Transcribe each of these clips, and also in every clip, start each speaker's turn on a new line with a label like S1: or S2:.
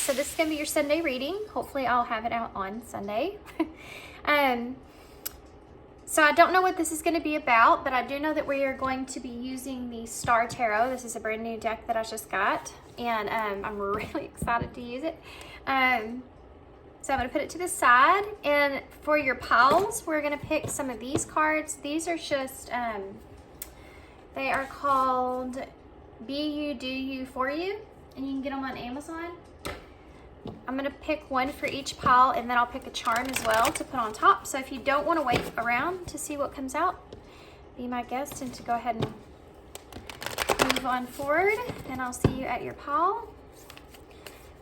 S1: so this is going to be your Sunday reading. Hopefully I'll have it out on Sunday. So I don't know what this is going to be about, but I do know that we are going to be using the Star Tarot. This is a brand new deck that I just got, and I'm really excited to use it. So I'm going to put it to the side, and for your piles, we're going to pick some of these cards. These are just, they are called Be You, Do You, For You, and you can get them on Amazon. I'm going to pick one for each pile, and then I'll pick a charm as well to put on top. So if you don't want to wait around to see what comes out, be my guest and to go ahead and move on forward, and I'll see you at your pile.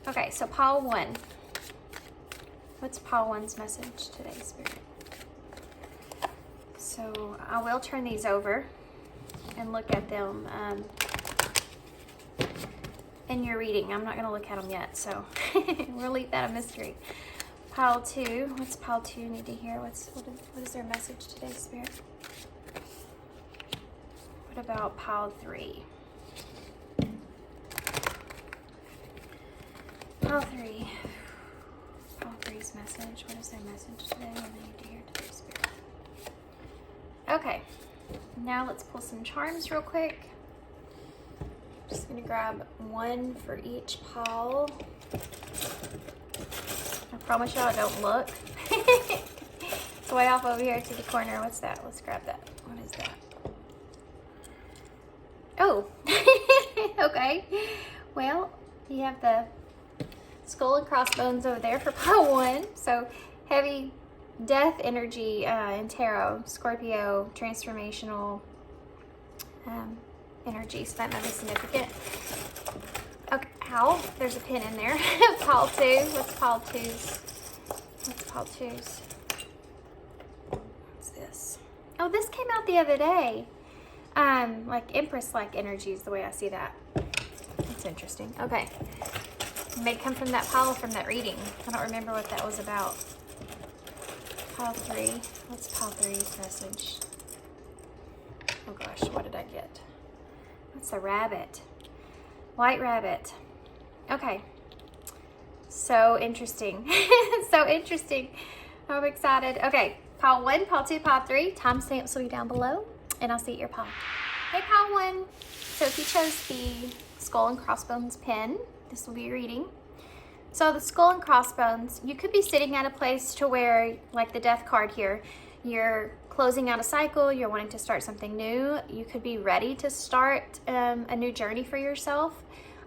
S1: Okay, so pile 1. What's pile 1's message today, Spirit? So I will turn these over and look at them in your reading. I'm not going to look at them yet, so we'll leave that a mystery. Pile 2. What's pile 2 need to hear? What is their message today, Spirit? What about pile 3? Pile 3. Pile 3's message. What is their message today? What do they need to hear today, Spirit? Okay. Now let's pull some charms real quick. Just gonna grab one for each pile. I promise y'all I don't look. It's way off over here to the corner. What's that? Let's grab that. What is that? Oh, okay. Well, you have the skull and crossbones over there for pile 1. So heavy death energy in tarot, Scorpio, transformational energy, so that might be significant. Okay, ow, there's a pin in there. Pile 2, what's pile 2's? What's pile 2's? What's this? Oh, this came out the other day. Like Empress-like energy is the way I see that. That's interesting. Okay. It may come from that pile, from that reading. I don't remember what that was about. Pile 3. What's pile 3's message? Oh gosh, what did I get? What's a rabbit? White rabbit. Okay. So interesting. So interesting. I'm excited. Okay. Pile 1, pile 2, pile 3. Timestamps will be down below, and I'll see you at your pile. Hey, pile 1. So if you chose the skull and crossbones pin, this will be your reading. So the skull and crossbones, you could be sitting at a place to where, like the death card here, you're closing out a cycle, you're wanting to start something new. You could be ready to start a new journey for yourself.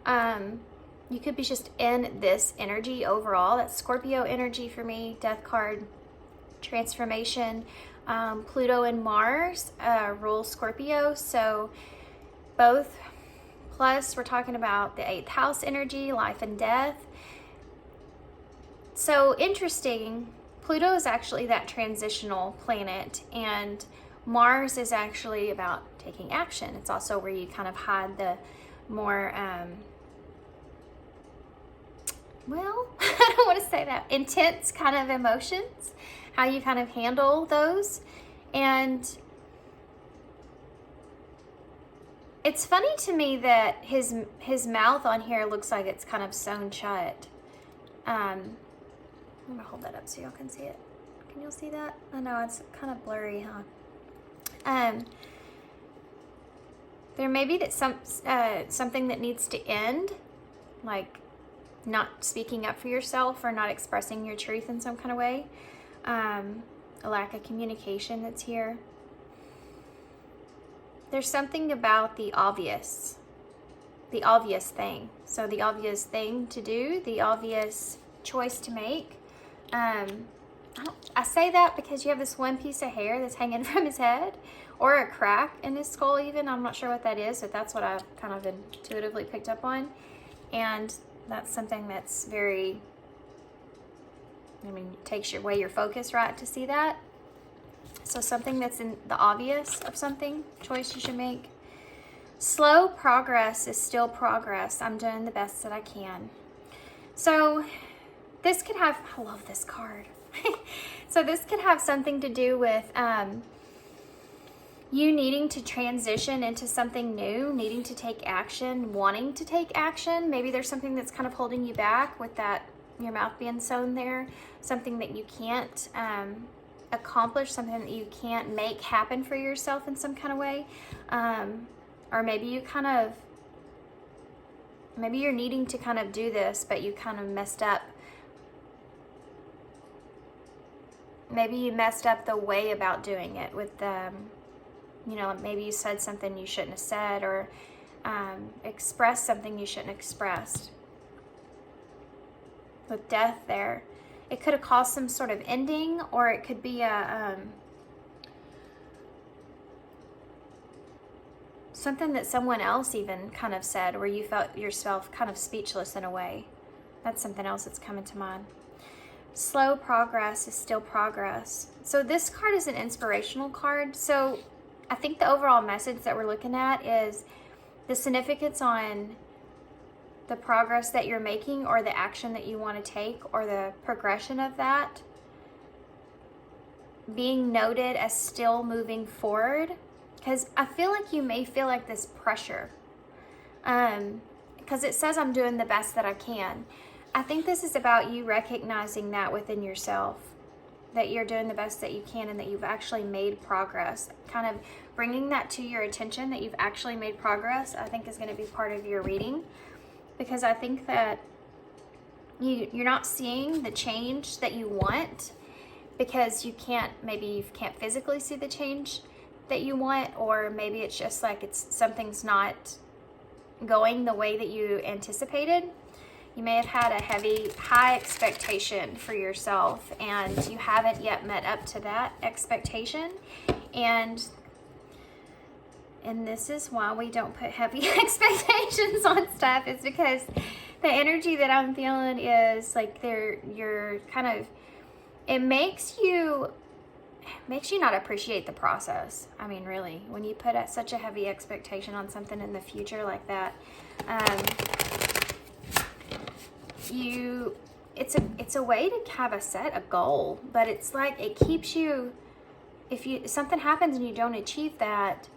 S1: You could be just in this energy overall. That's Scorpio energy for me, death card, transformation. Pluto and Mars rule Scorpio, so both. Plus, we're talking about the 8th house energy, life and death. So interesting. Pluto is actually that transitional planet, and Mars is actually about taking action. It's also where you kind of hide the more, well, I don't want to say that, intense kind of emotions, how you kind of handle those. And it's funny to me that his mouth on here looks like it's kind of sewn shut. I'm gonna hold that up so y'all can see it. Can y'all see that? I know it's kind of blurry, huh? There may be that something that needs to end, like not speaking up for yourself or not expressing your truth in some kind of way. A lack of communication that's here. There's something about the obvious thing. So the obvious thing to do, the obvious choice to make. I say that because you have this one piece of hair that's hanging from his head, or a crack in his skull even. I'm not sure what that is, but that's what I kind of intuitively picked up on. And that's something that's very, takes away your focus, right, to see that. So something that's in the obvious of something, choice you should make. Slow progress is still progress. I'm doing the best that I can. So this could have, I love this card. So this could have something to do with you needing to transition into something new, needing to take action, wanting to take action. Maybe there's something that's kind of holding you back with that, your mouth being sewn there, something that you can't accomplish, something that you can't make happen for yourself in some kind of way. Or maybe you maybe you're needing to kind of do this, but you kind of messed up. Maybe you messed up the way about doing it with you know, maybe you said something you shouldn't have said, or expressed something you shouldn't have expressed. With death there, it could have caused some sort of ending, or it could be a something that someone else even kind of said, where you felt yourself kind of speechless in a way. That's something else that's coming to mind. Slow progress is still progress. So this card is an inspirational card. So I think the overall message that we're looking at is the significance on the progress that you're making, or the action that you want to take, or the progression of that being noted as still moving forward. Because I feel like you may feel like this pressure, because it says I'm doing the best that I can. I think this is about you recognizing that within yourself, that you're doing the best that you can, and that you've actually made progress. Kind of bringing that to your attention, that you've actually made progress, I think is going to be part of your reading. Because I think that you're not seeing the change that you want, because maybe you can't physically see the change that you want, or maybe it's just like something's not going the way that you anticipated. You may have had a high expectation for yourself, and you haven't yet met up to that expectation. And this is why we don't put heavy expectations on stuff, is because the energy that I'm feeling is like you're kind of, it makes you not appreciate the process. I mean, really, when you put such a heavy expectation on something in the future like that, it's a way to have a goal, but it's like it keeps you, if something happens and you don't achieve that,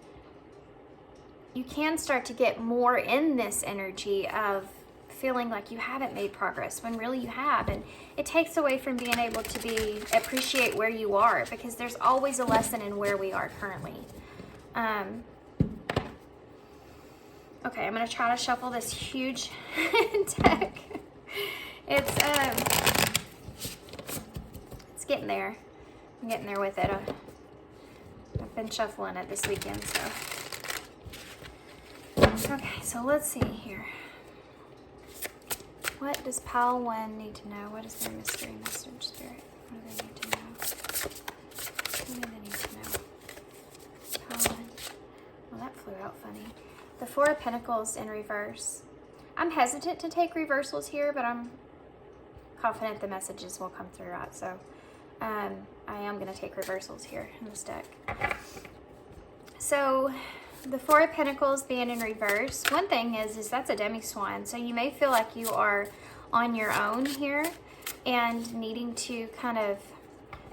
S1: you can start to get more in this energy of feeling like you haven't made progress when really you have. And it takes away from being able to appreciate where you are, because there's always a lesson in where we are currently. Okay, I'm going to try to shuffle this huge deck. It's getting there. I'm getting there with it. I've been shuffling it this weekend, so. Okay, so let's see here. What does pile 1 need to know? What is their mystery message, Spirit? What do they need to know? What do they need to know? Pile 1. Well, that flew out funny. The 4 of Pentacles in reverse. I'm hesitant to take reversals here, but I'm confident the messages will come through right. So I am going to take reversals here in this deck. So the 4 of Pentacles being in reverse, one thing is that's a demi-swan. So you may feel like you are on your own here and needing to kind of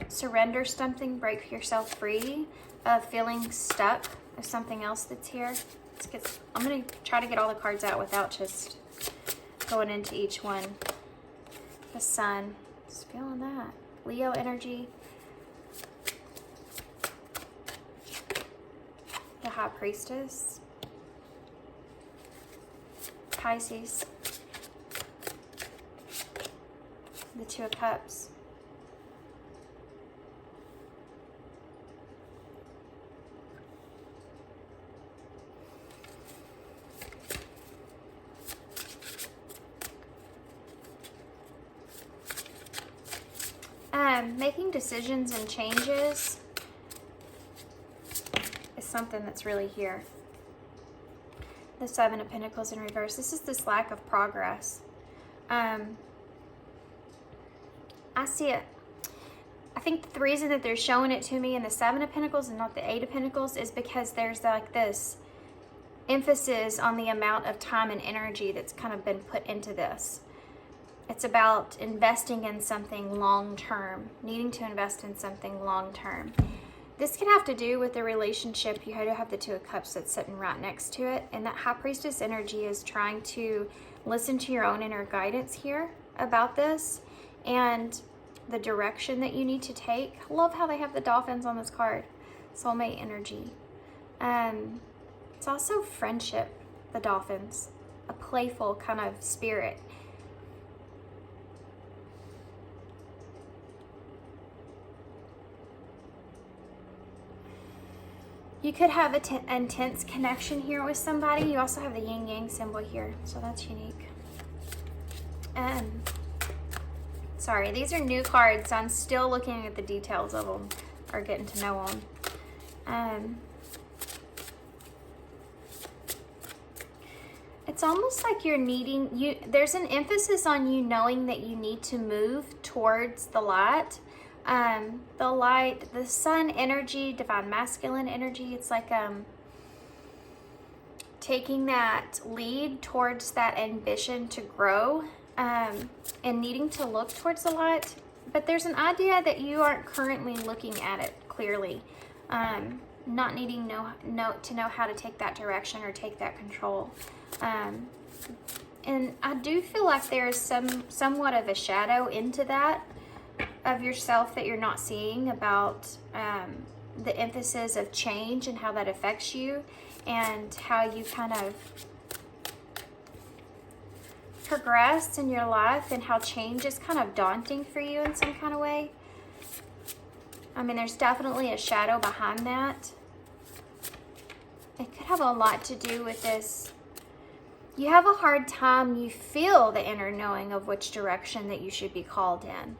S1: surrender something, break yourself free of feeling stuck with something else that's here. I'm going to try to get all the cards out without just going into each one. The Sun. Just feeling that. Leo energy. The High Priestess. Pisces. The 2 of Cups. Making decisions and changes is something that's really here. The 7 of Pentacles in reverse. This is this lack of progress. I see it. I think the reason that they're showing it to me in the 7 of Pentacles and not the 8 of Pentacles is because there's like this emphasis on the amount of time and energy that's kind of been put into this. It's about investing in something long-term, needing to invest in something long-term. This could have to do with the relationship. You have the Two of Cups that's sitting right next to it. And that High Priestess energy is trying to listen to your own inner guidance here about this and the direction that you need to take. I love how they have the dolphins on this card. Soulmate energy. It's also friendship, the dolphins. A playful kind of spirit. You could have an intense connection here with somebody. You also have the yin yang symbol here, so that's unique. Sorry, these are new cards, so I'm still looking at the details of them, or getting to know them. It's almost like you're needing, there's an emphasis on you knowing that you need to move towards the light. The light, the sun energy, divine masculine energy, it's like taking that lead towards that ambition to grow, and needing to look towards the light. But there's an idea that you aren't currently looking at it clearly, not needing to know how to take that direction or take that control. And I do feel like there's somewhat of a shadow into that of yourself that you're not seeing about the emphasis of change and how that affects you, and how you kind of progress in your life, and how change is kind of daunting for you in some kind of way. I mean, there's definitely a shadow behind that. It could have a lot to do with this. You have a hard time, you feel the inner knowing of which direction that you should be called in.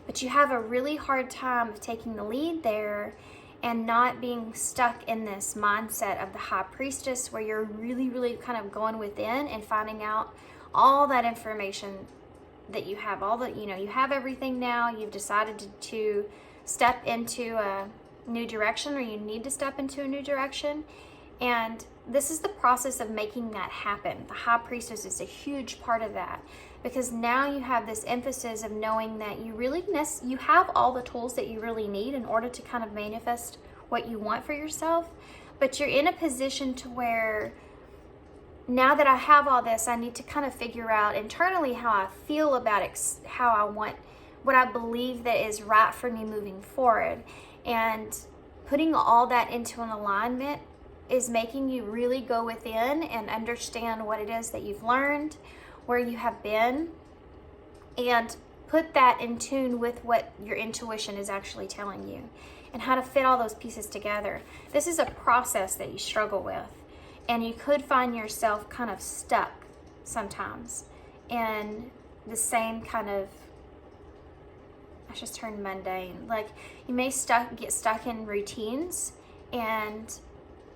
S1: But you have a really hard time of taking the lead there and not being stuck in this mindset of the High Priestess, where you're really, really kind of going within and finding out all that information that you have. You have everything now. You've decided to step into a new direction, or you need to step into a new direction. And this is the process of making that happen. The High Priestess is a huge part of that, because now you have this emphasis of knowing that you have all the tools that you really need in order to kind of manifest what you want for yourself. But you're in a position to where, now that I have all this, I need to kind of figure out internally how I feel about it, how I want, what I believe that is right for me moving forward. And putting all that into an alignment is making you really go within and understand what it is that you've learned, where you have been, and put that in tune with what your intuition is actually telling you, and how to fit all those pieces together. This is a process that you struggle with, and you could find yourself kind of stuck sometimes in the same kind of, I just turned mundane. Like, you may get stuck in routines and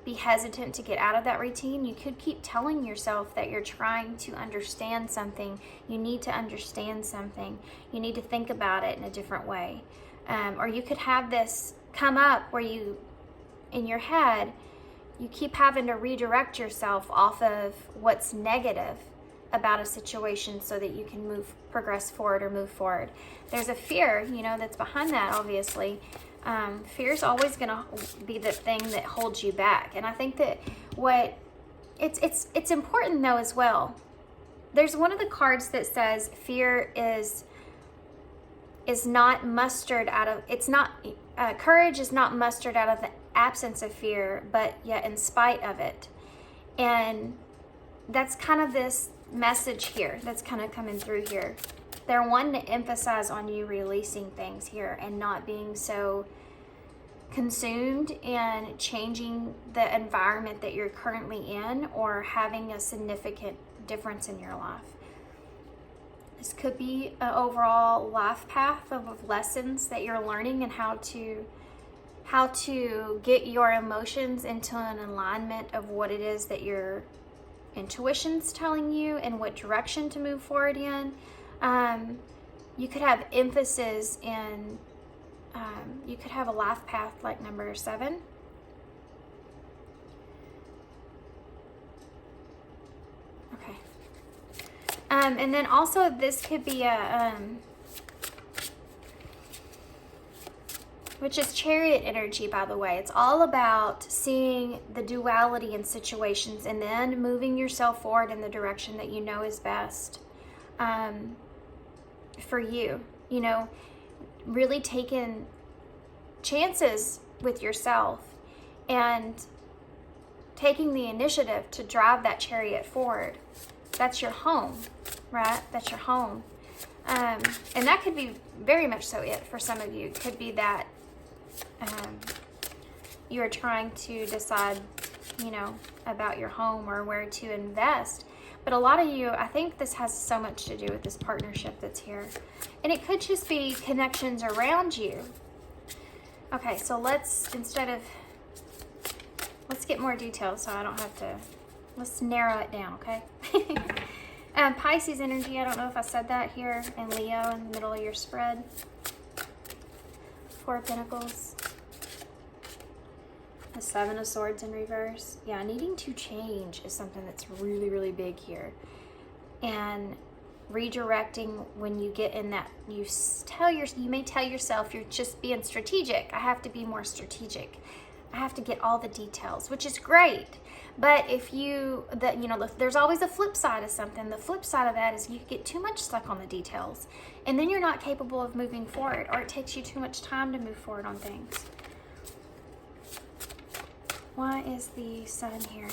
S1: be hesitant to get out of that routine. You could keep telling yourself that you're trying to understand something. You need to understand something. You need to think about it in a different way. Or you could have this come up where you, in your head, you keep having to redirect yourself off of what's negative about a situation so that you can progress forward or move forward. There's a fear, that's behind that, obviously. Fear is always going to be the thing that holds you back. And I think that it's important though as well. There's one of the cards that says fear is not mustered out of, courage is not mustered out of the absence of fear, but yet in spite of it. And that's kind of this message here that's kind of coming through here. They're wanting to emphasize on you releasing things here and not being so consumed in changing the environment that you're currently in, or having a significant difference in your life. This could be an overall life path of lessons that you're learning, and how to get your emotions into an alignment of what it is that your intuition's telling you and what direction to move forward in. You could have emphasis in, you could have a life path like number 7. Okay. And then also this could be a, which is Chariot energy, by the way. It's all about seeing the duality in situations and then moving yourself forward in the direction that you know is best for you. You know, really taking chances with yourself and taking the initiative to drive that chariot forward. That's your home, right? That's your home. And that could be very much so it for some of you. It could be that you are trying to decide, you know, about your home or where to invest. But a lot of you, I think this has so much to do with this partnership that's here. And it could just be connections around you. Okay, so let's get more details so I don't have to, let's narrow it down, okay? Pisces energy, I don't know if I said that here, and Leo in the middle of your spread. 4 of Pentacles. The 7 of Swords in reverse. Yeah, needing to change is something that's really, really big here. And redirecting when you get in that, you may tell yourself you're just being strategic. I have to be more strategic. I have to get all the details, which is great. But if there's always a flip side of something. The flip side of that is you get too much stuck on the details, and then you're not capable of moving forward, or it takes you too much time to move forward on things. Why is the Sun here?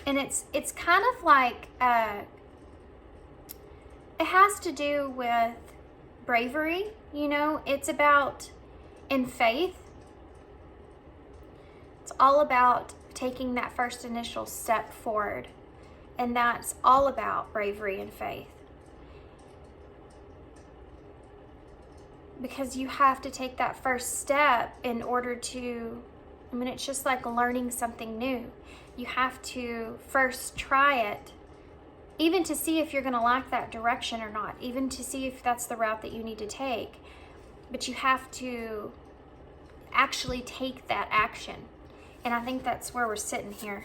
S1: And it's kind of like, it has to do with bravery, you know? It's about, in faith, it's all about taking that first initial step forward. And that's all about bravery and faith. Because you have to take that first step in order to, I mean, it's just like learning something new. You have to first try it, even to see if you're going to like that direction or not, even to see if that's the route that you need to take. But you have to actually take that action. And I think that's where we're sitting here.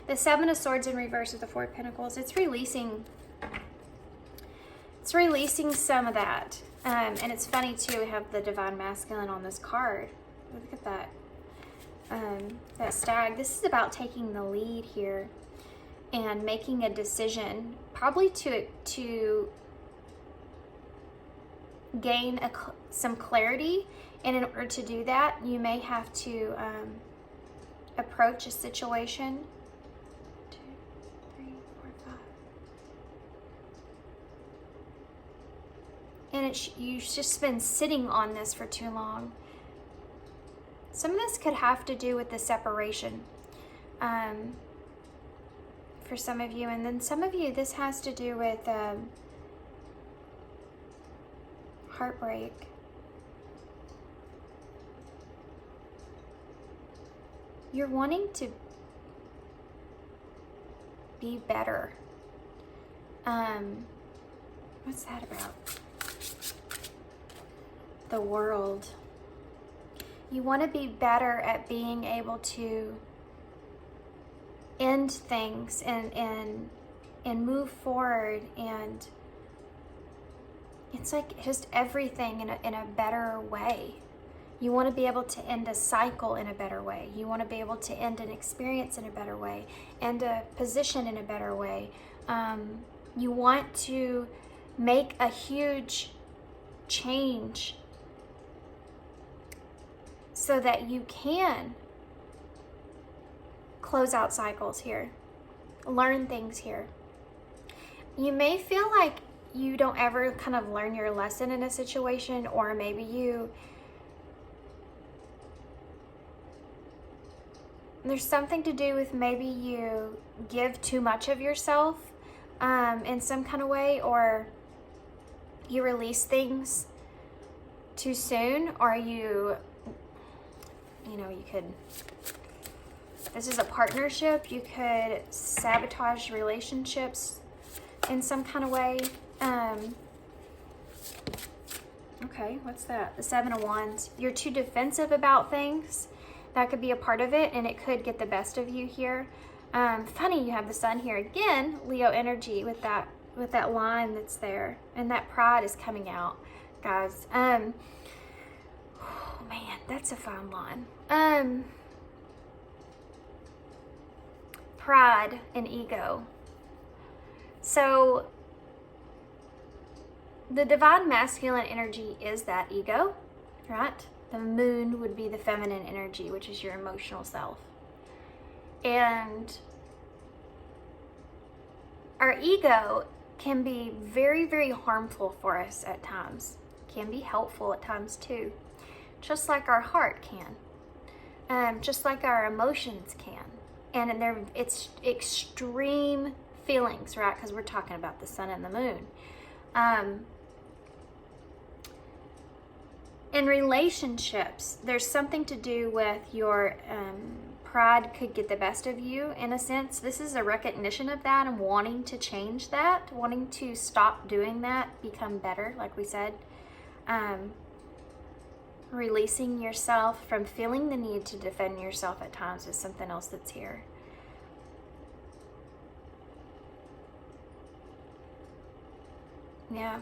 S1: The 7 of Swords in reverse with the 4 of Pentacles. It's releasing some of that. And it's funny too, we have the Divine Masculine on this card. Look at that. That stag. This is about taking the lead here and making a decision, probably to gain some clarity. And in order to do that, you may have to approach a situation. 2, 3, 4, 5. And you've just been sitting on this for too long. Some of this could have to do with the separation for some of you. And then some of you, this has to do with heartbreak. You're wanting to be better. What's that about? The World. You want to be better at being able to end things and move forward, and it's like just everything in a better way. You want to be able to end a cycle in a better way. You want to be able to end an experience in a better way, end a position in a better way. You want to make a huge change so that you can close out cycles here, learn things here. You may feel like you don't ever kind of learn your lesson in a situation, or maybe there's something to do with maybe you give too much of yourself in some kind of way, or you release things too soon, or you could, this is a partnership, you could sabotage relationships in some kind of way. Okay, what's that? The 7 of Wands. You're too defensive about things. That could be a part of it, and it could get the best of you here. Funny, you have the Sun here again, Leo energy with that line that's there, and that pride is coming out. guys. Oh man, that's a fine line. Pride and ego. So the divine masculine energy is that ego, right? The moon would be the feminine energy, which is your emotional self. And our ego can be very, very harmful for us at times. Can be helpful at times too. Just like our heart can. Just like our emotions can. And it's extreme feelings, right? Because we're talking about the sun and the moon. In relationships, there's something to do with your pride could get the best of you, in a sense. This is a recognition of that and wanting to change that, wanting to stop doing that, become better, like we said. Releasing yourself from feeling the need to defend yourself at times is something else that's here. Yeah.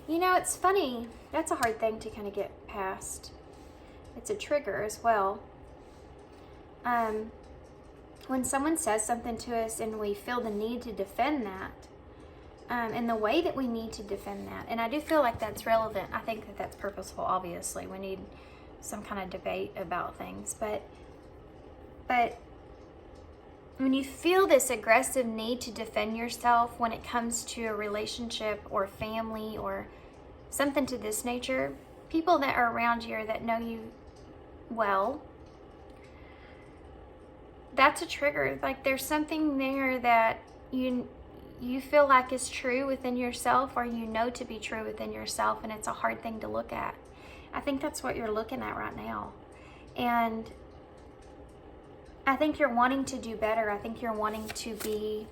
S1: You know, it's funny. That's a hard thing to kind of get past. It's a trigger as well. When someone says something to us and we feel the need to defend that, and the way that we need to defend that, and I do feel like that's relevant. I think that that's purposeful, obviously. We need some kind of debate about things. But when you feel this aggressive need to defend yourself when it comes to a relationship or family or something to this nature, people that are around you or that know you well, that's a trigger. Like there's something there that you feel like is true within yourself, or you know to be true within yourself, and it's a hard thing to look at. I think that's what you're looking at right now. And I think you're wanting to do better. I think you're wanting to be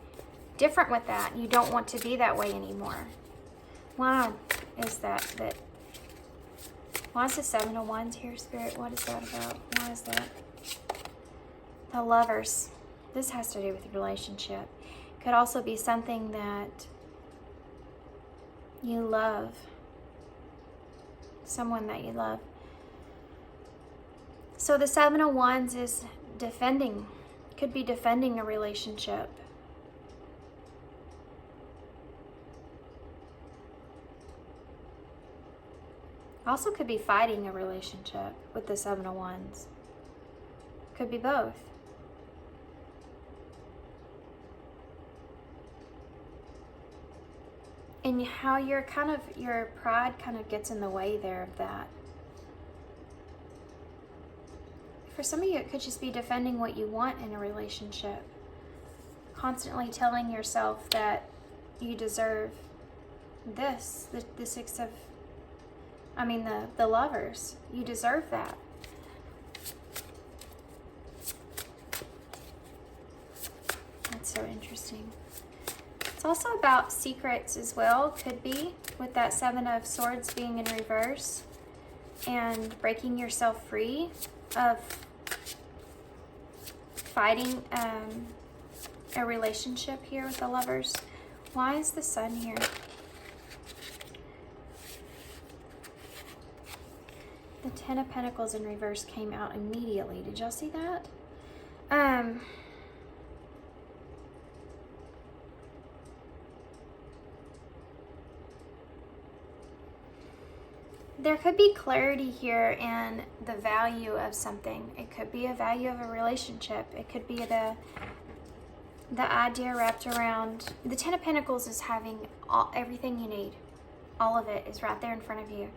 S1: different with that. You don't want to be that way anymore. Why is that? Why is the Seven of Wands here, Spirit? What is that about? Why is that? The Lovers. This has to do with a relationship. Could also be something that you love. Someone that you love. So the Seven of Wands is defending. Could be defending a relationship. Also could be fighting a relationship with the Seven of Wands. Could be both. And how your pride kind of gets in the way there of that. For some of you, it could just be defending what you want in a relationship. Constantly telling yourself that you deserve this. The Six of, the Lovers. You deserve that. That's so interesting. It's also about secrets as well, could be, with that Seven of Swords being in reverse, and breaking yourself free of fighting a relationship here with the Lovers. Why is the Sun here? The Ten of Pentacles in reverse came out immediately. Did y'all see that? There could be clarity here in the value of something. It could be a value of a relationship. It could be the idea wrapped around the Ten of Pentacles is having everything you need. All of it is right there in front of you,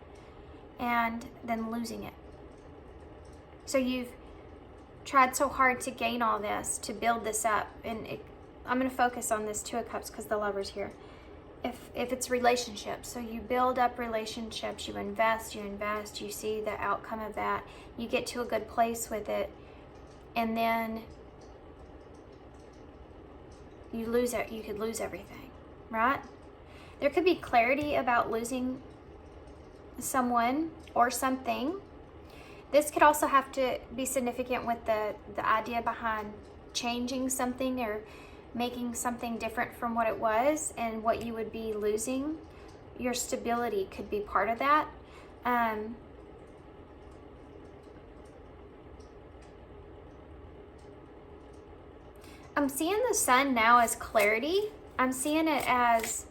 S1: and then losing it. So you've tried so hard to gain all this, to build this up, and I'm going to focus on this Two of Cups because the Lover's here. If it's relationships, so you build up relationships, you invest, you see the outcome of that, you get to a good place with it, and then you lose it. You could lose everything, right? There could be clarity about losing someone or something. This could also have to be significant with the idea behind changing something or making something different from what it was and what you would be losing. Your stability could be part of that. I'm seeing the sun now as clarity. I'm seeing it as,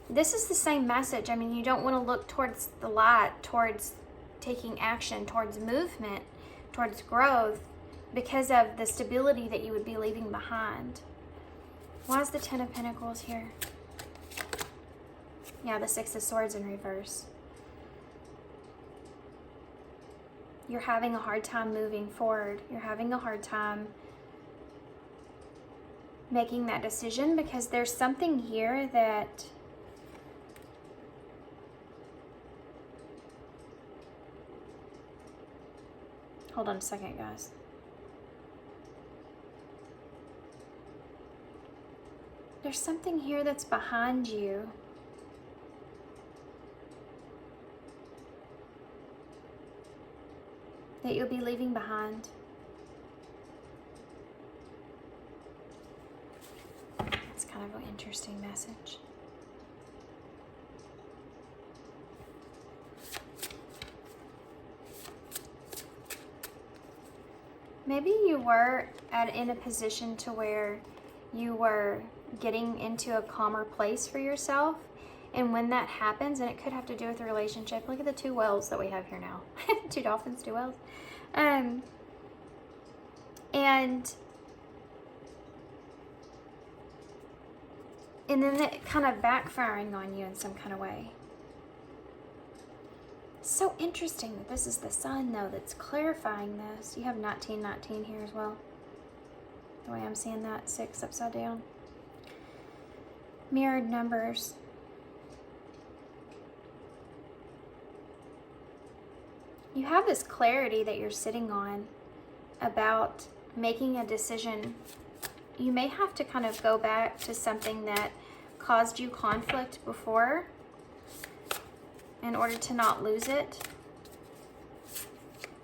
S1: this is the same message. I mean, you don't want to look towards the light, towards taking action, towards movement, towards growth, because of the stability that you would be leaving behind. Why is the Ten of Pentacles here? Yeah, the Six of Swords in reverse. You're having a hard time moving forward. You're having a hard time making that decision because there's something here that hold on a second, guys. There's something here that's behind you. That you'll be leaving behind. It's kind of an interesting message. Maybe you were in a position to where you were getting into a calmer place for yourself. And when that happens, and it could have to do with a relationship, look at the two whales that we have here now. Two dolphins, two whales. And then it kind of backfiring on you in some kind of way. It's so interesting that this is the sun, though, that's clarifying this. You have 1919 here as well. The way I'm seeing that, 6 upside down. Mirrored numbers. You have this clarity that you're sitting on about making a decision. You may have to kind of go back to something that caused you conflict before in order to not lose it.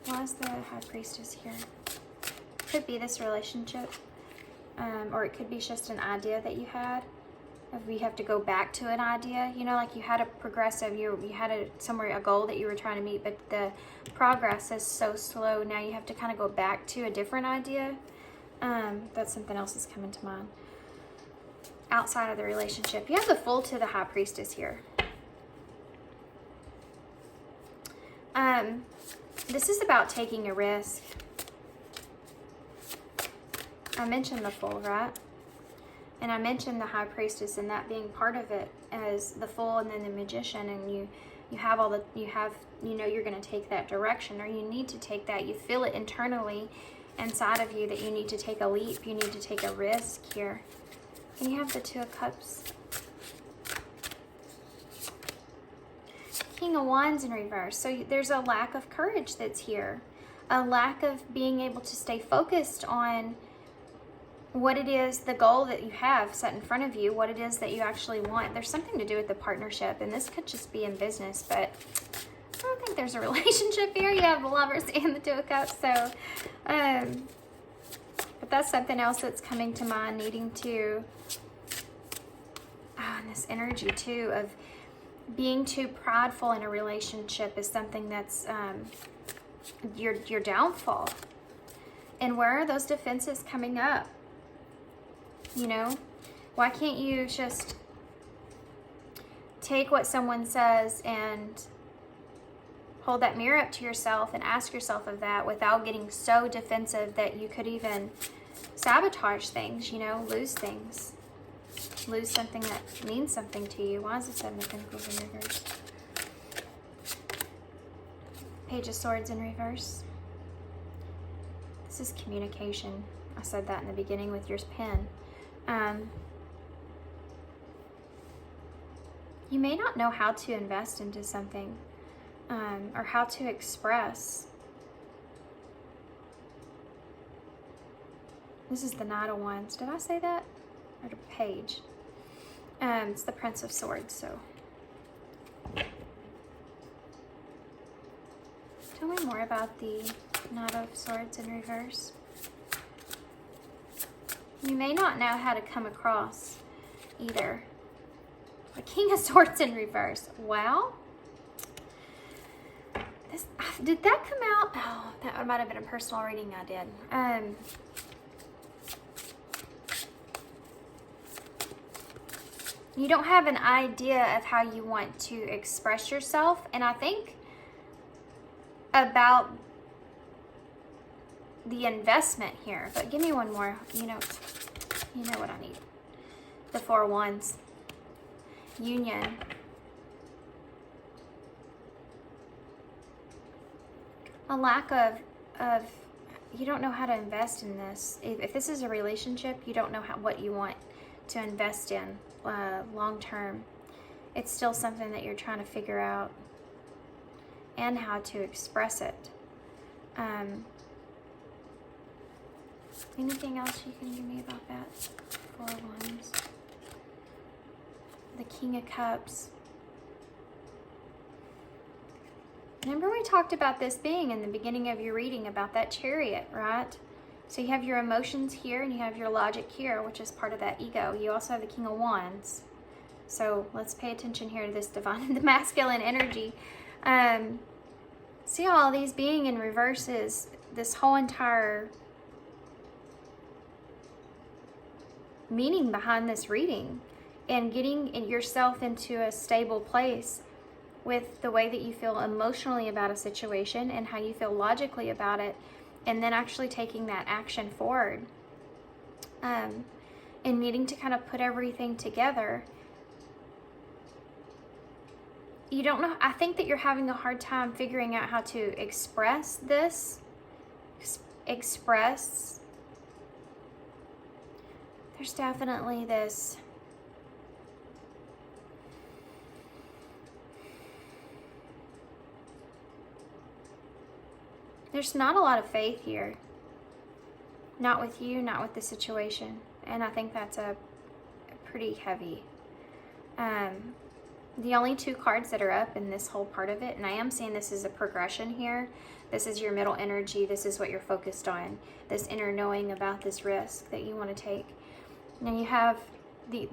S1: Why is the High Priestess here? Could be this relationship, or it could be just an idea that you had. If we have to go back to an idea, you know, like you had a progressive, you had a goal that you were trying to meet, but the progress is so slow. Now you have to kind of go back to a different idea. That's something else that's coming to mind. Outside of the relationship, you have the Fool to the High Priestess here. This is about taking a risk. I mentioned the Fool, right? And I mentioned the High Priestess and that being part of it as the Fool and then the Magician, and you know you're going to take that direction, or you need to take that. You feel it internally inside of you that you need to take a leap, you need to take a risk here. And you have the Two of Cups. King of Wands in reverse. So there's a lack of courage that's here. A lack of being able to stay focused on what it is, the goal that you have set in front of you, what it is that you actually want. There's something to do with the partnership, and this could just be in business, but I don't think there's a relationship here. You have the Lovers and the Two of Cups, so, but that's something else that's coming to mind, needing to, and this energy too of being too prideful in a relationship is something that's your downfall. And where are those defenses coming up? You know, why can't you just take what someone says and hold that mirror up to yourself and ask yourself of that without getting so defensive that you could even sabotage things, you know, lose things. Lose something that means something to you. Why is the Seven of Pentacles in reverse? Page of Swords in reverse. This is communication. I said that in the beginning with your pen. You may not know how to invest into something, or how to express. This is the Knight of Wands. Did I say that? Or the Page? It's the Prince of Swords, so. Tell me more about the Knight of Swords in reverse. You may not know how to come across either. The King of Swords in reverse. Well, Did that come out? Oh, that might have been a personal reading I did. You don't have an idea of how you want to express yourself. And I think about the investment here. But give me one more. You know what I need. The 4 of Wands. Union. A lack of you don't know how to invest in this. If this is a relationship, you don't know what you want to invest in long term. It's still something that you're trying to figure out and how to express it. Anything else you can give me about that? 4 of Wands. The King of Cups. Remember we talked about this being in the beginning of your reading about that Chariot, right? So you have your emotions here and you have your logic here, which is part of that ego. You also have the King of Wands. So let's pay attention here to this divine, the masculine energy. See all these being in reverses, this whole entire meaning behind this reading, and getting yourself into a stable place with the way that you feel emotionally about a situation and how you feel logically about it, and then actually taking that action forward, and needing to kind of put everything together. You don't know, I think that you're having a hard time figuring out how to express this. There's definitely this there's not a lot of faith here. Not with you, not with the situation. And I think that's a pretty heavy. The only 2 cards that are up in this whole part of it, and I am seeing this as a progression here. This is your middle energy. This is what you're focused on. This inner knowing about this risk that you want to take. And you have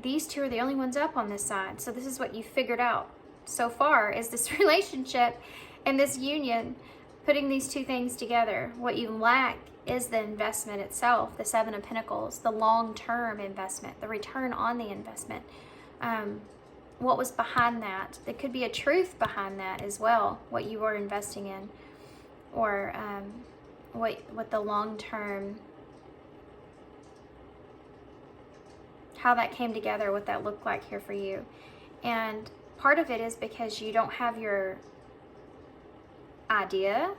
S1: these 2 are the only ones up on this side. So this is what you figured out so far, is this relationship and this union, putting these 2 things together. What you lack is the investment itself, the 7 of Pentacles, the long-term investment, the return on the investment. What was behind that? There could be a truth behind that as well, what you were investing in, or what the long-term, how that came together, what that looked like here for you. And part of it is because you don't have your idea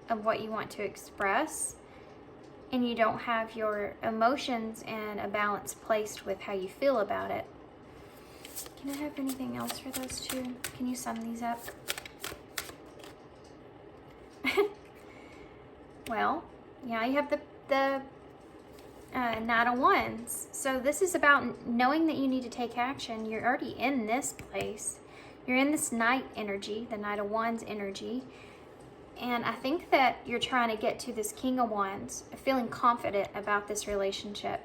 S1: of what you want to express, and you don't have your emotions in a balance placed with how you feel about it. Can I have anything else for those 2? Can you sum these up? Well, yeah, you have the Knight of Wands. So this is about knowing that you need to take action. You're already in this place. You're in this Knight energy, the Knight of Wands energy. And I think that you're trying to get to this King of Wands, feeling confident about this relationship.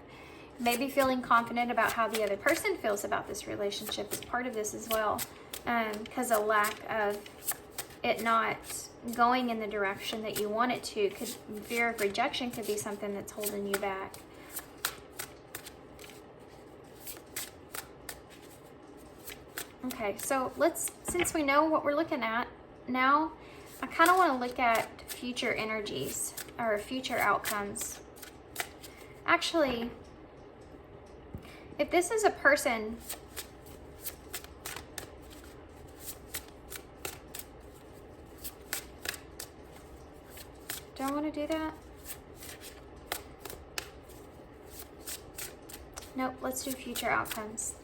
S1: Maybe feeling confident about how the other person feels about this relationship is part of this as well. Because a lack of it not going in the direction that you want it to, fear of rejection could be something that's holding you back. Okay, so since we know what we're looking at, now I kind of want to look at future energies or future outcomes. Actually, if this is a person, do I want to do that? Nope, let's do future outcomes.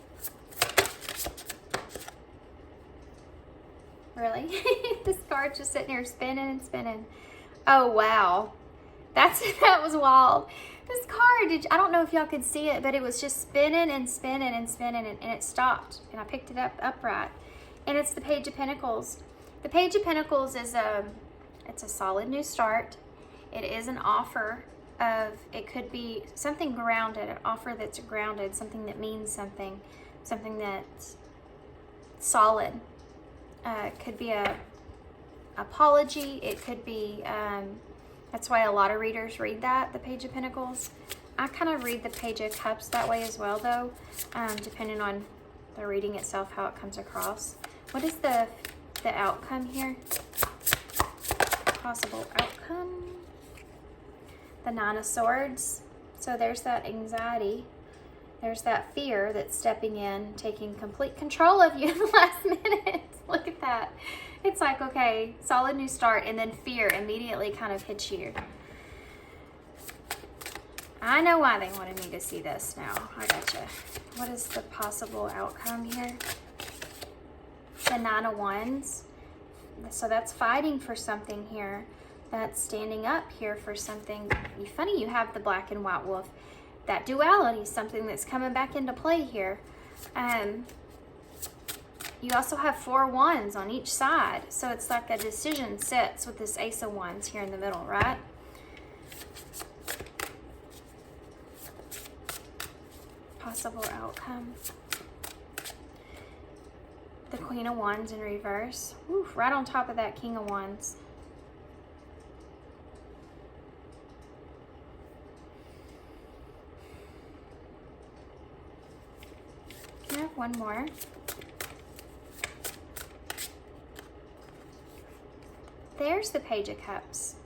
S1: Really? This card's just sitting here spinning and spinning. Oh, wow. That was wild. This card, I don't know if y'all could see it, but it was just spinning and spinning and spinning, and it stopped. And I picked it up upright. And it's the Page of Pentacles. The Page of Pentacles is it's a solid new start. It is an offer of, it could be something grounded, an offer that's grounded, something that means something that's solid. Could be apology. It could be, that's why a lot of readers read that, the Page of Pentacles. I kind of read the Page of Cups that way as well, though, depending on the reading itself, how it comes across. What is the outcome here? Possible outcome. The Nine of Swords. So there's that anxiety. There's that fear that's stepping in, taking complete control of you in the last minute. Look at that. It's like, okay, solid new start, and then fear immediately kind of hits you. I know why they wanted me to see this now. I gotcha. What is the possible outcome here? The Nine of Wands. So that's fighting for something here. That's standing up here for something. Funny, you have the Black and White Wolf. That duality is something that's coming back into play here. You also have 4 wands on each side. So it's like a decision sits with this Ace of Wands here in the middle, right? Possible outcome. The Queen of Wands in reverse. Oof, right on top of that King of Wands. Can I have one more? There's the Page of Cups.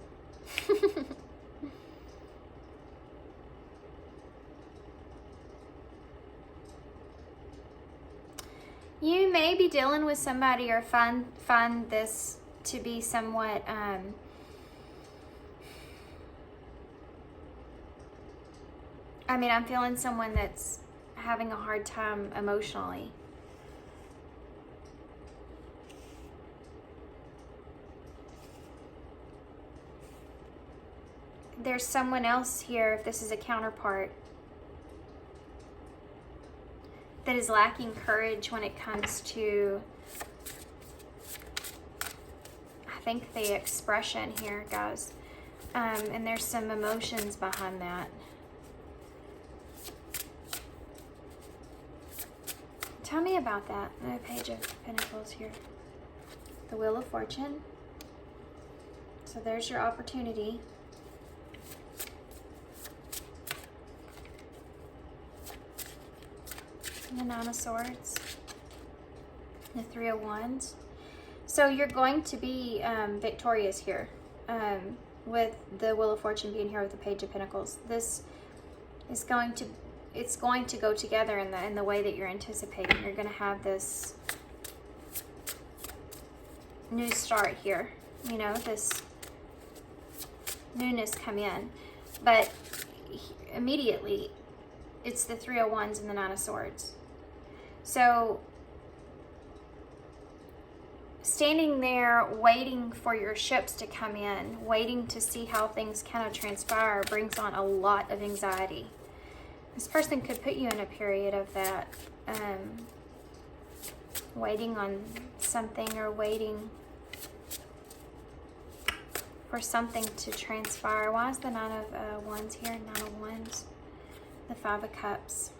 S1: You may be dealing with somebody or find this to be somewhat I mean, I'm feeling someone that's having a hard time emotionally. There's someone else here, if this is a counterpart, that is lacking courage when it comes to, I think, the expression here, guys. And there's some emotions behind that. Tell me about that. The Page of Pentacles here. The Wheel of Fortune. So there's your opportunity. The Nine of Swords. The Three of Wands. So you're going to be victorious here. With the Wheel of Fortune being here with the Page of Pentacles. This is going to, it's going to go together in the way that you're anticipating. You're going to have this new start here. You know, this newness come in. But immediately, it's the Three of Wands and the Nine of Swords. So, standing there waiting for your ships to come in, waiting to see how things kind of transpire, brings on a lot of anxiety. This person could put you in a period of that, waiting on something or waiting for something to transpire. Why is the Nine of Wands here? Nine of Wands. The Five of Cups.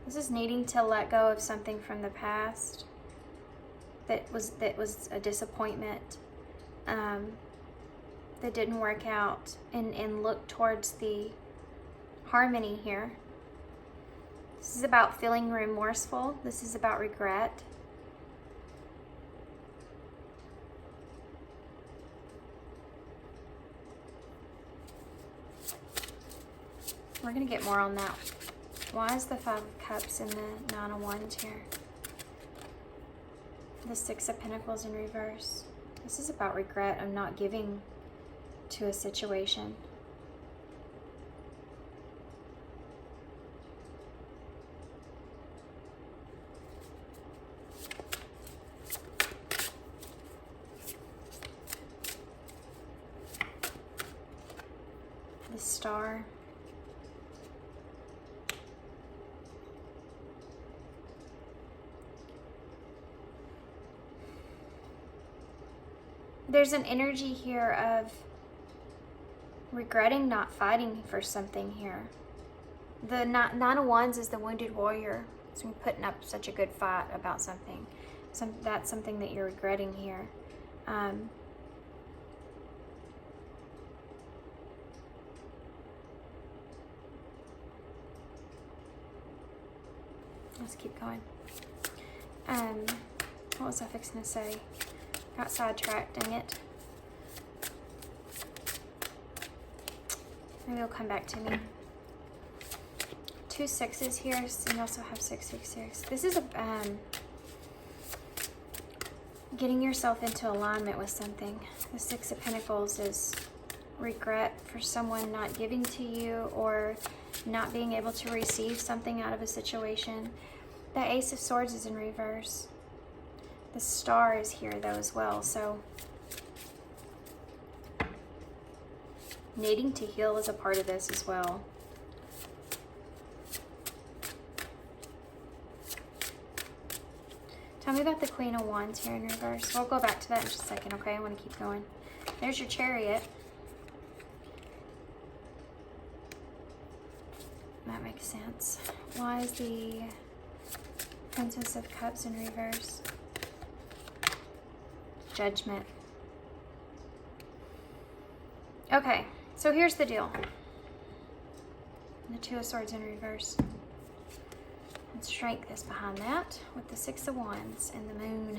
S1: This is needing to let go of something from the past that was a disappointment, that didn't work out, and look towards the harmony here. This is about feeling remorseful. This is about regret. We're going to get more on that. Why is the Five of Cups and the Nine of Wands here? The Six of Pentacles in reverse. This is about regret of not giving to a situation. The Star. There's an energy here of regretting not fighting for something here. The Nine of Wands is the wounded warrior. So you're putting up such a good fight about something. That's something that you're regretting here. Let's keep going. What was I fixing to say? Got sidetracked, dang it. Maybe it'll come back to me. 2 6s here, and you also have 6 6 6. This is a getting yourself into alignment with something. The 6 of Pentacles is regret for someone not giving to you or not being able to receive something out of a situation. The Ace of Swords is in reverse. The Star is here though as well, so needing to heal is a part of this as well. Tell me about the Queen of Wands here in reverse. We'll go back to that in just a second, okay? I want to keep going. There's your Chariot. That makes sense. Why is the Princess of Cups in reverse? Judgment. Okay, so here's the deal. The 2 of Swords in reverse. And strength is behind that with the 6 of Wands and the Moon.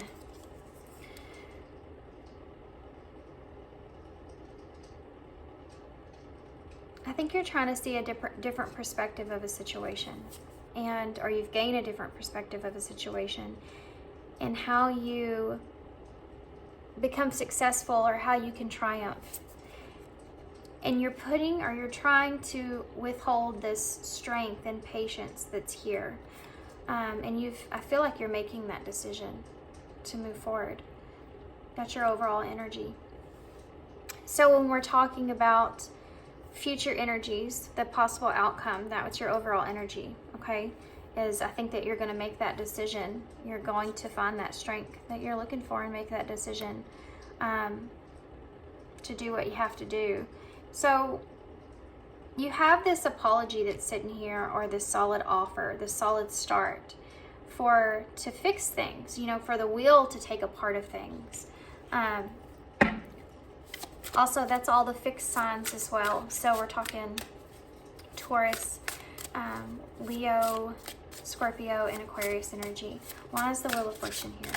S1: I think you're trying to see a different perspective of a situation, or you've gained a different perspective of a situation, and how you become successful or how you can triumph. And you're trying to withhold this strength and patience that's here. And I feel like you're making that decision to move forward. That's your overall energy. So when we're talking about future energies, the possible outcome, that's your overall energy, okay? I think that you're going to make that decision. You're going to find that strength that you're looking for and make that decision to do what you have to do. So you have this apology that's sitting here, or this solid offer, this solid start to fix things, for the wheel to take a part of things. Also, that's all the fixed signs as well. So we're talking Taurus, Leo, Scorpio, and Aquarius energy. Why is the Wheel of Fortune here?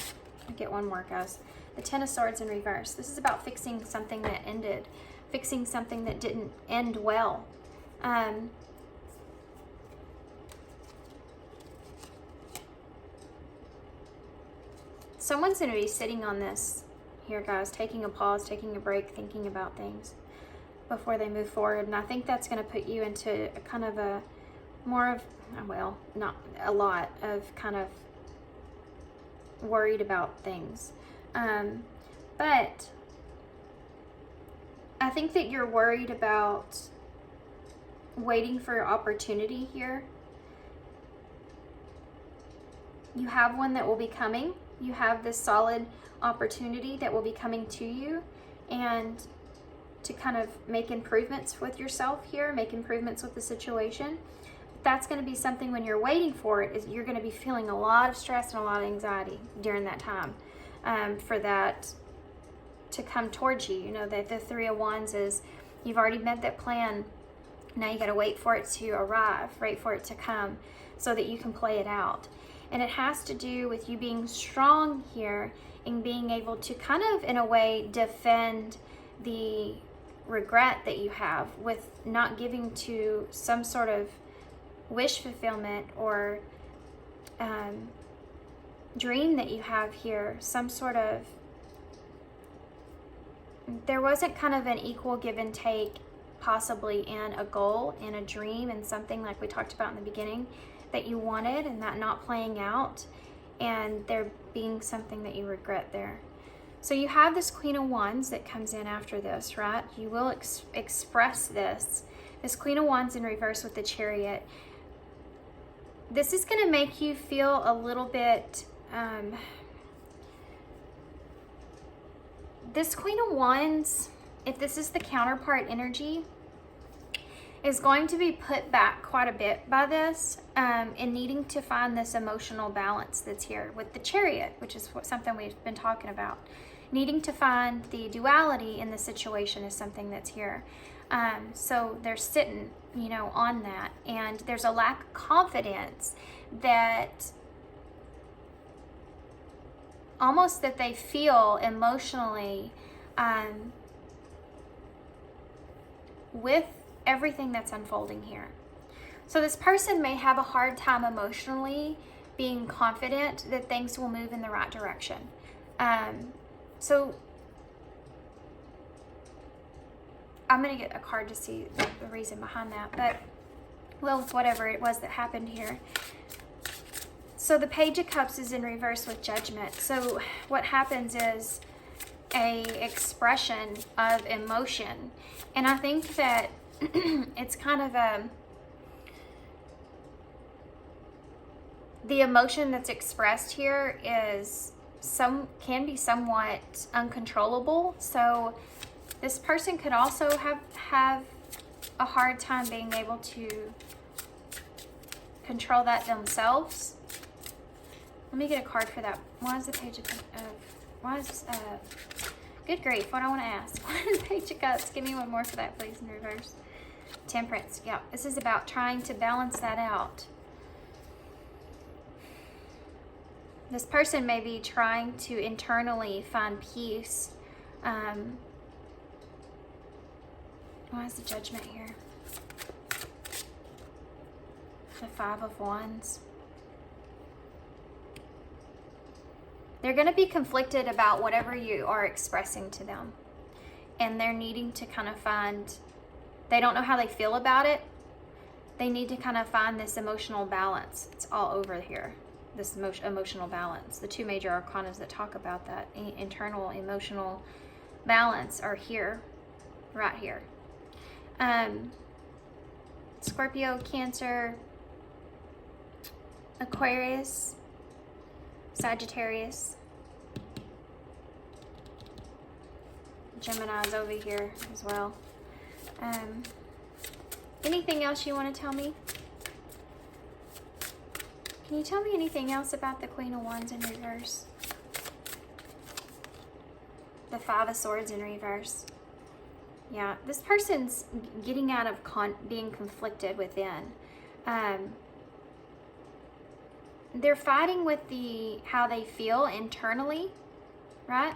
S1: I'll get one more, guys. The 10 of Swords in reverse. This is about fixing something that ended, fixing something that didn't end well. Someone's going to be sitting on this here, guys, taking a pause, taking a break, thinking about things before they move forward. And I think that's going to put you into a kind of a more of, well, not a lot of kind of worried about things. But I think that you're worried about waiting for your opportunity here. You have one that will be coming. You have this solid opportunity that will be coming to you, and to kind of make improvements with yourself here, make improvements with the situation. That's going to be something, when you're waiting for it, is you're going to be feeling a lot of stress and a lot of anxiety during that time, for that to come towards you. That the 3 of Wands is, you've already met that plan. Now you got to wait for it to arrive, wait for it to come so that you can play it out. And it has to do with you being strong here and being able to kind of, in a way, defend the regret that you have with not giving to some sort of wish fulfillment or dream that you have here. Some sort of, there wasn't kind of an equal give and take possibly in a goal and a dream and something like we talked about in the beginning that you wanted, and that not playing out, and there being something that you regret there. So you have this Queen of Wands that comes in after this, right? You will express this Queen of Wands in reverse with the Chariot. This is going to make you feel a little bit, this Queen of Wands, if this is the counterpart energy, is going to be put back quite a bit by this, in needing to find this emotional balance that's here with the Chariot, which is something we've been talking about. Needing to find the duality in the situation is something that's here. So they're sitting, you know, on that, and there's a lack of confidence that almost that they feel emotionally with everything that's unfolding here. So this person may have a hard time emotionally being confident that things will move in the right direction. So I'm going to get a card to see the reason behind that, but well, whatever it was that happened here. So the Page of Cups is in reverse with Judgment. So what happens is a expression of emotion. And I think that it's kind of the emotion that's expressed here can be somewhat uncontrollable. So this person could also have a hard time being able to control that themselves. Let me get a card for that. Why is the Page of good grief, what I want to ask. Why is the Page of Cups? Give me one more for that, please, in reverse. Temperance. Yeah, this is about trying to balance that out. This person may be trying to internally find peace. Why is the Judgment here? The Five of Wands. They're going to be conflicted about whatever you are expressing to them. And they're needing to kind of find, they don't know how they feel about it. They need to kind of find this emotional balance. It's all over here, this emotional balance. The two major arcanas that talk about that internal emotional balance are here, right here. Scorpio, Cancer, Aquarius, Sagittarius, Gemini's over here as well. Anything else you want to tell me? Can you tell me anything else about the Queen of Wands in reverse? The Five of Swords in reverse. Yeah, this person's getting out of being conflicted within. They're fighting with how they feel internally, right?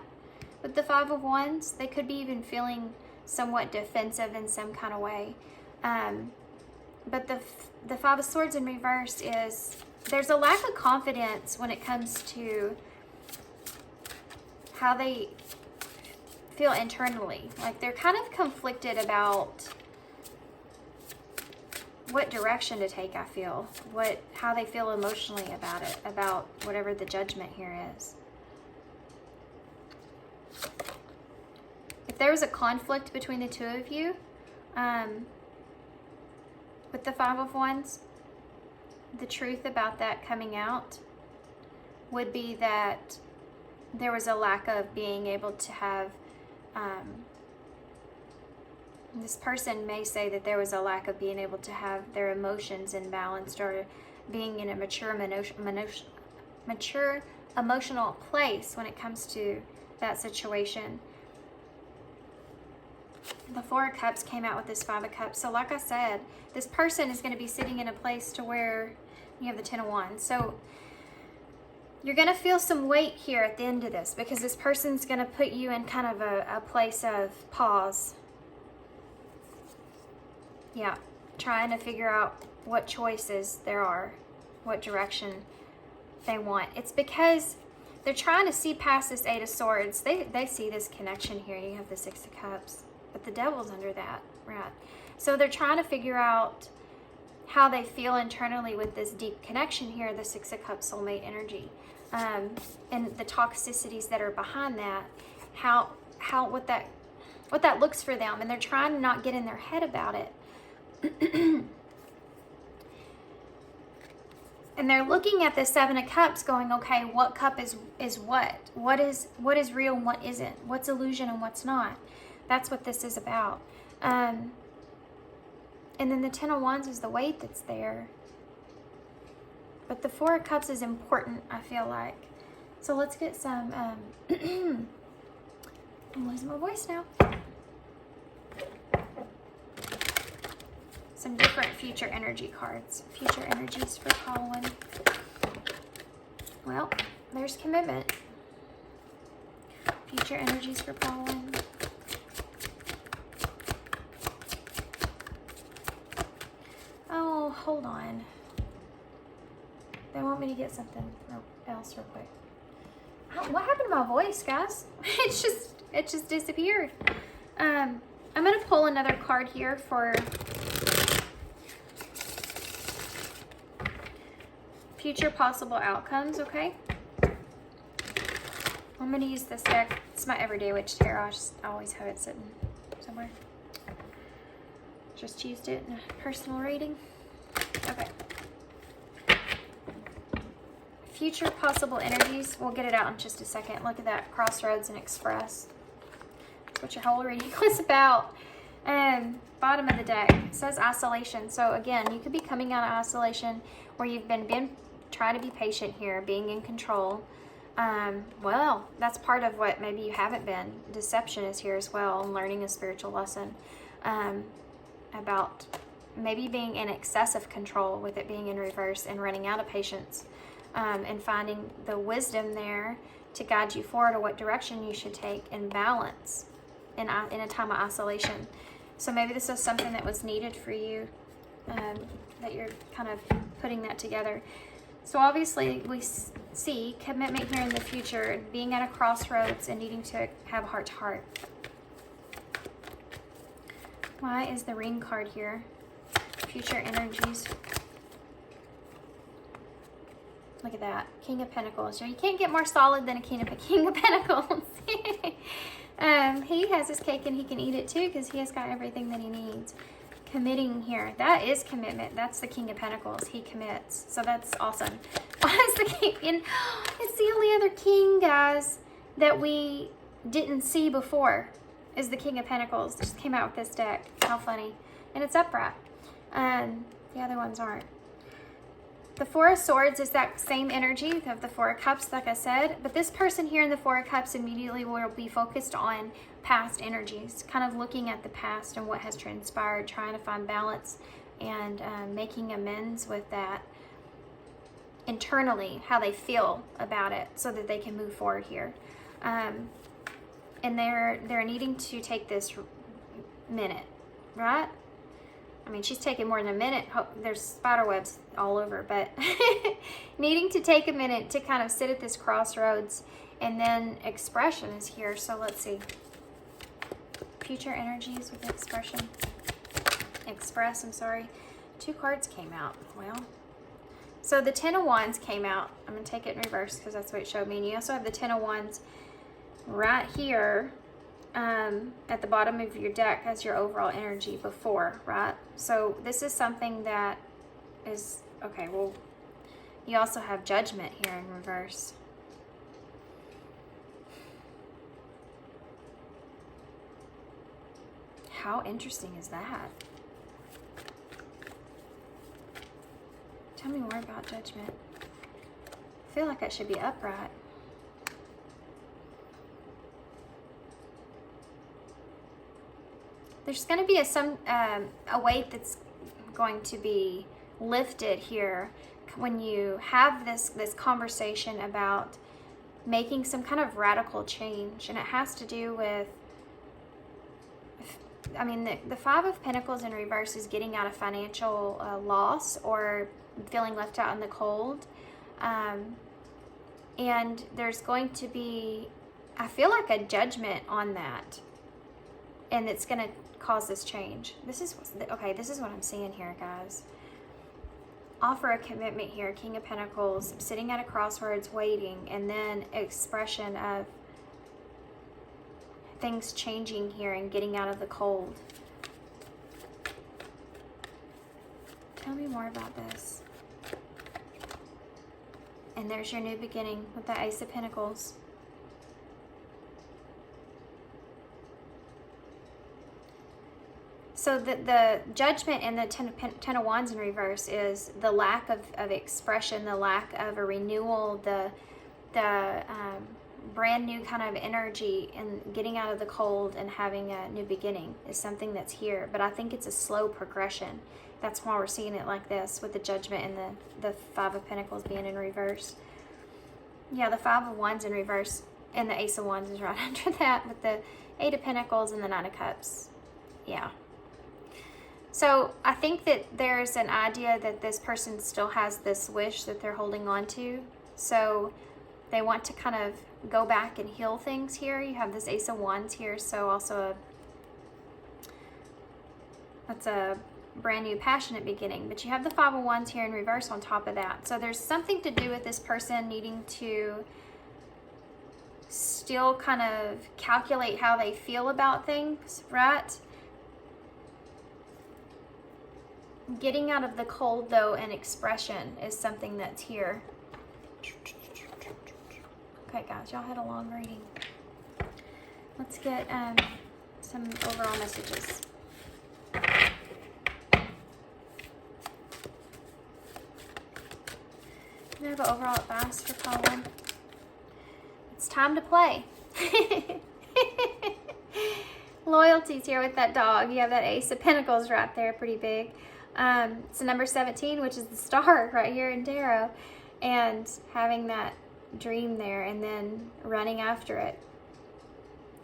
S1: With the Five of Wands, they could be even feeling somewhat defensive in some kind of way. But the Five of Swords in reverse is, there's a lack of confidence when it comes to how they feel internally. Like they're kind of conflicted about what direction to take, I feel. How they feel emotionally about it, about whatever the Judgment here is. If there was a conflict between the two of you, with the Five of Wands, the truth about that coming out would be that there was a lack of being able to have, this person may say that there was a lack of being able to have their emotions in balance, or being in a mature emotional place when it comes to that situation. The Four of Cups came out with this Five of Cups. So like I said, this person is going to be sitting in a place to where you have the Ten of Wands. So you're going to feel some weight here at the end of this, because this person's going to put you in kind of a place of pause. Yeah, trying to figure out what choices there are, what direction they want. It's because they're trying to see past this Eight of Swords. They see this connection here. You have the Six of Cups, but the Devil's under that, right? So they're trying to figure out how they feel internally with this deep connection here, the Six of Cups soulmate energy, and the toxicities that are behind that, what that looks for them, and they're trying to not get in their head about it. And they're looking at the Seven of Cups going, okay, what cup is what? What is real and what isn't? What's illusion and what's not? That's what this is about. And And then the Ten of Wands is the weight that's there. But the Four of Cups is important, I feel like. So let's get some, I'm losing my voice now. Some different future energy cards. Future energies for Colin. Well, there's commitment. Future energies for Colin. Oh, hold on. They want me to get something else real quick. What happened to my voice, guys? It just disappeared. I'm gonna pull another card here for future possible outcomes, okay? I'm gonna use this deck. It's my everyday witch tarot. I always have it sitting somewhere. Just used it in a personal reading. Okay. Future possible energies. We'll get it out in just a second. Look at that. Crossroads and Express. That's what your whole reading was about. Bottom of the deck. It says isolation. So again, you could be coming out of isolation where you've been trying to be patient here, being in control. Well, that's part of what maybe you haven't been. Deception is here as well, and learning a spiritual lesson about maybe being in excessive control with it being in reverse and running out of patience, and finding the wisdom there to guide you forward or what direction you should take in balance in a time of isolation. So maybe this is something that was needed for you, that you're kind of putting that together. So obviously we see commitment here in the future, being at a crossroads and needing to have heart to heart. Why is the Ring card here? Future energies. Look at that. King of Pentacles. You can't get more solid than a King of Pentacles. He has his cake and he can eat it too because he has got everything that he needs. Committing here. That is commitment. That's the King of Pentacles. He commits. So that's awesome. Why is the King? And it's the only other king, guys, that we didn't see before is the King of Pentacles. Just came out with this deck. How funny. And it's upright. The other ones aren't. The Four of Swords is that same energy of the Four of Cups, like I said. But this person here in the Four of Cups immediately will be focused on past energies, kind of looking at the past and what has transpired, trying to find balance and making amends with that internally, how they feel about it, so that they can move forward here. And they're needing to take this minute, right? I mean, she's taking more than a minute. There's spider webs all over, but needing to take a minute to kind of sit at this crossroads, and then expression is here. So let's see. Future energies with expression. Express, I'm sorry. Two cards came out. Well, so the Ten of Wands came out. I'm going to take it in reverse because that's what it showed me. And you also have the Ten of Wands right here at the bottom of your deck as your overall energy before, right? So this is something that is, okay, well, you also have Judgment here in reverse. How interesting is that? Tell me more about Judgment. I feel like it should be upright. There's going to be a weight that's going to be lifted here when you have this conversation about making some kind of radical change, and it has to do with, I mean, the Five of Pentacles in reverse is getting out of financial loss or feeling left out in the cold, and there's going to be, I feel like, a judgment on that, and it's going to cause this change. This is what I'm seeing here, guys. Offer a commitment here, King of Pentacles, sitting at a crossroads waiting, and then expression of things changing here and getting out of the cold. Tell me more about this. And there's your new beginning with the Ace of Pentacles. So the Judgment and the Ten of Wands in reverse is the lack of expression, the lack of a renewal, the brand new kind of energy, and getting out of the cold and having a new beginning is something that's here. But I think it's a slow progression. That's why we're seeing it like this with the Judgment and the Five of Pentacles being in reverse. Yeah, the Five of Wands in reverse and the Ace of Wands is right under that with the Eight of Pentacles and the Nine of Cups. Yeah. So I think that there's an idea that this person still has this wish that they're holding on to. So they want to kind of go back and heal things here. You have this Ace of Wands here, so also that's a brand new passionate beginning. But you have the Five of Wands here in reverse on top of that. So there's something to do with this person needing to still kind of calculate how they feel about things, right? Getting out of the cold, though, and expression is something that's here. Okay, guys, y'all had a long reading. Let's get some overall messages. I have an overall advice for Colin. It's time to play. Loyalty's here with that dog. You have that Ace of Pentacles right there, pretty big. It's the number 17, which is the star right here in tarot, and having that dream there and then running after it.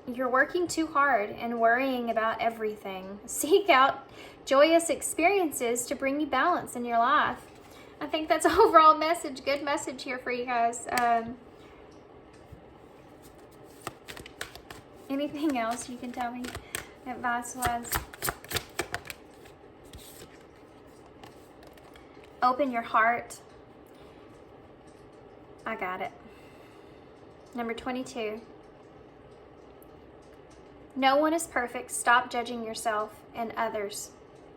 S1: You're working too hard and worrying about everything. Seek out joyous experiences to bring you balance in your life. I think that's an overall message, good message here for you guys. Anything else you can tell me advice-wise? Open your heart. I got it. Number 22. No one is perfect. Stop judging yourself and others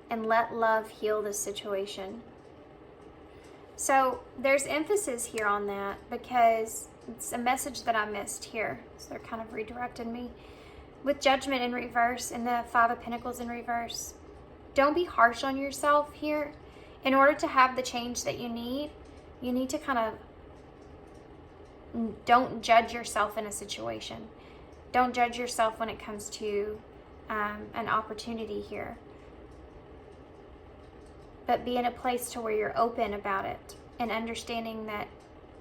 S1: and let love heal the situation. So there's emphasis here on that because it's a message that I missed here. So they're kind of redirecting me. With Judgment in reverse and the Five of Pentacles in reverse, don't be harsh on yourself here. In order to have the change that you need to kind of, don't judge yourself in a situation. Don't judge yourself when it comes to an opportunity here. But be in a place to where you're open about it and understanding that,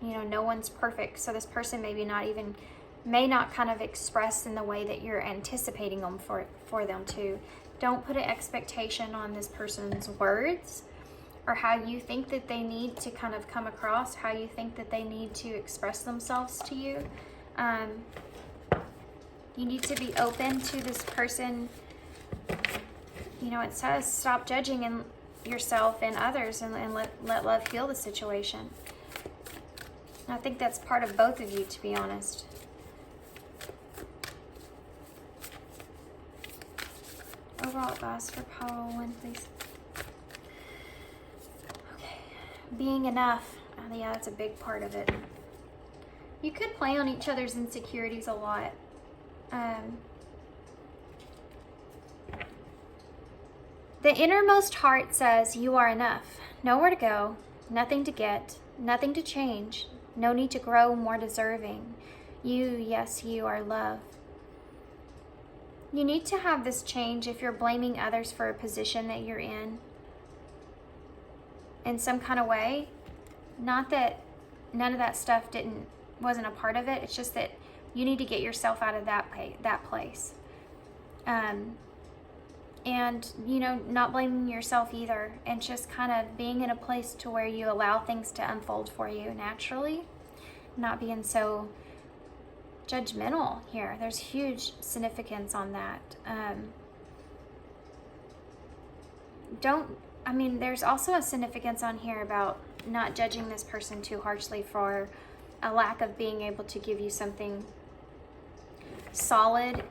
S1: you know, no one's perfect. So this person may not kind of express in the way that you're anticipating them for them to. Don't put an expectation on this person's words or how you think that they need to kind of come across, how you think that they need to express themselves to you. You need to be open to this person. You know, it says stop judging and yourself and others and let love heal the situation. And I think that's part of both of you, to be honest. Overall advice for Power 1, please. Okay. Being enough. Oh, yeah, that's a big part of it. You could play on each other's insecurities a lot. The innermost heart says you are enough. Nowhere to go, nothing to get, nothing to change, no need to grow more deserving. You, yes, you are love. You need to have this change if you're blaming others for a position that you're in some kind of way. Not that none of that stuff wasn't a part of it. It's just that you need to get yourself out of that place. And, you know, not blaming yourself either, and just kind of being in a place to where you allow things to unfold for you naturally, not being so judgmental here. There's huge significance on that. There's also a significance on here about not judging this person too harshly for a lack of being able to give you something solid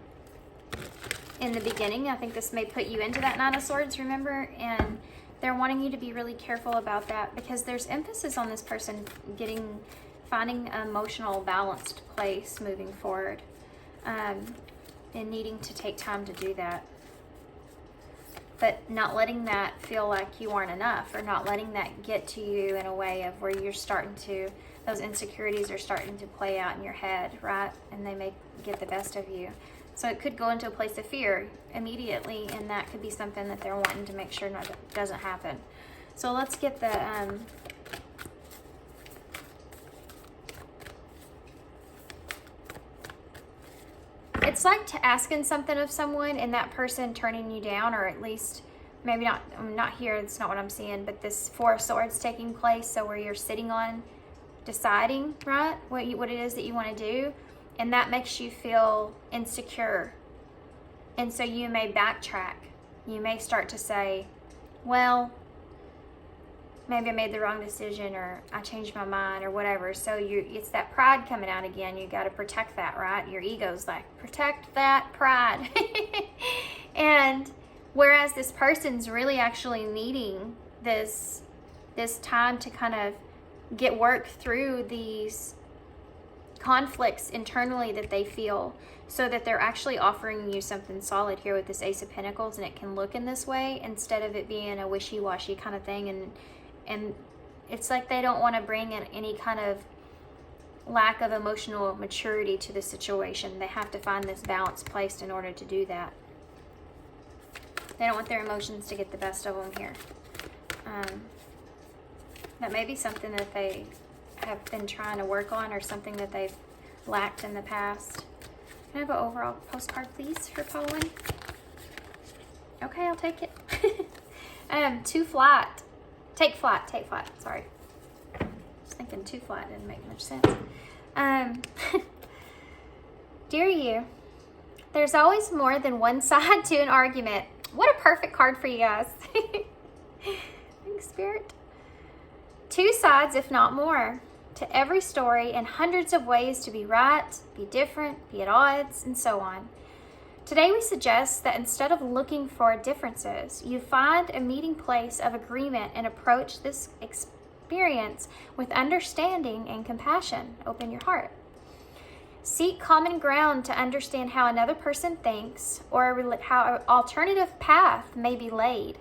S1: in the beginning. I think this may put you into that Nine of Swords, remember? And they're wanting you to be really careful about that because there's emphasis on this person finding an emotional balanced place moving forward, and needing to take time to do that. but not letting that feel like you aren't enough, or not letting that get to you in a way of where you're starting to, those insecurities are starting to play out in your head, right? And they may get the best of you. So it could go into a place of fear immediately, and that could be something that they're wanting to make sure doesn't happen. So let's get the it's like asking something of someone and that person turning you down, or at least maybe not. I'm not here. It's not what I'm seeing. But this Four of Swords taking place, so where you're sitting on deciding, right, what it is that you want to do, and that makes you feel insecure, and so you may backtrack. You may start to say, well, maybe I made the wrong decision, or I changed my mind, or whatever. So it's that pride coming out again. You got to protect that, right? Your ego's like, protect that pride. And whereas this person's really actually needing this time to kind of get work through these conflicts internally that they feel, so that they're actually offering you something solid here with this Ace of Pentacles, and it can look in this way instead of it being a wishy-washy kind of thing. And it's like they don't want to bring in any kind of lack of emotional maturity to the situation. They have to find this balanced place in order to do that. They don't want their emotions to get the best of them here. That may be something that they have been trying to work on, or something that they've lacked in the past. Can I have an overall postcard, please, for following? Okay, I'll take it. Two flight. Take flight, sorry. I was thinking two flight didn't make much sense. Dear you, there's always more than one side to an argument. What a perfect card for you guys. Thanks, Spirit. Two sides, if not more, to every story, and hundreds of ways to be right, be different, be at odds, and so on. Today we suggest that instead of looking for differences, you find a meeting place of agreement and approach this experience with understanding and compassion. Open your heart. Seek common ground to understand how another person thinks, or how an alternative path may be laid.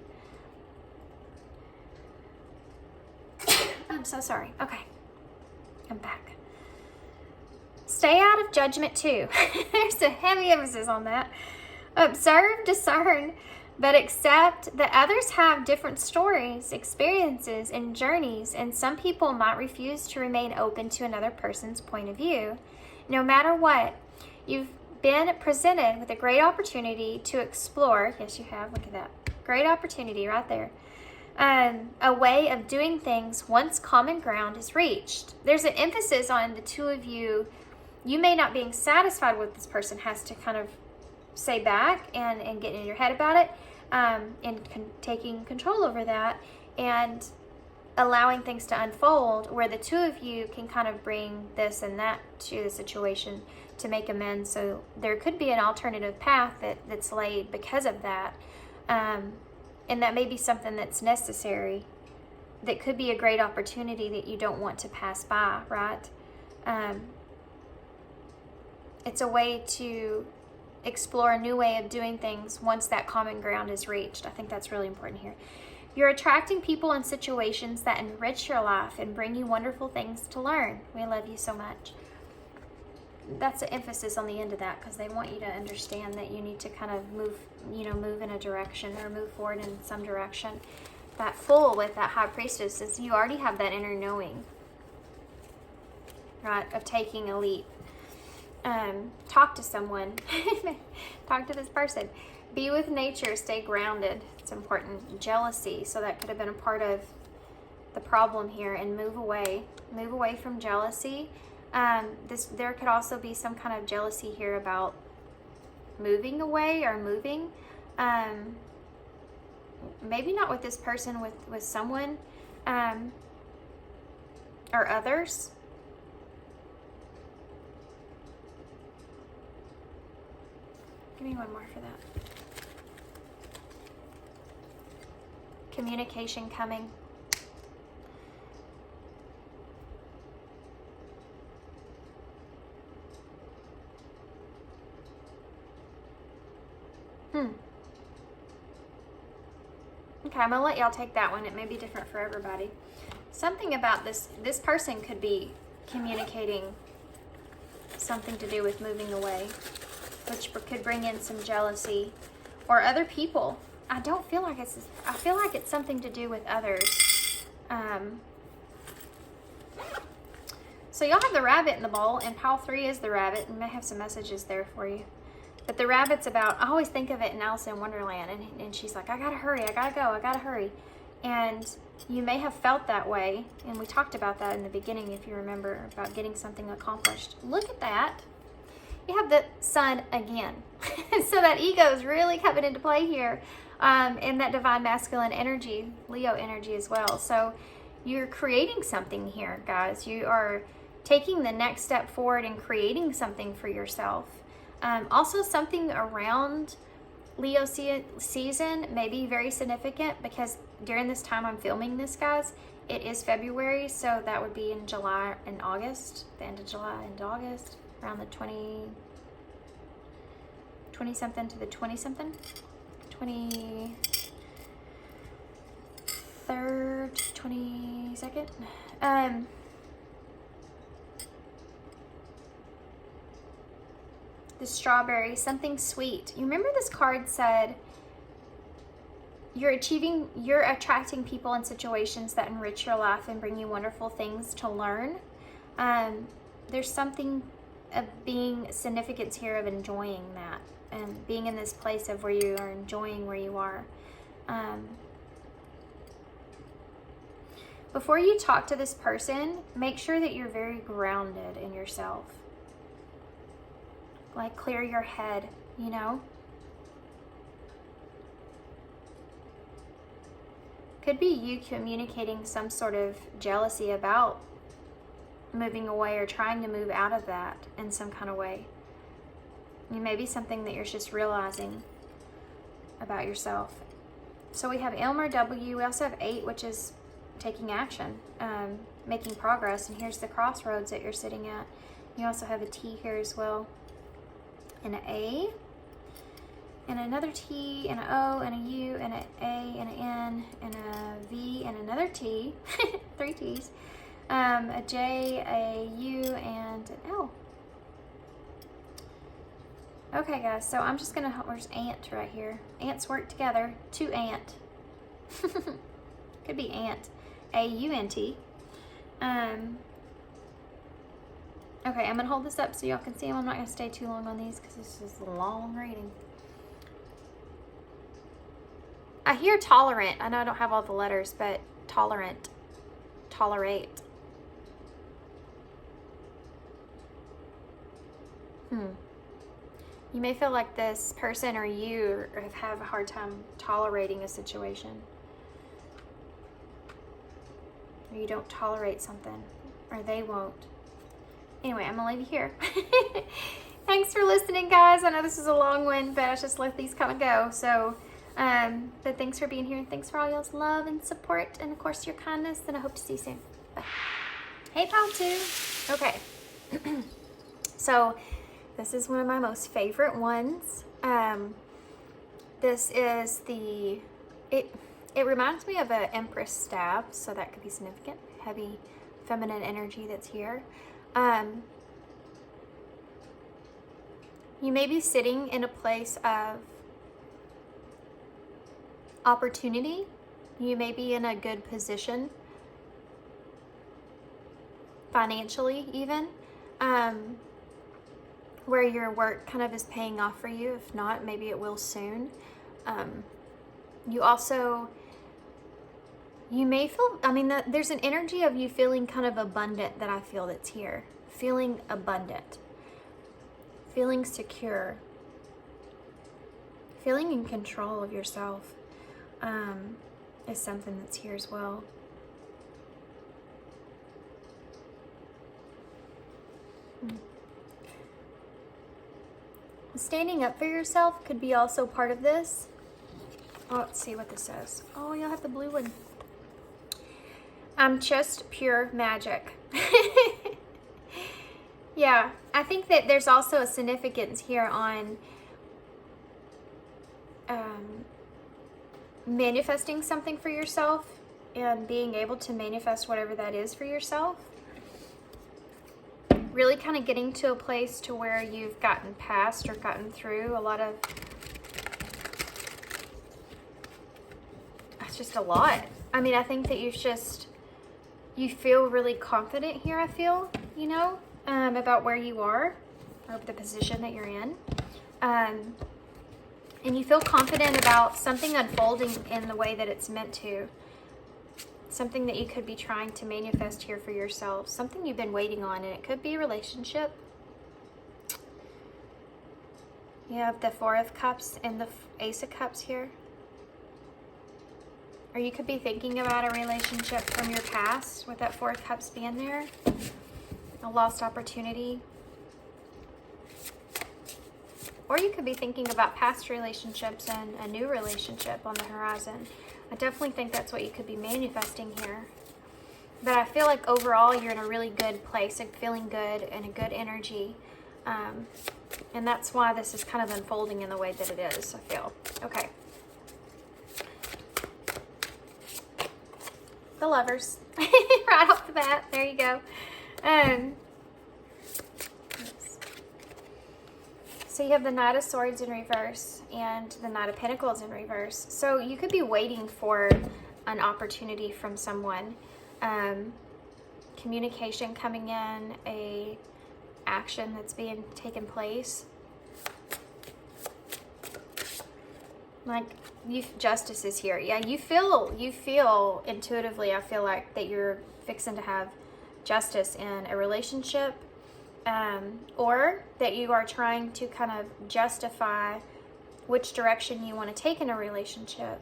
S1: I'm so sorry. Okay, I'm back. Stay out of judgment too. There's a heavy emphasis on that. Observe, discern, but accept that others have different stories, experiences, and journeys, and some people might refuse to remain open to another person's point of view. No matter what, you've been presented with a great opportunity to explore. Yes, you have. Look at that. Great opportunity right there. A way of doing things once common ground is reached. There's an emphasis on the two of you. You may not being satisfied with this person has to kind of say back and get in your head about it, and taking control over that and allowing things to unfold, where the two of you can kind of bring this and that to the situation to make amends. So there could be an alternative path that's laid because of that. And that may be something that's necessary. That could be a great opportunity that you don't want to pass by, right? It's a way to explore a new way of doing things once that common ground is reached. I think that's really important here. You're attracting people and situations that enrich your life and bring you wonderful things to learn. We love you so much. That's an emphasis on the end of that, because they want you to understand that you need to kind of move in a direction, or move forward in some direction. That Fool with that High Priestess is you already have that inner knowing, right, of taking a leap. Talk to someone. Talk to this person. Be with nature. Stay grounded. It's important. Jealousy. So that could have been a part of the problem here, and move away. Move away from jealousy. There could also be some kind of jealousy here about moving away or moving. Maybe not with this person, with someone, or others. Give me one more for that. Communication coming. Okay, I'm gonna let y'all take that one. It may be different for everybody. Something about this person could be communicating something to do with moving away, which could bring in some jealousy or other people. I feel like it's something to do with others. So y'all have the rabbit in the bowl, and pile 3 is the rabbit, and may have some messages there for you. But the rabbit's about, I always think of it in Alice in Wonderland, and she's like, I gotta hurry, I gotta go, I gotta hurry. And you may have felt that way, and we talked about that in the beginning, if you remember, about getting something accomplished. Look at that. You have the sun again. So that ego is really coming into play here, in that divine masculine energy, Leo energy as well. So you're creating something here, guys. You are taking the next step forward and creating something for yourself. Also, something around Leo season may be very significant, because during this time I'm filming this, guys, it is February, so that would be in July and August, the end of July and August, around the 20-something to the 20-something, 23rd, 22nd. The strawberry, something sweet. You remember this card said you're attracting people and situations that enrich your life and bring you wonderful things to learn. There's something of being significance here of enjoying that and being in this place of where you are enjoying where you are. Before you talk to this person, make sure that you're very grounded in yourself. Like, clear your head, you know? Could be you communicating some sort of jealousy about moving away or trying to move out of that in some kind of way. It may be something that you're just realizing about yourself. So we have Elmer W. We also have 8, which is taking action, making progress. And here's the crossroads that you're sitting at. You also have a T here as well, and an A, and another T, and an O, and a U, and an A, and an N, and a V, and another T, 3 T's, a J, a U, and an L. Okay, guys, so I'm just gonna, there's ant right here. Ants work together. 2 ant. Could be ant. A-U-N-T. Okay, I'm gonna hold this up so y'all can see them. I'm not gonna stay too long on these because this is a long reading. I hear tolerant. I know I don't have all the letters, but tolerant. Tolerate. You may feel like this person or you have a hard time tolerating a situation. Or you don't tolerate something. Or they won't. Anyway, I'm gonna leave you here. Thanks for listening, guys. I know this is a long one, but I just let these come and go. So, but thanks for being here, and thanks for all y'all's love and support, and of course your kindness, and I hope to see you soon. Bye. Hey, Pal 2. Okay. So, this is one of my most favorite ones. This is it reminds me of an Empress staff, so that could be significant. Heavy feminine energy that's here. You may be sitting in a place of opportunity. You may be in a good position, financially even, where your work kind of is paying off for you. If not, maybe it will soon. You may feel, there's an energy of you feeling kind of abundant that I feel that's here. Feeling abundant. Feeling secure. Feeling in control of yourself is something that's here as well. Standing up for yourself could be also part of this. Oh, let's see what this says. Oh, you'll have the blue one. I'm just pure magic. Yeah, I think that there's also a significance here on manifesting something for yourself and being able to manifest whatever that is for yourself. Really kind of getting to a place to where you've gotten past or gotten through a lot of, it's just a lot. I mean, I think that you feel really confident here, I feel, you know, about where you are or the position that you're in. And you feel confident about something unfolding in the way that it's meant to. Something that you could be trying to manifest here for yourself. Something you've been waiting on, and it could be a relationship. You have the Four of Cups and the Ace of Cups here. Or you could be thinking about a relationship from your past with that Four of Cups being there. A lost opportunity. Or you could be thinking about past relationships and a new relationship on the horizon. I definitely think that's what you could be manifesting here. But I feel like overall you're in a really good place, like feeling good and a good energy. And that's why this is kind of unfolding in the way that it is, I feel. Okay. The Lovers. Right off the bat. There you go. So you have the Knight of Swords in reverse and the Knight of Pentacles in reverse. So you could be waiting for an opportunity from someone. Communication coming in, a action that's being taken place. Like, justice is here. Yeah, you feel intuitively, I feel like, that you're fixing to have justice in a relationship. Or that you are trying to kind of justify which direction you want to take in a relationship.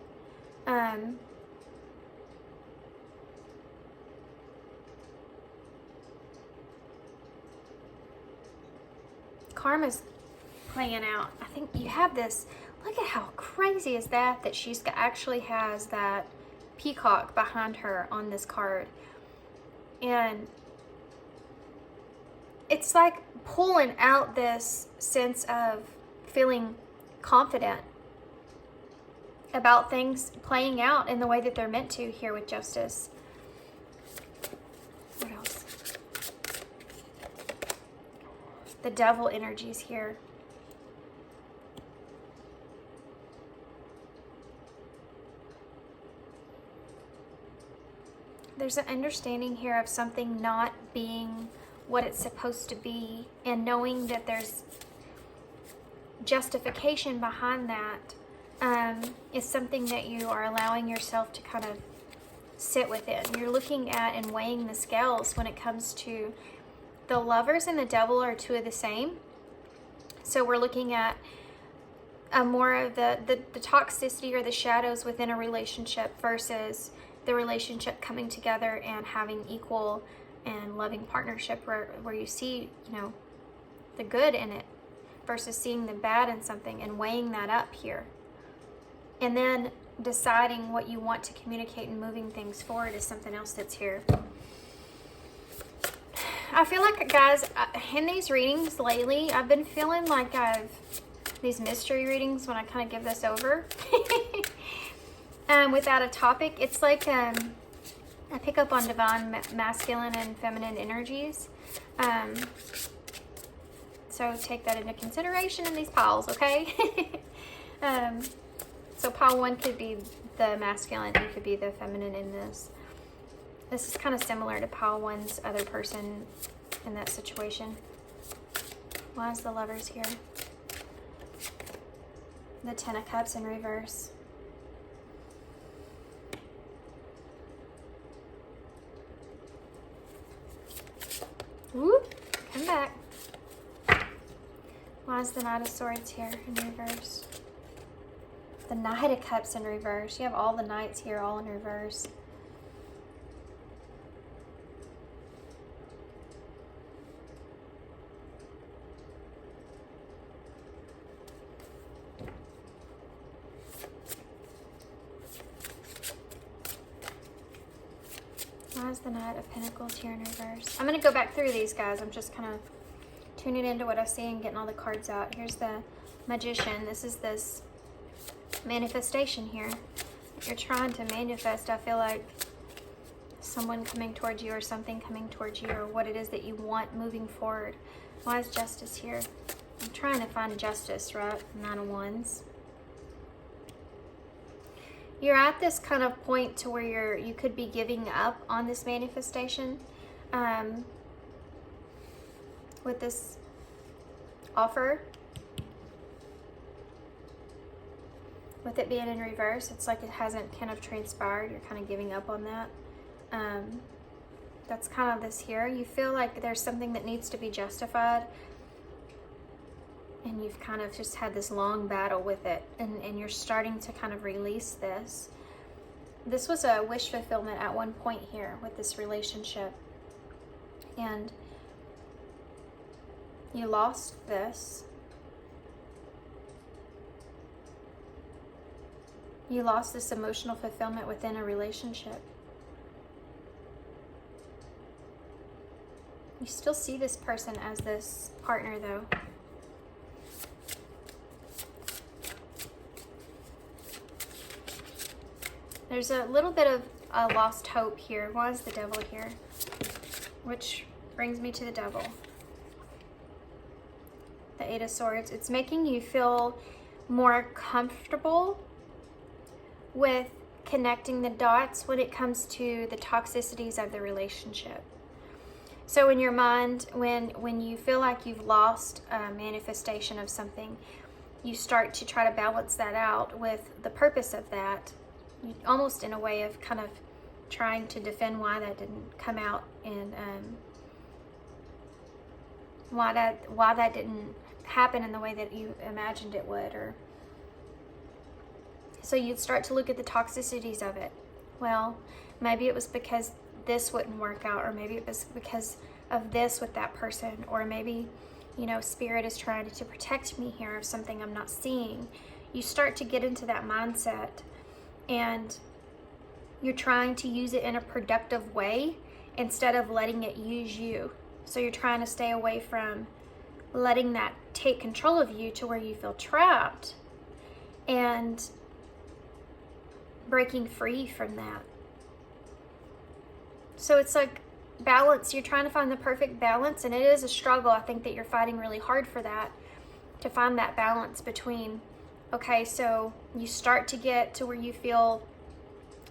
S1: Karma's playing out. I think you have this, look at how crazy is that she's actually has that peacock behind her on this card. And it's like pulling out this sense of feeling confident about things playing out in the way that they're meant to here with justice. What else? The Devil energies here. There's an understanding here of something not being what it's supposed to be, and knowing that there's justification behind that is something that you are allowing yourself to kind of sit within. You're looking at and weighing the scales when it comes to the Lovers and the Devil are two of the same. So we're looking at more of the toxicity or the shadows within a relationship versus the relationship coming together and having equal and loving partnership where you see, you know, the good in it versus seeing the bad in something and weighing that up here. And then deciding what you want to communicate and moving things forward is something else that's here. I feel like, guys, in these readings lately, I've been feeling like these mystery readings when I kind of give this over without a topic. It's like I pick up on divine masculine and feminine energies. So take that into consideration in these piles, okay? So pile 1 could be the masculine, you could be the feminine in this. This is kind of similar to pile 1's other person in that situation. Why is the Lovers here? The Ten of Cups in reverse. Whoop, come back. Why is the Knight of Swords here in reverse? The Knight of Cups in reverse. You have all the Knights here all in reverse. Why is the Knight of Pentacles here in reverse? I'm going to go back through these, guys. I'm just kind of tuning into what I see and getting all the cards out. Here's the Magician. This is this manifestation here. you're trying to manifest, I feel like someone coming towards you or something coming towards you, or what it is that you want moving forward. Why is justice here? I'm trying to find justice, right? 9 of Wands. You're at this kind of point to where you could be giving up on this manifestation with this offer. With it being in reverse, it's like it hasn't kind of transpired. You're kind of giving up on that. That's kind of this here. You feel like there's something that needs to be justified, and you've kind of just had this long battle with it, and you're starting to kind of release this. This was a wish fulfillment at one point here with this relationship, and you lost this. You lost this emotional fulfillment within a relationship. You still see this person as this partner, though. There's a little bit of a lost hope here. Why is the devil here? Which brings me to the devil. The 8 of Swords. It's making you feel more comfortable with connecting the dots when it comes to the toxicities of the relationship. So in your mind, when you feel like you've lost a manifestation of something, you start to try to balance that out with the purpose of that, almost in a way of kind of trying to defend why that didn't come out, and why that didn't happen in the way that you imagined it would. Or so you'd start to look at the toxicities of it. Well, maybe it was because this wouldn't work out, or maybe it was because of this with that person, or maybe, you know, spirit is trying to protect me here of something I'm not seeing. You start to get into that mindset, and you're trying to use it in a productive way instead of letting it use you. So you're trying to stay away from letting that take control of you to where you feel trapped, and breaking free from that. So it's like balance. You're trying to find the perfect balance, and it is a struggle. I think that you're fighting really hard for that, to find that balance between, okay, so you start to get to where you feel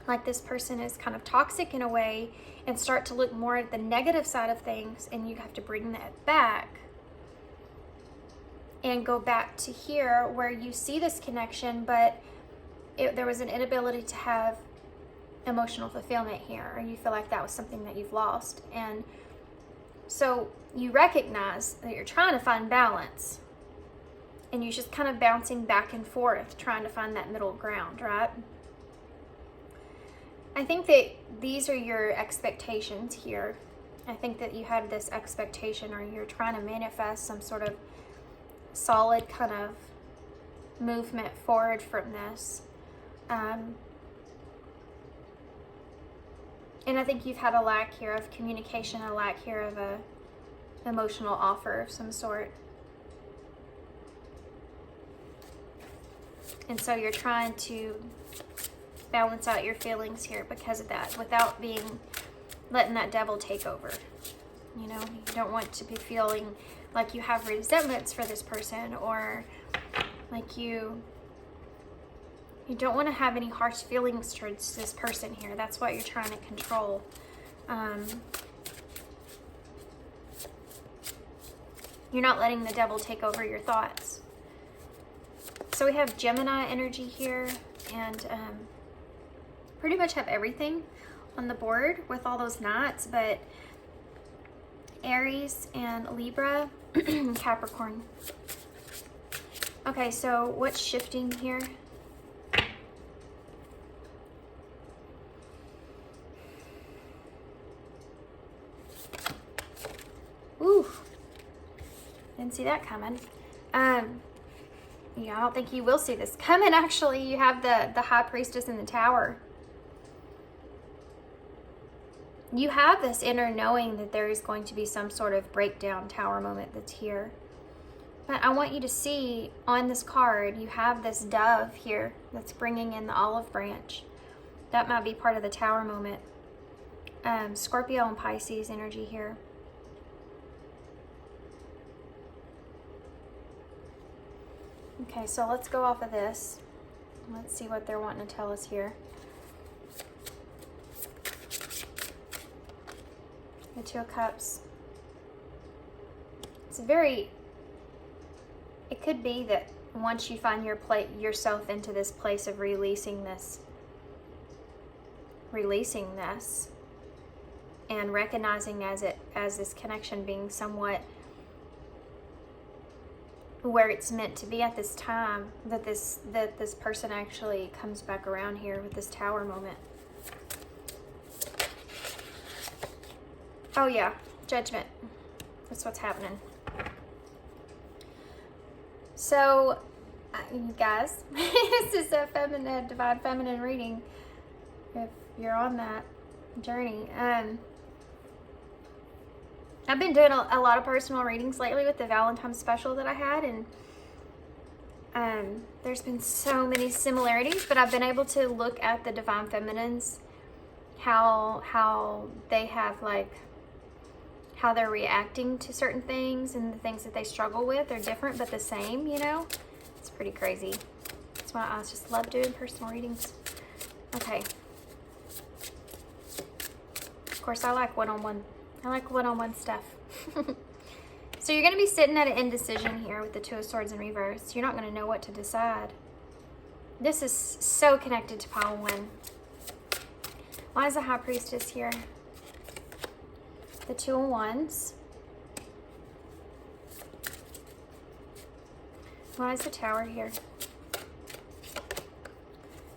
S1: like this person is kind of toxic in a way, and start to look more at the negative side of things, and you have to bring that back and go back to here where you see this connection, but there was an inability to have emotional fulfillment here, or you feel like that was something that you've lost. And so you recognize that you're trying to find balance, and you're just kind of bouncing back and forth, trying to find that middle ground, right? I think that these are your expectations here. I think that you have this expectation, or you're trying to manifest some sort of solid kind of movement forward from this. And I think you've had a lack here of communication, a lack here of a emotional offer of some sort. And so you're trying to balance out your feelings here because of that, without letting that devil take over. You know, you don't want to be feeling like you have resentments for this person, or like you don't want to have any harsh feelings towards this person here. That's what you're trying to control. You're not letting the devil take over your thoughts. So we have Gemini energy here, and pretty much have everything on the board with all those knots, but Aries and Libra, Capricorn. Okay, so what's shifting here? Ooh, didn't see that coming. Yeah, I don't think you will see this coming, actually. You have the High Priestess in the Tower. You have this inner knowing that there is going to be some sort of breakdown Tower moment that's here. But I want you to see on this card, you have this dove here that's bringing in the olive branch. That might be part of the Tower moment. Scorpio and Pisces energy here. Okay, so let's go off of this. Let's see what they're wanting to tell us here. The Two of Cups. It's very, it could be that once you find yourself into this place of releasing this, and recognizing as this connection being somewhat where it's meant to be at this time, that this person actually comes back around here with this Tower moment. Oh yeah, Judgment. That's what's happening. So, you guys, this is a divine feminine reading. If you're on that journey, I've been doing a lot of personal readings lately with the Valentine's special that I had, and there's been so many similarities, but I've been able to look at the divine feminines, how they have how they're reacting to certain things, and the things that they struggle with are different but the same, you know? It's pretty crazy. That's why I just love doing personal readings. Okay. Of course, I like one-on-one. I like one-on-one stuff. So you're going to be sitting at an indecision here with the Two of Swords in reverse. You're not going to know what to decide. This is so connected to pile 1. Why is the High Priestess here? The Two of Wands. Why is the Tower here?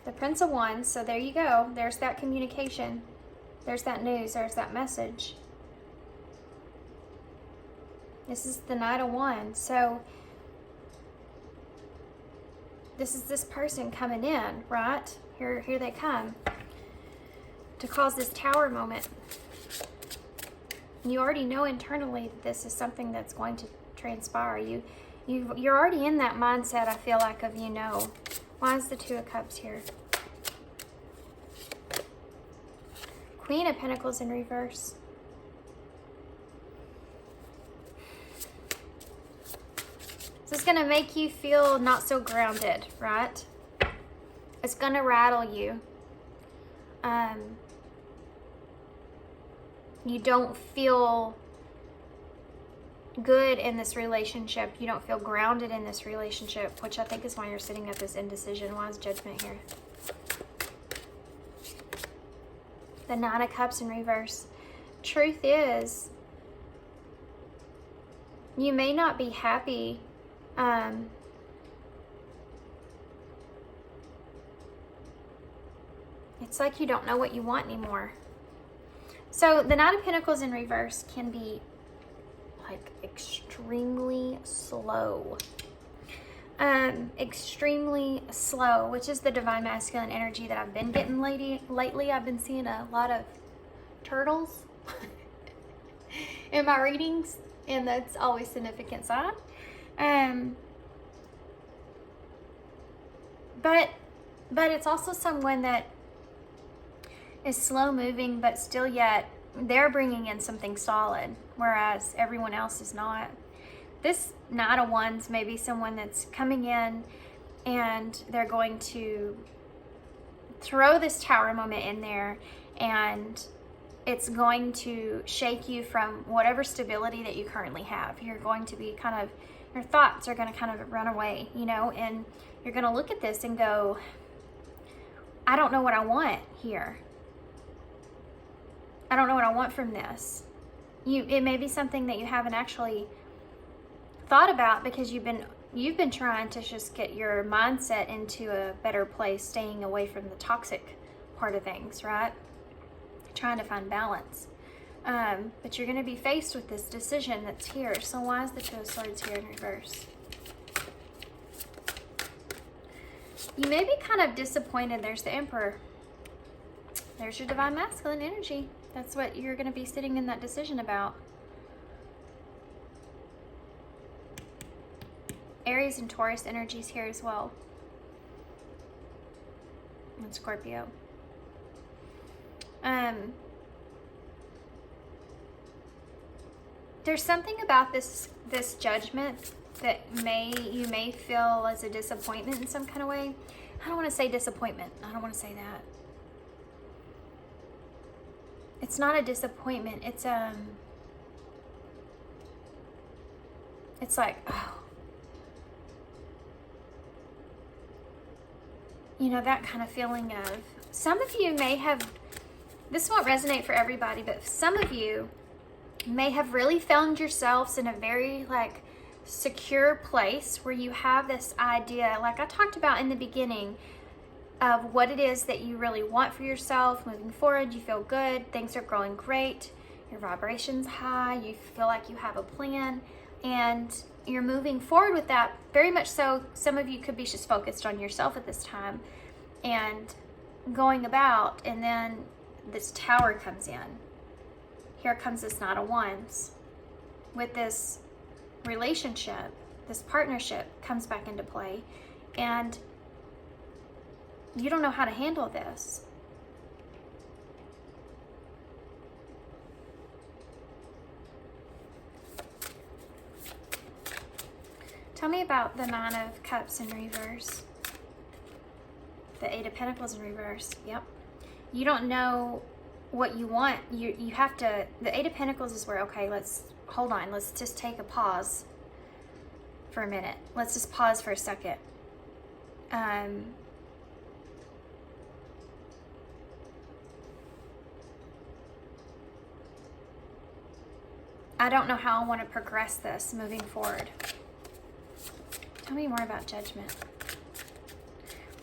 S1: The Prince of Wands. So there you go. There's that communication. There's that news. There's that message. This is the Knight of Wands. So this is this person coming in, right? Here they come to cause this Tower moment. You already know internally that this is something that's going to transpire. You're already in that mindset, I feel like, of you know. Why is the Two of Cups here? Queen of Pentacles in reverse. This is going to make you feel not so grounded, right? It's going to rattle you. You don't feel good in this relationship. You don't feel grounded in this relationship, which I think is why you're sitting at this indecision. Why is Judgment here? The Nine of Cups in reverse. Truth is, you may not be happy. It's like you don't know what you want anymore. So the Knight of Pentacles in reverse can be like extremely slow. Extremely slow, which is the divine masculine energy that I've been getting lately. I've been seeing a lot of turtles in my readings, and that's always a significant sign. But it's also someone that is slow moving, but still yet they're bringing in something solid, whereas everyone else is not. This Knight of Wands may be someone that's coming in and they're going to throw this Tower moment in there, and it's going to shake you from whatever stability that you currently have. You're going to be your thoughts are going to kind of run away, you know, and you're going to look at this and go, I don't know what I want here. I don't know what I want from this. It may be something that you haven't actually thought about because you've been trying to just get your mindset into a better place, staying away from the toxic part of things, right? Trying to find balance. But you're going to be faced with this decision that's here. So why is the Two of Swords here in reverse? You may be kind of disappointed. There's the Emperor. There's your divine masculine energy. That's what you're going to be sitting in that decision about. Aries and Taurus energies here as well. And Scorpio. There's something about this judgment that you may feel as a disappointment in some kind of way. I don't want to say disappointment. I don't want to say that. It's not a disappointment. It's like, oh, you know, that kind of feeling of, some of you may have, this won't resonate for everybody, but some of you may have really found yourselves in a very like secure place where you have this idea, like I talked about in the beginning, of what it is that you really want for yourself moving forward. You feel good, things are growing great, your vibration's high, you feel like you have a plan, and you're moving forward with that. Very much so, some of you could be just focused on yourself at this time and going about, and then this Tower comes in. Here comes this Knight of Wands with this relationship, this partnership comes back into play, and you don't know how to handle this. Tell me about the Nine of Cups in reverse. The Eight of Pentacles in reverse. Yep. You don't know what you want. You have to, the Eight of Pentacles is where, okay, let's hold on. Let's just take a pause for a minute. Let's just pause for a second. I don't know how I want to progress this moving forward. Tell me more about Judgment.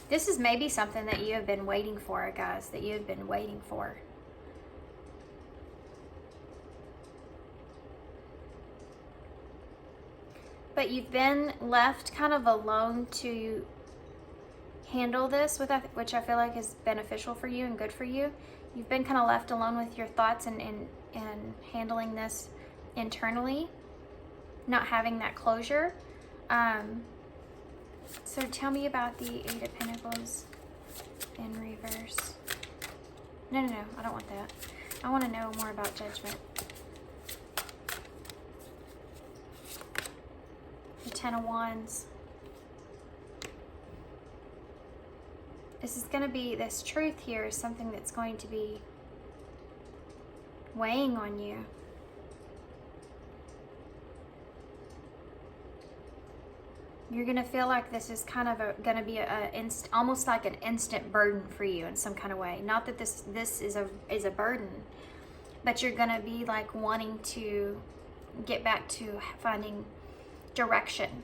S1: This is maybe something that you have been waiting for, guys, that you have been waiting for. But you've been left kind of alone to handle this, which I feel like is beneficial for you and good for you. You've been kind of left alone with your thoughts and handling this internally, not having that closure. So tell me about the Eight of Pentacles in reverse. No, I don't want that. I want to know more about Judgment. The Ten of Wands. This is going to be, this truth here is something that's going to be weighing on you. You're going to feel like this is kind of going to be almost like an instant burden for you in some kind of way. Not that this is a burden, but you're going to be like wanting to get back to finding direction.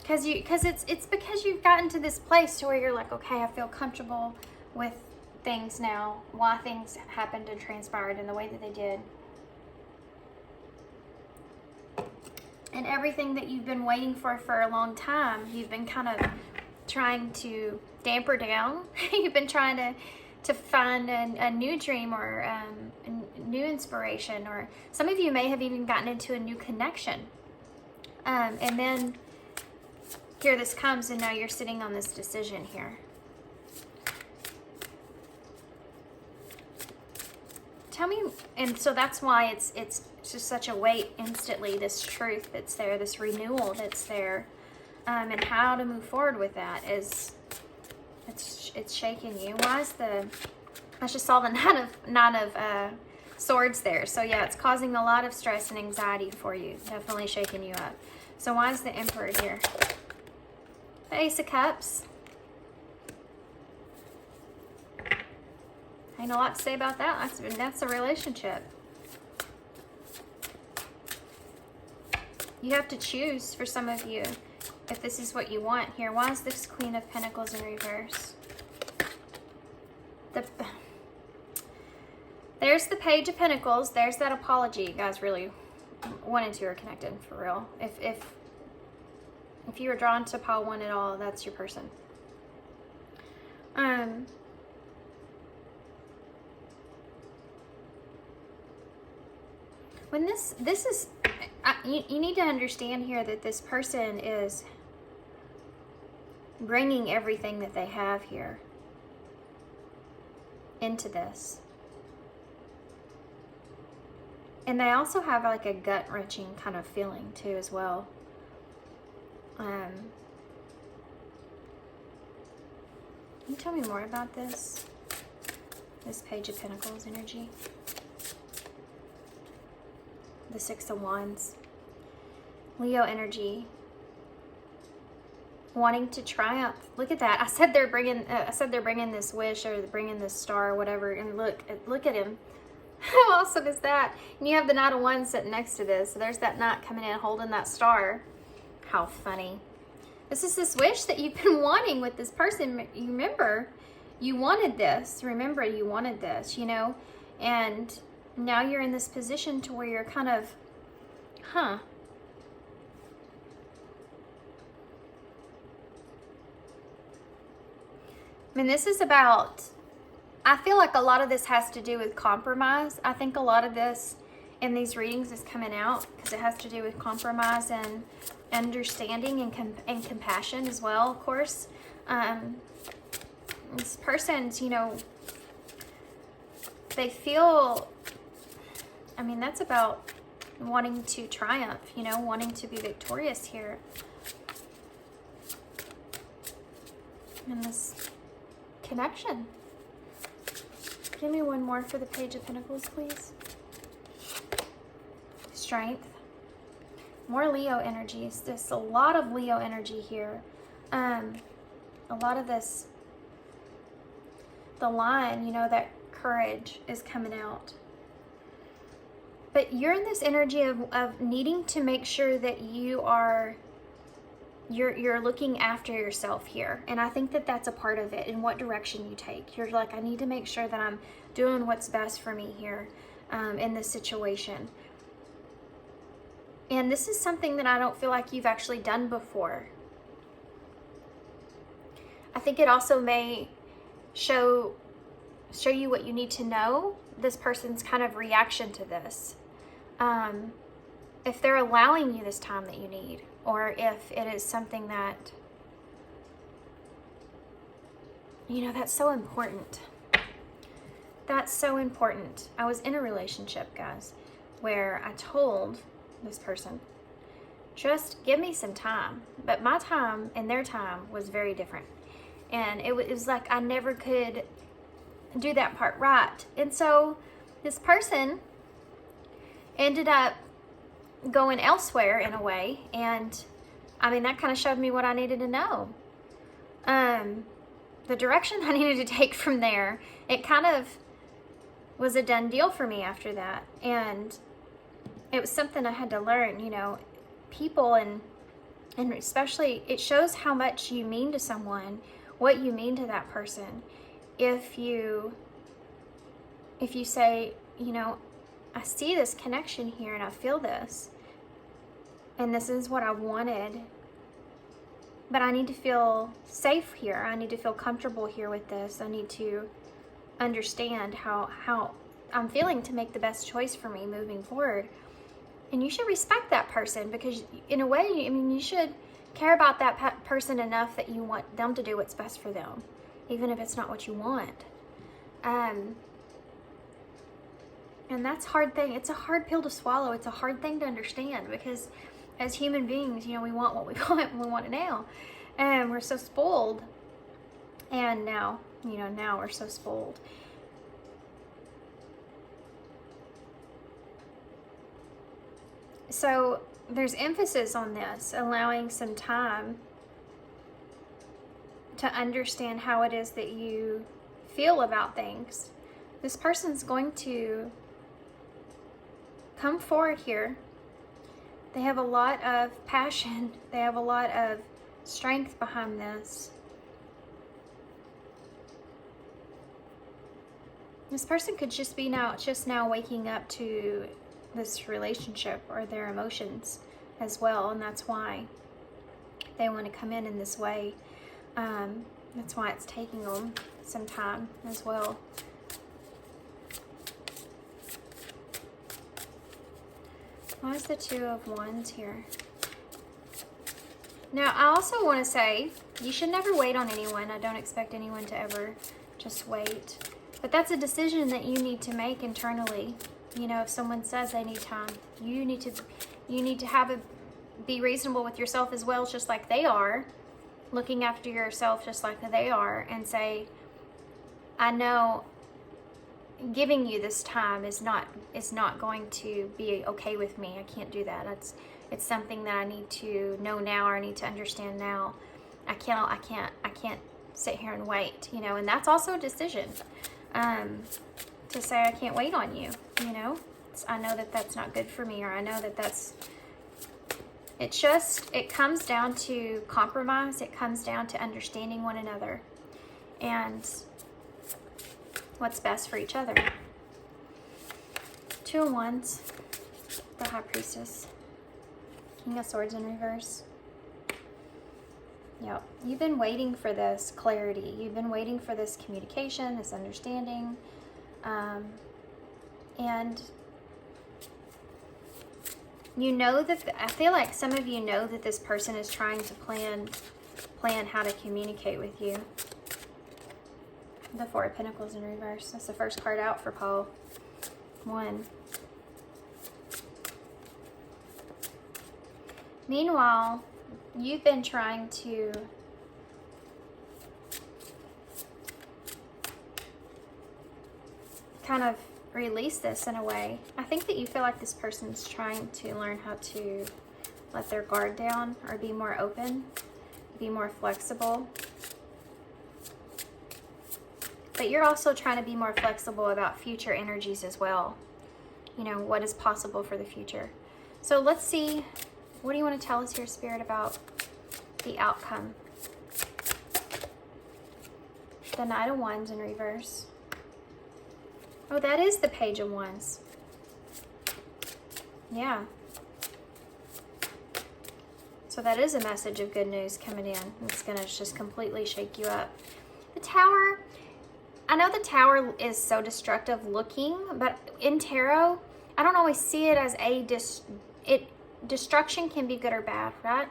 S1: Because it's because you've gotten to this place to where you're like, okay, I feel comfortable with things now, why things happened and transpired in the way that they did. And everything that you've been waiting for a long time, you've been kind of trying to damper down. You've been trying to find a new dream or a new inspiration, or some of you may have even gotten into a new connection. And then here this comes, and now you're sitting on this decision here. Tell me, and so that's why it's just such a weight instantly, this truth that's there, this renewal that's there, and how to move forward with that is, it's shaking you. Why is I just saw the nine of Swords there. So yeah, it's causing a lot of stress and anxiety for you, definitely shaking you up. So why is the Emperor here? The Ace of Cups. Ain't a lot to say about that. That's a relationship. You have to choose, for some of you, if this is what you want here. Why is this Queen of Pentacles in reverse? There's the Page of Pentacles. There's that apology. You guys really, one and two are connected, for real. If you were drawn to pile one at all, that's your person. When this is, you need to understand here that this person is, bringing everything that they have here into this. And they also have like a gut-wrenching kind of feeling too as well. Can you tell me more about this? This Page of Pentacles energy. The Six of Wands. Leo energy. Wanting to triumph. Look at that. I said they're bringing this wish, or bringing this star or whatever. And look at him. How awesome is that? And you have the Knight of Wands sitting next to this. So there's that knight coming in holding that star. How funny. This is this wish that you've been wanting with this person. You remember, you wanted this. Remember, you wanted this, you know? And now you're in this position to where you're kind of, I mean, this is about, I feel like a lot of this has to do with compromise. I think a lot of this in these readings is coming out because it has to do with compromise and understanding and compassion as well, of course. This person's, you know, they feel, I mean, that's about wanting to triumph, you know, wanting to be victorious here. And this connection. Give me one more for the Page of Pentacles, please. Strength. More Leo energies. There's a lot of Leo energy here. A lot of this, the line, you know, that courage is coming out. But you're in this energy of needing to make sure that you are, you're looking after yourself here. And I think that that's a part of it, in what direction you take. You're like, I need to make sure that I'm doing what's best for me here in this situation. And this is something that I don't feel like you've actually done before. I think it also may show you what you need to know, this person's kind of reaction to this. If they're allowing you this time that you need, or if it is something that, you know, that's so important. That's so important. I was in a relationship, guys, where I told this person, just give me some time. But my time and their time was very different. And it was like I never could do that part right. And so this person ended up going elsewhere in a way. And I mean, that kind of showed me what I needed to know. The direction I needed to take from there, it kind of was a done deal for me after that. And it was something I had to learn, you know, people and especially it shows how much you mean to someone, what you mean to that person. If you say, you know, I see this connection here and I feel this, and this is what I wanted, but I need to feel safe here. I need to feel comfortable here with this. I need to understand how I'm feeling to make the best choice for me moving forward. And you should respect that person, because in a way, I mean, you should care about that person enough that you want them to do what's best for them, even if it's not what you want. And that's a hard thing. It's a hard pill to swallow. It's a hard thing to understand, because as human beings, you know, we want what we want and we want it now. And we're so spoiled. And now, you know, now we're so spoiled. So there's emphasis on this, allowing some time to understand how it is that you feel about things. This person's going to come forward here. They have a lot of passion. They have a lot of strength behind this. This person could just be now waking up to this relationship or their emotions as well, and that's why they want to come in this way. That's why it's taking them some time as well. Why is the Two of Wands here? Now, I also want to say, you should never wait on anyone. I don't expect anyone to ever just wait. But that's a decision that you need to make internally. You know, if someone says they need time, you need to have be reasonable with yourself as well, just like they are. Looking after yourself just like they are, and say, I know giving you this time is not going to be okay with me. I can't do that. It's something that I need to know now, or I need to understand now. I can't sit here and wait, you know, and that's also a decision. To say I can't wait on you, you know. I know that that's not good for me, or I know that that's, it comes down to compromise. It comes down to understanding one another and what's best for each other. 2 of Wands, the High Priestess, King of Swords in reverse. Yep, you've been waiting for this clarity. You've been waiting for this communication, this understanding. And you know that, I feel like some of you know that this person is trying to plan how to communicate with you. The Four of Pentacles in reverse. That's the first card out for Paul. 1. Meanwhile, you've been trying to kind of release this in a way. I think that you feel like this person's trying to learn how to let their guard down, or be more open, be more flexible. But you're also trying to be more flexible about future energies as well. You know, what is possible for the future. So let's see, what do you want to tell us here, Spirit, about the outcome? The Knight of Wands in reverse. Oh, that is the Page of Wands. Yeah. So that is a message of good news coming in. It's going to just completely shake you up. The Tower, I know the Tower is so destructive looking, but in tarot, I don't always see it as a destruction can be good or bad, right?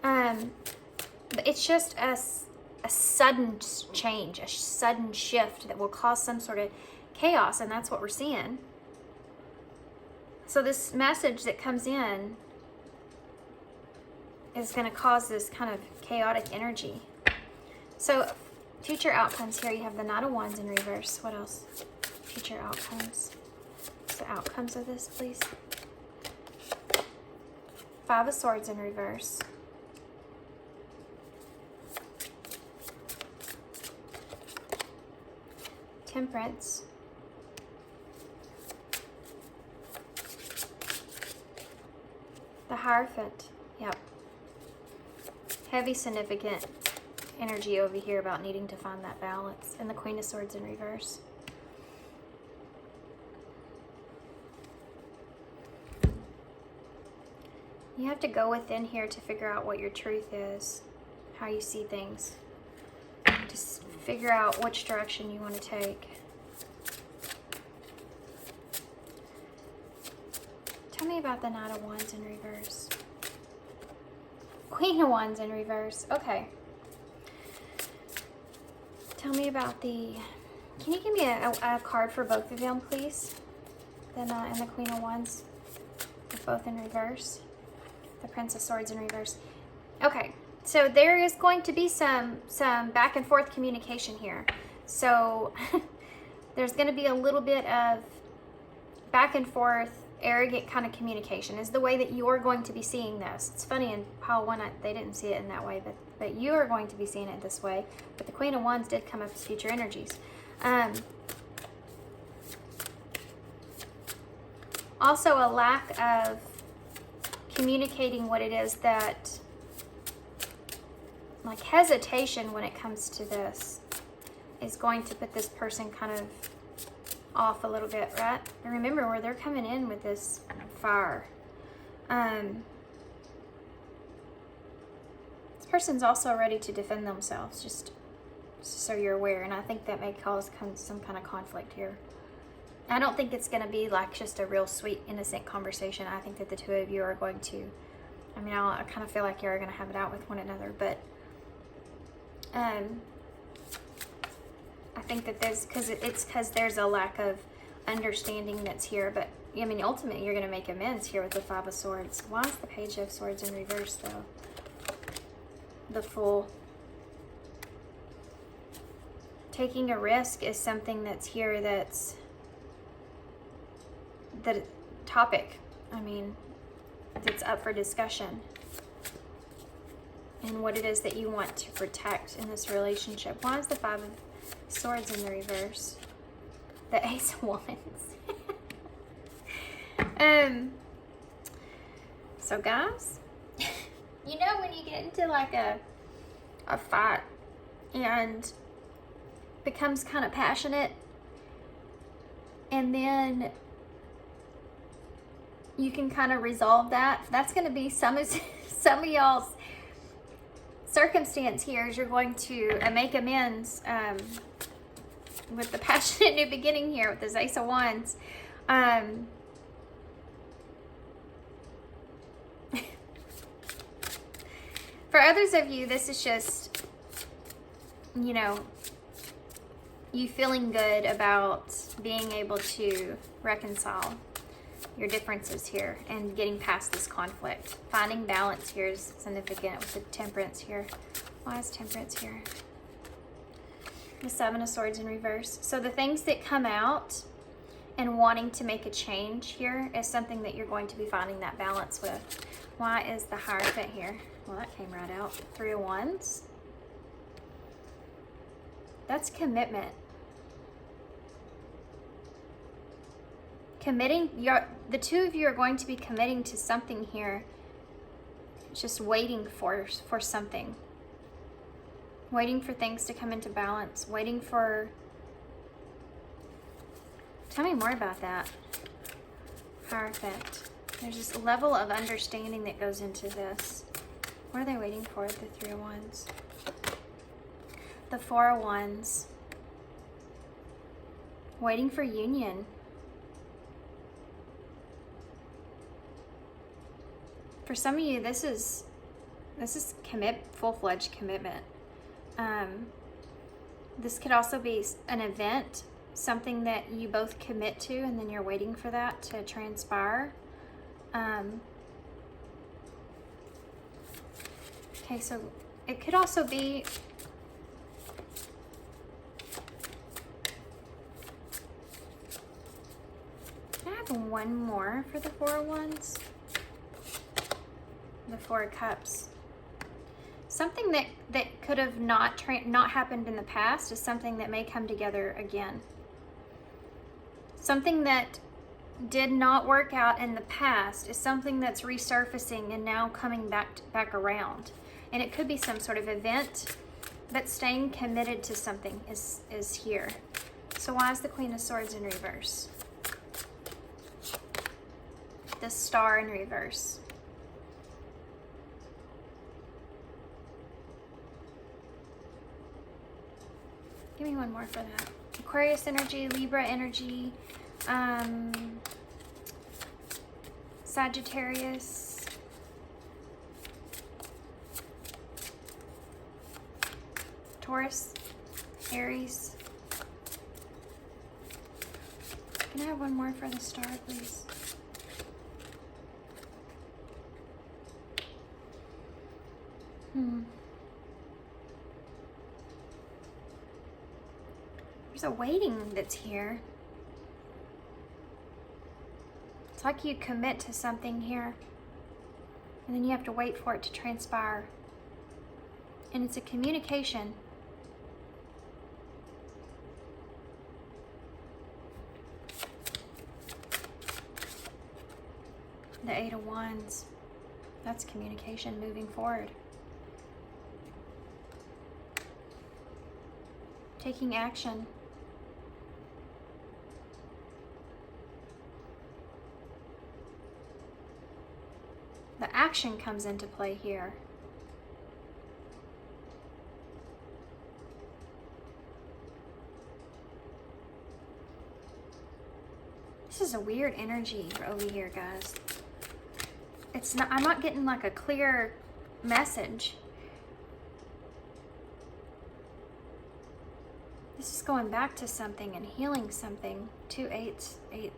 S1: But it's just a sudden change, a sudden shift that will cause some sort of chaos, and that's what we're seeing. So this message that comes in is going to cause this kind of chaotic energy. So future outcomes here, you have the Knight of Wands in reverse. What else? Future outcomes. What's the outcomes of this, please? 5 of Swords in reverse. Temperance. The Hierophant. Yep. Heavy, significant energy over here about needing to find that balance. And the Queen of Swords in reverse. You have to go within here to figure out what your truth is, how you see things. Just figure out which direction you want to take. Tell me about the Knight of Wands in reverse. Queen of Wands in reverse. Okay. Tell me about the... Can you give me a card for both of them, please? The Knight and the Queen of Wands. They're both in reverse. The Prince of Swords in reverse. Okay. So there is going to be some back and forth communication here. So there's going to be a little bit of back and forth, arrogant kind of communication is the way that you're going to be seeing this. It's funny, in pile 1, they didn't see it in that way, but you are going to be seeing it this way. But the Queen of Wands did come up as future energies. Also a lack of communicating what it is that, like hesitation when it comes to this is going to put this person kind of off a little bit, right? And remember where they're coming in with this fire. This person's also ready to defend themselves, just so you're aware. And I think that may cause some kind of conflict here. I don't think it's going to be like just a real sweet, innocent conversation. I think that the two of you are going to I mean, I kind of feel like you're going to have it out with one another, but I think that there's, because there's a lack of understanding that's here, but I mean, ultimately, you're going to make amends here with the Five of Swords. Why is the Page of Swords in reverse, though? The Fool. Taking a risk is something that's here that's the topic. I mean, that's up for discussion. And what it is that you want to protect in this relationship. Why is the Five of Swords in the reverse? The Ace of Wands. So guys, you know when you get into like a fight and becomes kind of passionate, and then you can kind of resolve that. That's going to be some of y'all's circumstance here, as you're going to make amends with the passionate new beginning here with this Ace of Wands. For others of you, this is just, you know, you feeling good about being able to reconcile your differences here and getting past this conflict. Finding balance here is significant with the Temperance here. Why is Temperance here? The Seven of Swords in reverse. So the things that come out and wanting to make a change here is something that you're going to be finding that balance with. Why is the Hierophant here? Well, that came right out. Three of Wands. That's commitment. Committing, the two of you are going to be committing to something here. Just waiting for something. Waiting for things to come into balance. Waiting for... Tell me more about that. Hierophant. There's this level of understanding that goes into this. What are they waiting for? The Three of Wands. The Four of Wands. Waiting for union. For some of you, this is full-fledged commitment. This could also be an event, something that you both commit to, and then you're waiting for that to transpire. Okay, so it could also be I have one more for the Four of Wands. The Four of Cups. Something that could have not happened in the past is something that may come together again. Something that did not work out in the past is something that's resurfacing and now coming back around. And it could be some sort of event, but staying committed to something is here. So why is the Queen of Swords in reverse? The Star in reverse. Give me one more for that. Aquarius energy, Libra energy, Sagittarius, Taurus, Aries. Can I have one more for the Star, please? There's a waiting that's here. It's like you commit to something here, and then you have to wait for it to transpire. And it's a communication. The Eight of Wands. That's communication moving forward. Taking action. The action comes into play here. This is a weird energy over here, guys. it's not, I'm not getting like a clear message. This is going back to something and healing something. 2 8s, 8,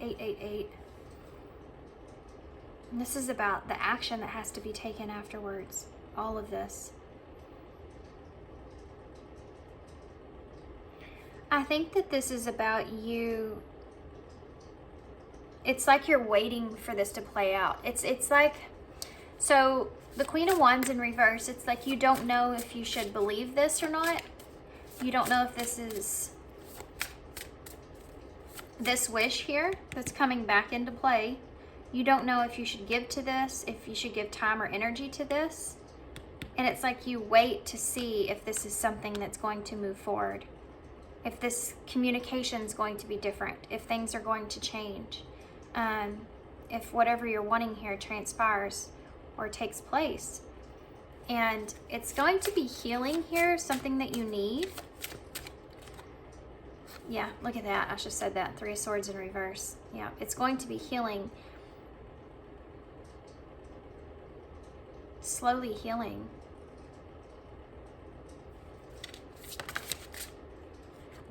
S1: 8, 8, 8. And this is about the action that has to be taken afterwards. All of this. I think that this is about you. It's like you're waiting for this to play out. It's like, so the Queen of Wands in reverse, it's like you don't know if you should believe this or not. You don't know if this is, this wish here that's coming back into play. You don't know if you should give to this, if you should give time or energy to this. And it's like you wait to see if this is something that's going to move forward. If this communication is going to be different. If things are going to change. If whatever you're wanting here transpires or takes place. And it's going to be healing here, something that you need. Yeah, look at that. I should have said that. 3 of Swords in reverse. Yeah, it's going to be healing. Slowly healing.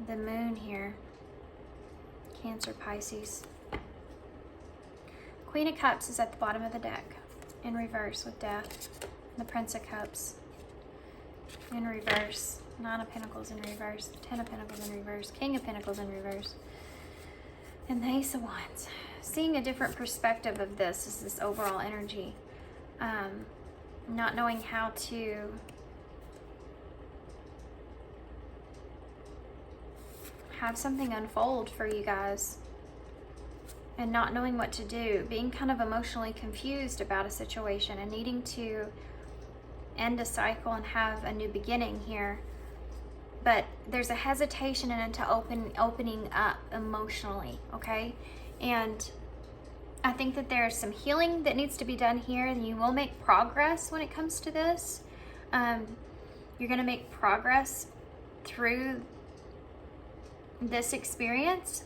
S1: The moon here. Cancer, Pisces. Queen of Cups is at the bottom of the deck. In reverse with Death. The Prince of Cups in reverse. 9 of Pentacles in reverse. 10 of Pentacles in reverse. King of Pentacles in reverse. And the Ace of Wands. Seeing a different perspective of this is this overall energy. Not knowing how to have something unfold for you guys. And not knowing what to do. Being kind of emotionally confused about a situation and needing to end a cycle and have a new beginning here. But there's a hesitation into opening up emotionally, okay? And I think that there's some healing that needs to be done here, and you will make progress when it comes to this. You're going to make progress through this experience.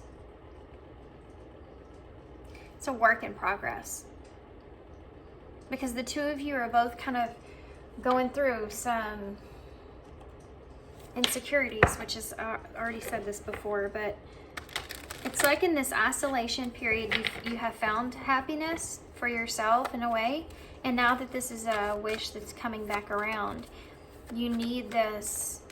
S1: It's a work in progress. Because the two of you are both kind of going through some insecurities, which is, I already said this before, but it's like in this isolation period, you have found happiness for yourself in a way. And now that this is a wish that's coming back around, you need this.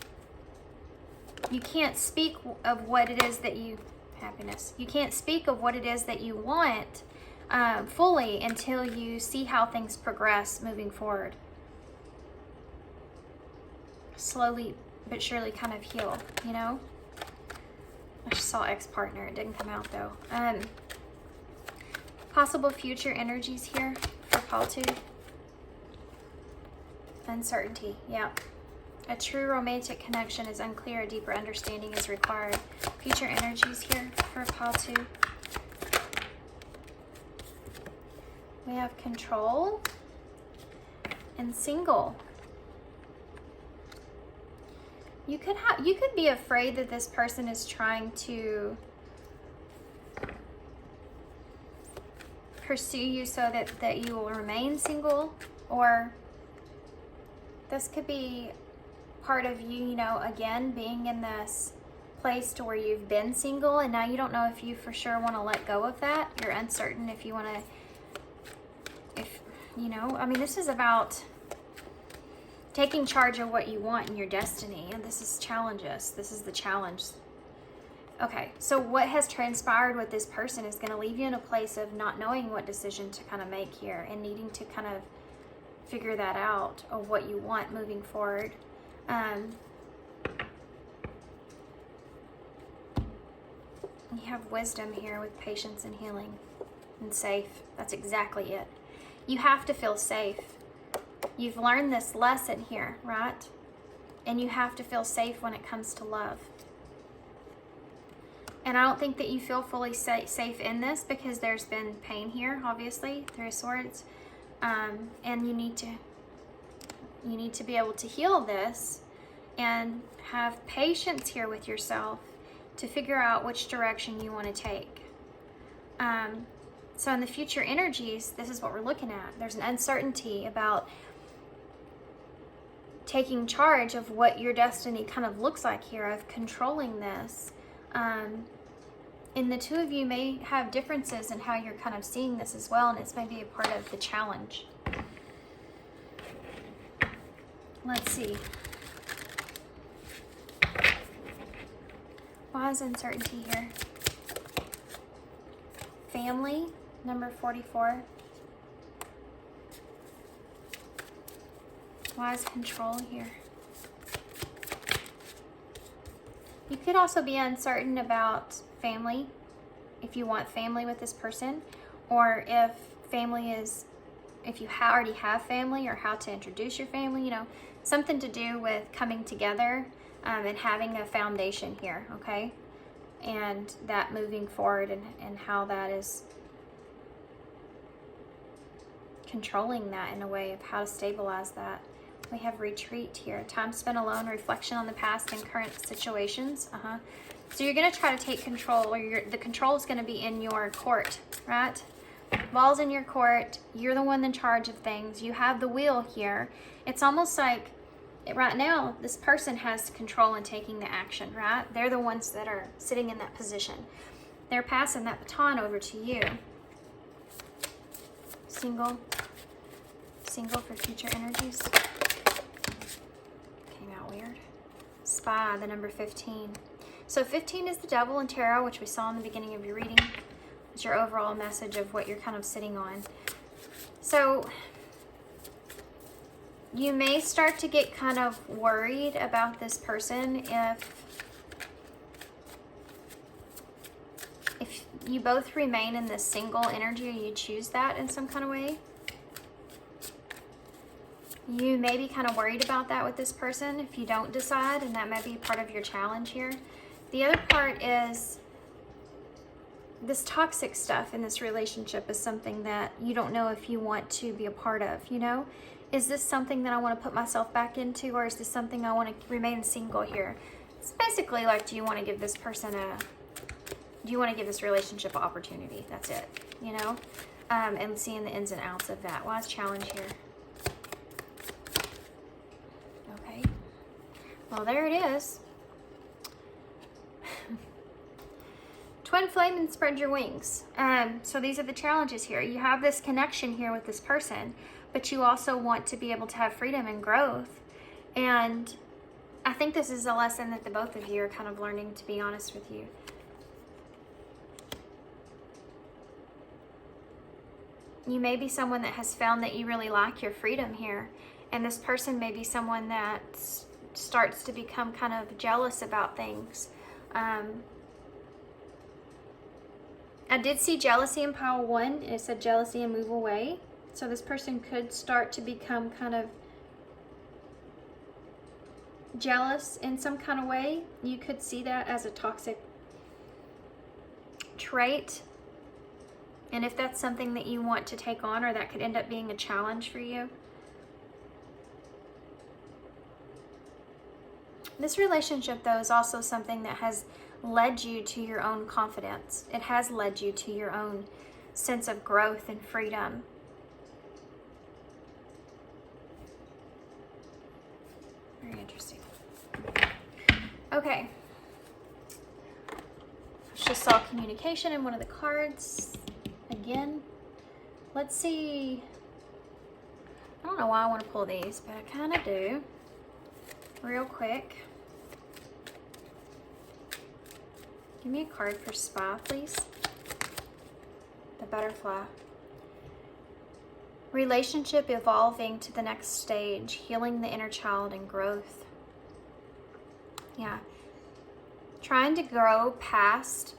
S1: You can't speak of what it is that you, happiness. You can't speak of what it is that you want fully until you see how things progress moving forward. Slowly but surely kind of heal, you know? I just saw ex-partner. It didn't come out though. Possible future energies here for Paul too. Uncertainty, yeah. A true romantic connection is unclear. A deeper understanding is required. Future energies here for Paul too. We have control and single. You could be afraid that this person is trying to pursue you so that you will remain single, or this could be part of you, you know, again, being in this place to where you've been single and now you don't know if you for sure want to let go of that. You're uncertain if you want to, if, you know, I mean, this is about taking charge of what you want in your destiny. And this is challenges. This is the challenge. Okay, so what has transpired with this person is going to leave you in a place of not knowing what decision to kind of make here and needing to kind of figure that out of what you want moving forward. You have wisdom here with patience and healing and safe. That's exactly it. You have to feel safe. You've learned this lesson here, right? And you have to feel safe when it comes to love. And I don't think that you feel fully safe in this because there's been pain here, obviously, 3 of Swords. And you need to be able to heal this and have patience here with yourself to figure out which direction you want to take. So in the future energies, this is what we're looking at. There's an uncertainty about taking charge of what your destiny kind of looks like here, of controlling this. And the two of you may have differences in how you're kind of seeing this as well, and it's maybe a part of the challenge. Let's see. Why is uncertainty here? Family, number 44. Why is control here? You could also be uncertain about family, if you want family with this person, or if family is, if you already have family, or how to introduce your family, you know, something to do with coming together and having a foundation here, okay? And that moving forward, and how that is controlling that in a way of how to stabilize that. We have retreat here. Time spent alone, reflection on the past and current situations. So you're going to try to take control, or the control is going to be in your court, right? Ball's in your court. You're the one in charge of things. You have the wheel here. It's almost like right now this person has control and taking the action, right? They're the ones that are sitting in that position. They're passing that baton over to you. Single for future energies. Came out weird. Spy, the number 15. So 15 is the devil in tarot, which we saw in the beginning of your reading. It's your overall message of what you're kind of sitting on. So you may start to get kind of worried about this person if you both remain in this single energy, or you choose that in some kind of way. You may be kind of worried about that with this person if you don't decide, and that might be part of your challenge here. The other part is this toxic stuff in this relationship is something that you don't know if you want to be a part of, you know? Is this something that I want to put myself back into, or is this something I want to remain single here? It's basically like, do you want to give this person do you want to give this relationship an opportunity? That's it, you know? And seeing the ins and outs of that. Why is challenge here? Okay. Well, there it is. Twin flame and spread your wings. So these are the challenges here. You have this connection here with this person, but you also want to be able to have freedom and growth. And I think this is a lesson that the both of you are kind of learning, to be honest with you. You may be someone that has found that you really like your freedom here. And this person may be someone that starts to become kind of jealous about things. I did see jealousy in pile 1, and it said jealousy and move away. So this person could start to become kind of jealous in some kind of way. You could see that as a toxic trait. And if that's something that you want to take on, or that could end up being a challenge for you. This relationship, though, is also something that has led you to your own confidence. It has led you to your own sense of growth and freedom. Very interesting. Okay. Just saw communication in one of the cards. Again, let's see. I don't know why I want to pull these, but I kind of do. Real quick. Give me a card for spy, please. The butterfly. Relationship evolving to the next stage, healing the inner child and growth. Yeah. Trying to grow past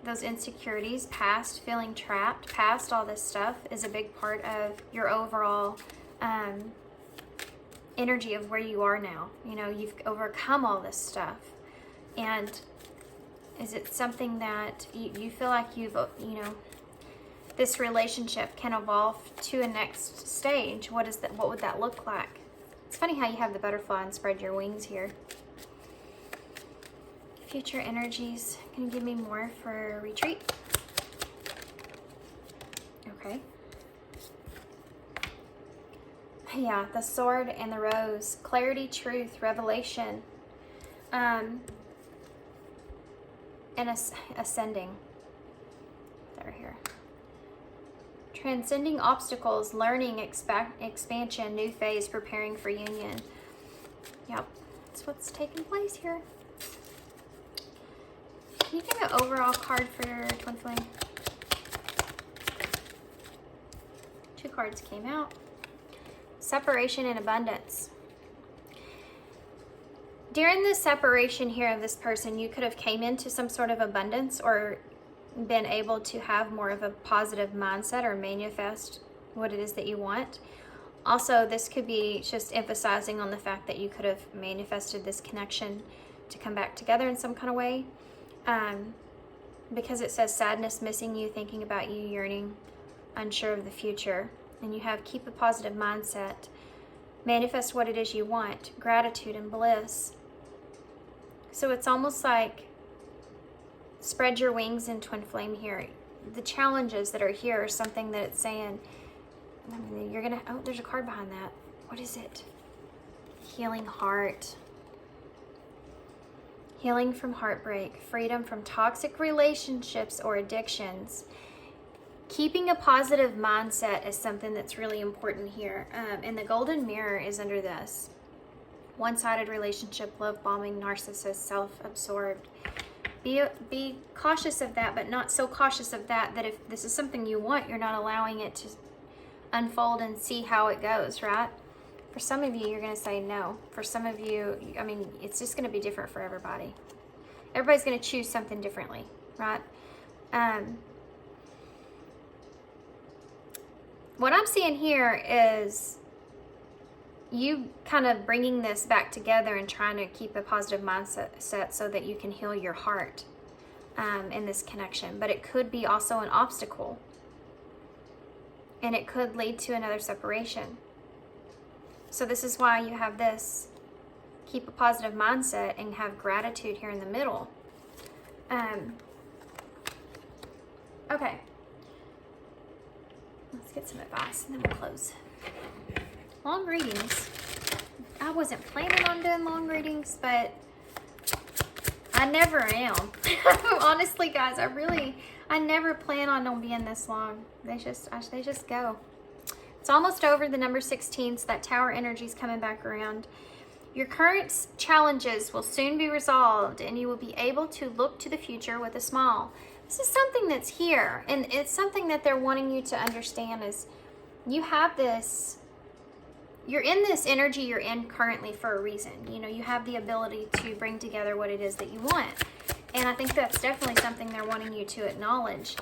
S1: those insecurities, past feeling trapped, past all this stuff is a big part of your overall energy of where you are now. You know, you've overcome all this stuff. And is it something that you feel like you've, you know, this relationship can evolve to a next stage? What is that? What would that look like? It's funny how you have the butterfly and spread your wings here. Future energies. Can you give me more for retreat? Okay. Yeah, the sword and the rose. Clarity, truth, revelation. And ascending. They're here. Transcending obstacles, learning, expansion, new phase, preparing for union. Yep, that's what's taking place here. Can you give me an overall card for Twin Flame? 2 cards came out. Separation and abundance. During this separation here of this person, you could have came into some sort of abundance or been able to have more of a positive mindset or manifest what it is that you want. Also, this could be just emphasizing on the fact that you could have manifested this connection to come back together in some kind of way. Because it says sadness, missing you, thinking about you, yearning, unsure of the future. And you have keep a positive mindset, manifest what it is you want, gratitude and bliss. So it's almost like spread your wings in Twin Flame here. The challenges that are here are something that it's saying, I mean, you're gonna, oh, there's a card behind that. What is it? Healing heart. Healing from heartbreak, freedom from toxic relationships or addictions. Keeping a positive mindset is something that's really important here. And the golden mirror is under this. One-sided relationship, love bombing, narcissist, self-absorbed. Be cautious of that, but not so cautious of that that if this is something you want, you're not allowing it to unfold and see how it goes, right? For some of you, you're going to say no. For some of you, I mean, it's just going to be different for everybody. Everybody's going to choose something differently, right? What I'm seeing here is you kind of bringing this back together and trying to keep a positive mindset so that you can heal your heart in this connection. But it could be also an obstacle. And it could lead to another separation. So this is why you have this, keep a positive mindset and have gratitude here in the middle. Okay. Let's get some advice and then we'll close. Long readings. I wasn't planning on doing long readings, but I never am. Honestly, guys, I never plan on them being this long. They just go. It's almost over, the number 16, so that tower energy is coming back around. Your current challenges will soon be resolved, and you will be able to look to the future with a smile. This is something that's here, and it's something that they're wanting you to understand is you have this, you're in this energy you're in currently for a reason. You know, you have the ability to bring together what it is that you want. And I think that's definitely something they're wanting you to acknowledge.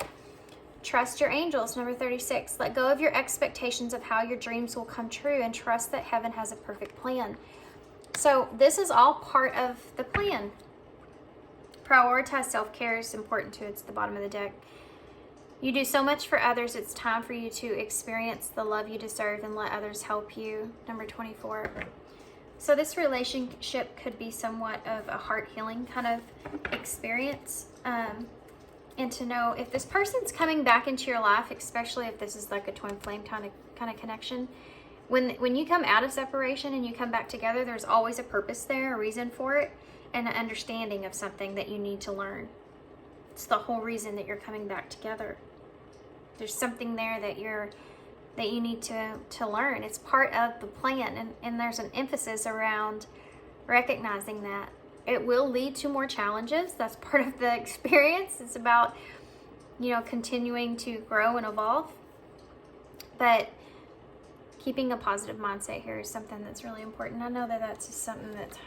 S1: Trust your angels, number 36. Let go of your expectations of how your dreams will come true and trust that heaven has a perfect plan. So this is all part of the plan. Prioritize self-care is important too. It's the bottom of the deck. You do so much for others. It's time for you to experience the love you deserve and let others help you. Number 24. So this relationship could be somewhat of a heart healing kind of experience. And to know if this person's coming back into your life, especially if this is like a twin flame kind of connection, when you come out of separation and you come back together, there's always a purpose there, a reason for it, and an understanding of something that you need to learn. It's the whole reason that you're coming back together. There's something there that you need to learn. It's part of the plan, and there's an emphasis around recognizing that. It will lead to more challenges. That's part of the experience. It's about, continuing to grow and evolve. But keeping a positive mindset here is something that's really important. I know that that's just something that's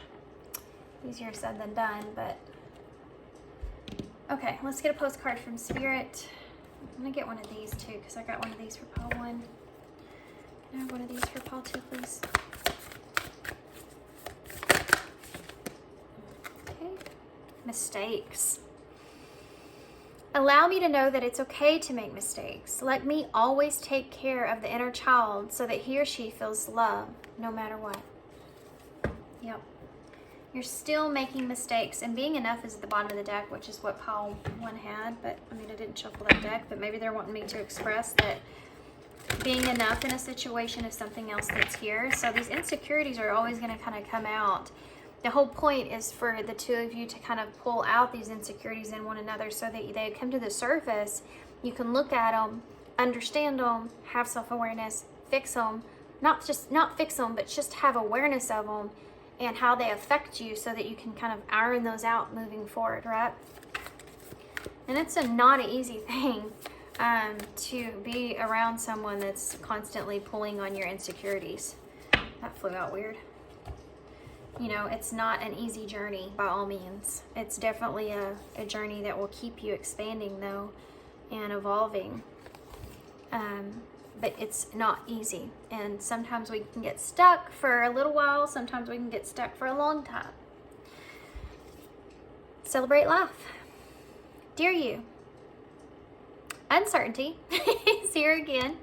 S1: easier said than done, but okay, let's get a postcard from Spirit. I'm gonna get one of these too, because I got one of these for Paul 1. Can I have one of these for Paul 2, please? Mistakes. Allow me to know that it's okay to make mistakes. Let me always take care of the inner child so that he or she feels love no matter what. Yep. You're still making mistakes, and being enough is at the bottom of the deck, which is what pile 1 had, but I mean, I didn't shuffle that deck, but maybe they're wanting me to express that being enough in a situation is something else that's here. So these insecurities are always going to kind of come out. The whole point is for the two of you to kind of pull out these insecurities in one another so that they come to the surface. You can look at them, understand them, have self-awareness, fix them. Not fix them, but just have awareness of them and how they affect you so that you can kind of iron those out moving forward, right? And it's not an easy thing to be around someone that's constantly pulling on your insecurities. That flew out weird. You know, it's not an easy journey by all means. It's definitely a journey that will keep you expanding though and evolving. But it's not easy. And sometimes we can get stuck for a little while. Sometimes we can get stuck for a long time. Celebrate life. Dear you, uncertainty is here again.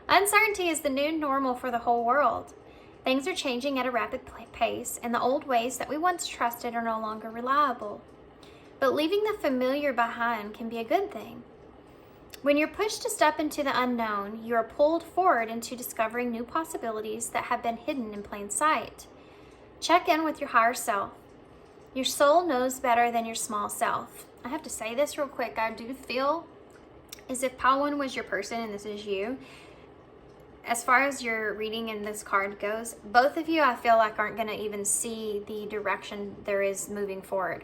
S1: Uncertainty is the new normal for the whole world. Things are changing at a rapid pace, and the old ways that we once trusted are no longer reliable. But leaving the familiar behind can be a good thing. When you're pushed to step into the unknown, you are pulled forward into discovering new possibilities that have been hidden in plain sight. Check in with your higher self. Your soul knows better than your small self. I have to say this real quick. I do feel as if pile 1 was your person and this is you. As far as your reading in this card goes, both of you I feel like aren't going to even see the direction there is moving forward.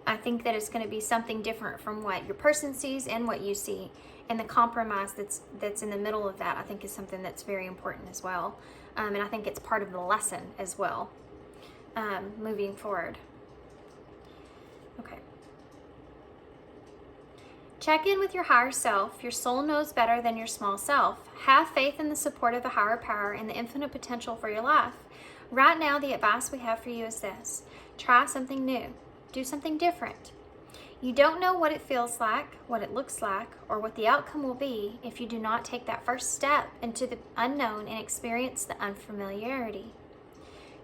S1: I think that it's going to be something different from what your person sees and what you see. And the compromise that's in the middle of that, I think, is something that's very important as well. And I think it's part of the lesson as well, moving forward. Okay. Check in with your higher self. Your soul knows better than your small self. Have faith in the support of the higher power and the infinite potential for your life. Right now, the advice we have for you is this. Try something new. Do something different. You don't know what it feels like, what it looks like, or what the outcome will be if you do not take that first step into the unknown and experience the unfamiliarity.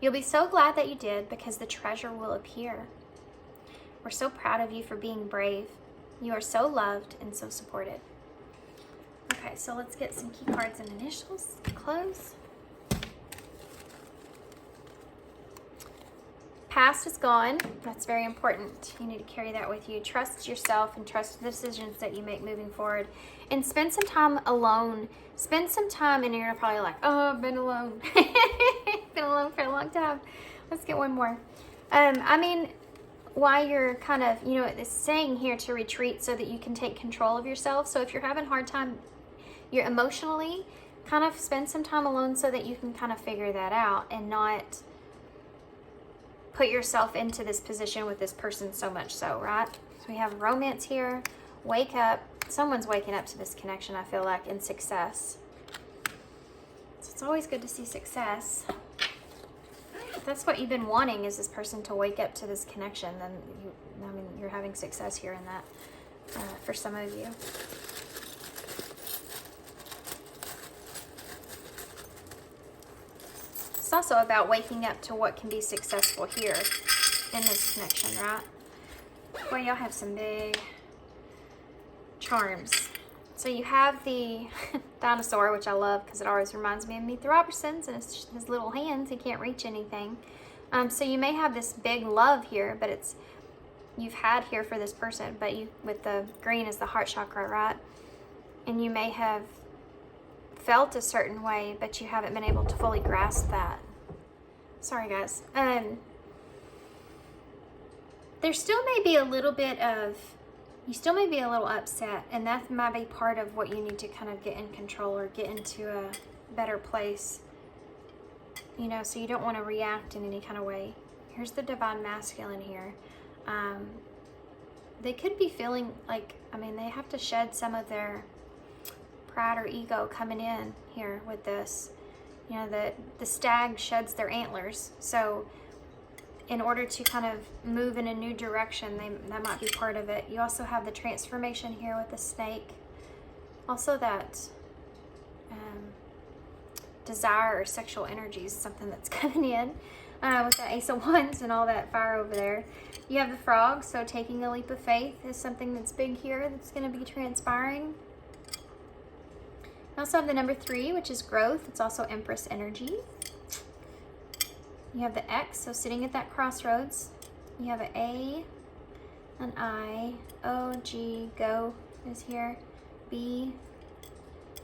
S1: You'll be so glad that you did because the treasure will appear. We're so proud of you for being brave. You are so loved and so supported. Okay, so let's get some key cards and initials to close. Past is gone. That's very important. You need to carry that with you. Trust yourself and trust the decisions that you make moving forward. And spend some time alone. Spend some time, and you're probably like, oh, I've been alone. Been alone for a long time. Let's get one more. I mean, while you're kind of, you know, it's saying here to retreat so that you can take control of yourself. So if you're having a hard time, you're emotionally, kind of spend some time alone so that you can kind of figure that out and not put yourself into this position with this person so much so, right? So we have romance here, wake up. Someone's waking up to this connection, I feel like, and success. So it's always good to see success. If that's what you've been wanting, is this person to wake up to this connection, then you're having success here in that for some of you. It's also about waking up to what can be successful here in this connection, right? Boy, y'all have some big charms. So you have the dinosaur, which I love because it always reminds me of Meet the Robertsons and his little hands. He can't reach anything. So you may have this big love here, but you've had here for this person, but you, with the green is the heart chakra, right? And you may have felt a certain way, but you haven't been able to fully grasp that. Sorry, guys. There still may be a little bit of, you still may be a little upset, and that might be part of what you need to kind of get in control or get into a better place, you know, so you don't want to react in any kind of way. Here's the divine masculine here. They could be feeling like, I mean, they have to shed some of their pride or ego coming in here with this. You know, the stag sheds their antlers, so in order to kind of move in a new direction, that might be part of it. You also have the transformation here with the snake. Also that desire or sexual energy is something that's coming in. with the Ace of Wands and all that fire over there. You have the frog, so taking a leap of faith is something that's big here that's going to be transpiring. You also have the number 3, which is growth. It's also Empress energy. You have the X, so sitting at that crossroads. You have an A, an I, O, G, go is here. B,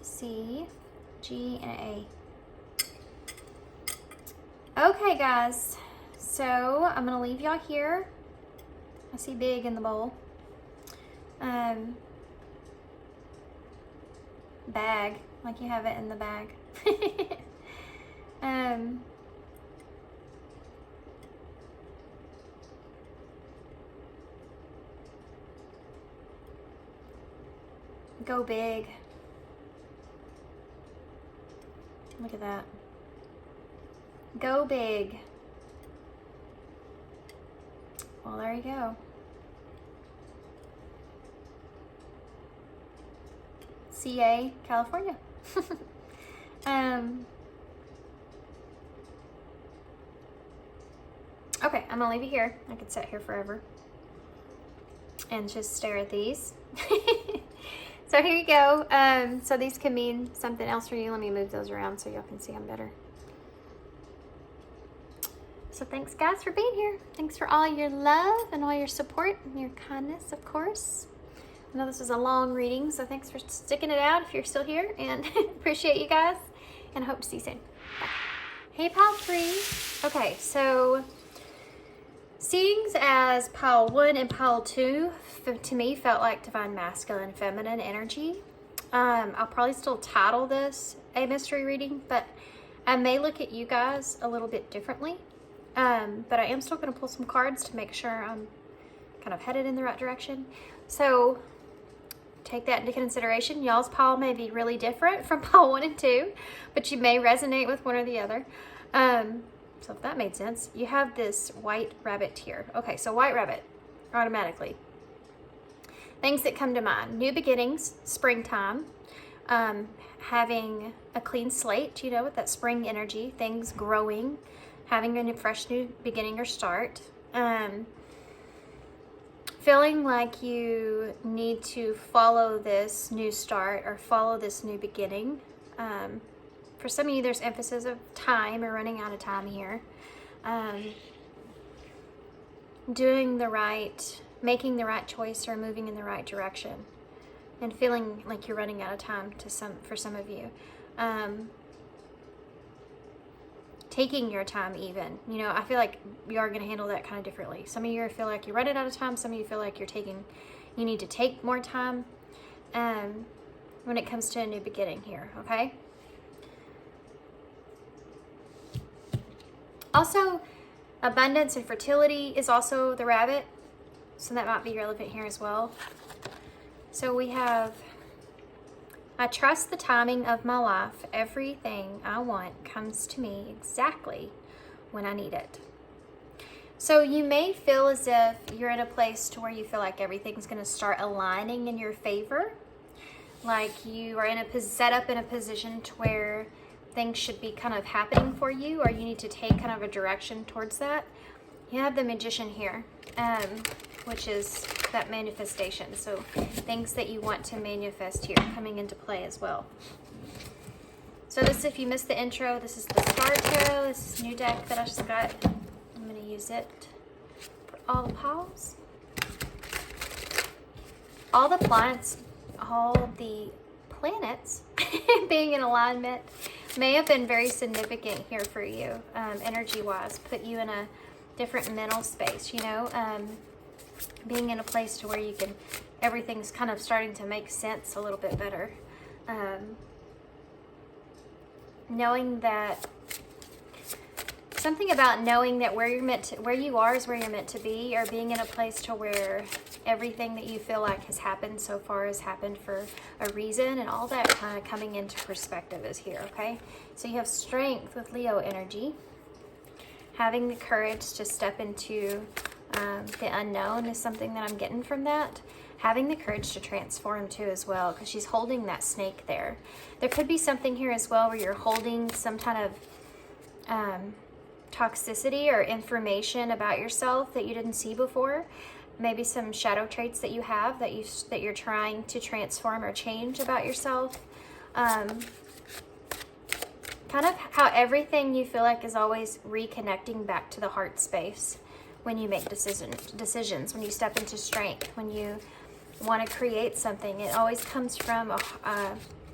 S1: C, G, and an A. Okay, guys. So I'm going to leave y'all here. I see big in the bowl. Bag, like you have it in the bag. Go big. Look at that. Go big. Well, there you go. CA, California. Okay, I'm gonna leave you here. I could sit here forever and just stare at these. So here you go. So these can mean something else for you. Let me move those around so y'all can see them better. So thanks, guys, for being here. Thanks for all your love and all your support and your kindness, of course. I know this was a long reading, so thanks for sticking it out if you're still here, and appreciate you guys, and hope to see you soon. Bye. Hey, pile 3. Okay, so seeing as pile 1 and pile 2 to me felt like divine masculine and feminine energy. I'll probably still title this a mystery reading, but I may look at you guys a little bit differently. But I am still going to pull some cards to make sure I'm kind of headed in the right direction. So take that into consideration. Y'all's pile may be really different from pile 1 and 2, but you may resonate with one or the other. So if that made sense, you have this white rabbit here. Okay, so white rabbit, automatically. Things that come to mind: new beginnings, springtime, having a clean slate, you know, with that spring energy, things growing, having a fresh new beginning or start, feeling like you need to follow this new start or follow this new beginning. For some of you, there's emphasis of time or running out of time here. Making the right choice or moving in the right direction, and feeling like you're running out of time for some of you. Taking your time even. You know, I feel like you are going to handle that kind of differently. Some of you feel like you're running out of time. Some of you feel like you need to take more time when it comes to a new beginning here, okay? Also, abundance and fertility is also the rabbit, so that might be relevant here as well. So we have, I trust the timing of my life. Everything I want comes to me exactly when I need it. So you may feel as if you're in a place to where you feel like everything's going to start aligning in your favor. Like you are set up in a position to where things should be kind of happening for you, or you need to take kind of a direction towards that. You have the Magician here, which is that manifestation. So things that you want to manifest here coming into play as well. So this, if you missed the intro, this is the Star Tarot. This is a new deck that I just got. I'm going to use it for all the piles. All the planets being in alignment may have been very significant here for you, energy-wise. Put you in a different mental space, you know, being in a place to where everything's kind of starting to make sense a little bit better. Knowing that, something about knowing that where you are is where you're meant to be, or being in a place to where everything that you feel like has happened so far has happened for a reason, and all that kind of coming into perspective is here, okay? So you have strength with Leo energy. Having the courage to step into the unknown is something that I'm getting from that. Having the courage to transform too as well, because she's holding that snake there. There could be something here as well where you're holding some kind of toxicity or information about yourself that you didn't see before. Maybe some shadow traits that you have that you're trying to transform or change about yourself. Kind of how everything you feel like is always reconnecting back to the heart space when you make decisions, when you step into strength, when you want to create something. It always comes from a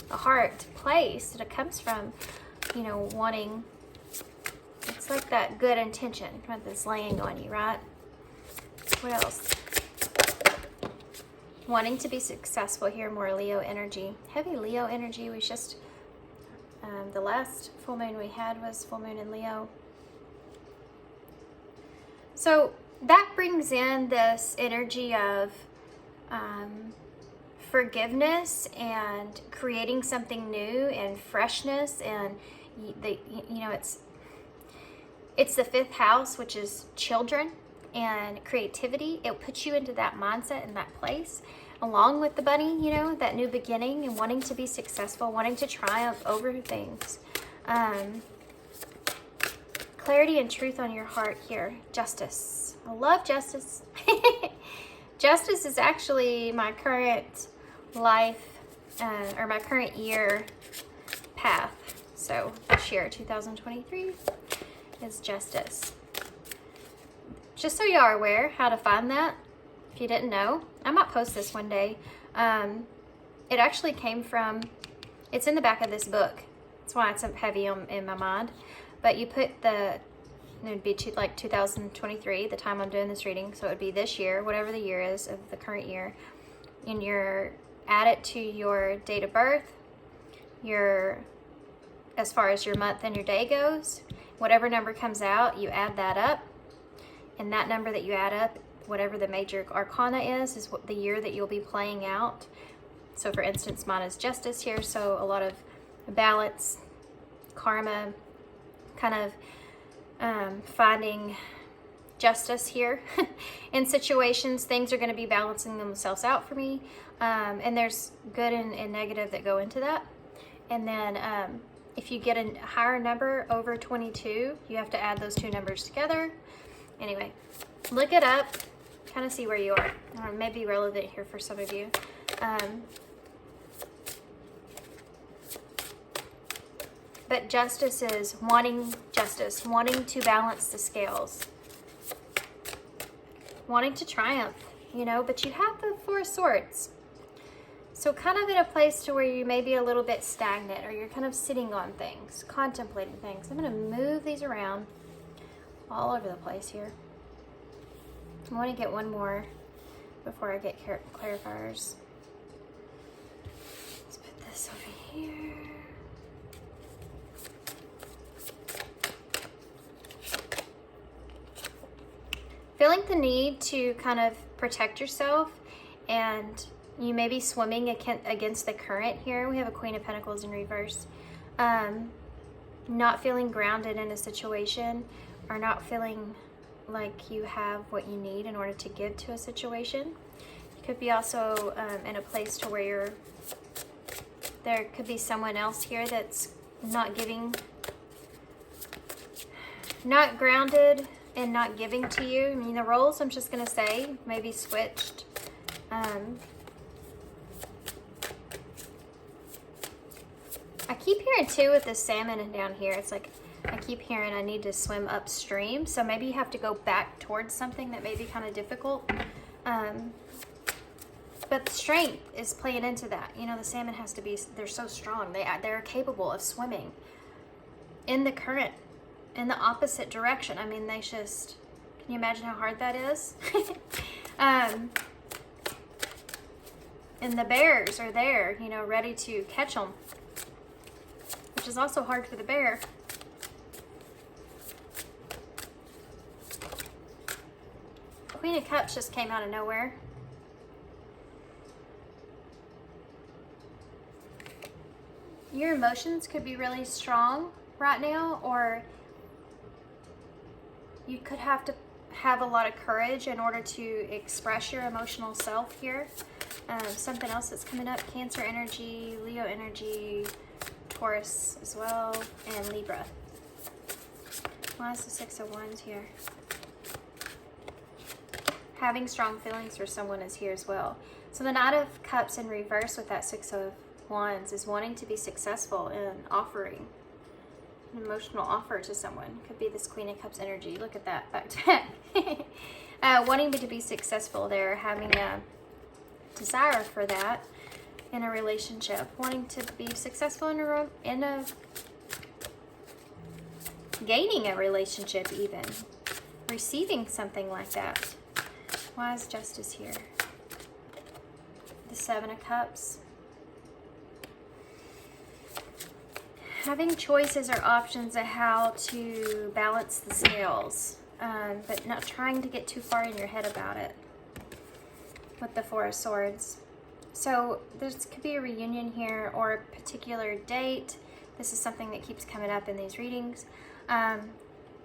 S1: heart place. That it comes from, you know, wanting. It's like that good intention that's laying on you, right? What else? Wanting to be successful here, more Leo energy. Heavy Leo energy. We just, the last full moon we had was full moon in Leo. So that brings in this energy of forgiveness and creating something new and freshness. And you know, it's the 5th house, which is children and creativity. It puts you into that mindset and that place, along with the bunny, you know, that new beginning and wanting to be successful, wanting to triumph over things. Clarity and truth on your heart here. Justice. I love justice. Justice is actually my current life, or my current year path. So this year, 2023, is justice. Just so you are aware how to find that, if you didn't know, I might post this one day. It actually came from, it's in the back of this book. That's why it's heavy in my mind. But you put it would be like 2023, the time I'm doing this reading. So it would be this year, whatever the year is of the current year. And add it to your date of birth, as far as your month and your day goes. Whatever number comes out, you add that up. And that number that you add up, whatever the major arcana is what the year that you'll be playing out. So for instance, mine is justice here. So a lot of balance, karma, kind of finding justice here in situations. Things are going to be balancing themselves out for me. And there's good and negative that go into that. And then if you get a higher number over 22, you have to add those two numbers together. Anyway, look it up, kind of see where you are. It may be relevant here for some of you. But justice is wanting justice, wanting to balance the scales, wanting to triumph, you know, but you have the 4 of Swords. So kind of in a place to where you may be a little bit stagnant, or you're kind of sitting on things, contemplating things. I'm going to move these around all over the place here. I want to get one more before I get clarifiers. Let's put this over here. Feeling the need to kind of protect yourself, and you may be swimming against the current here. We have a Queen of Pentacles in reverse. Not feeling grounded in a situation, or not feeling like you have what you need in order to give to a situation. You could be also in a place to where there could be someone else here that's not grounded and not giving to you. I mean, the roles, I'm just going to say, maybe switched. I keep hearing too with the salmon down here, it's like I keep hearing I need to swim upstream. So maybe you have to go back towards something that may be kind of difficult. But strength is playing into that. You know, the salmon has to be, they're so strong. They're capable of swimming in the current, in the opposite direction. I mean, they just, can you imagine how hard that is? And the bears are there, you know, ready to catch them, which is also hard for the bear. Queen of Cups just came out of nowhere. Your emotions could be really strong right now, or you could have to have a lot of courage in order to express your emotional self here. Something else that's coming up, Cancer energy, Leo energy, Taurus as well, and Libra. Why is the Six of Wands here? Having strong feelings for someone is here as well. So the Knight of Cups in reverse with that Six of Wands is wanting to be successful in offering an emotional offer to someone. Could be this Queen of Cups energy. Look at that, back to back. Wanting to be successful there, having a desire for that in a relationship, wanting to be successful in a gaining a relationship, even receiving something like that. Why is Justice here? The Seven of Cups. Having choices or options of how to balance the scales, but not trying to get too far in your head about it. With the Four of Swords. So this could be a reunion here or a particular date. This is something that keeps coming up in these readings.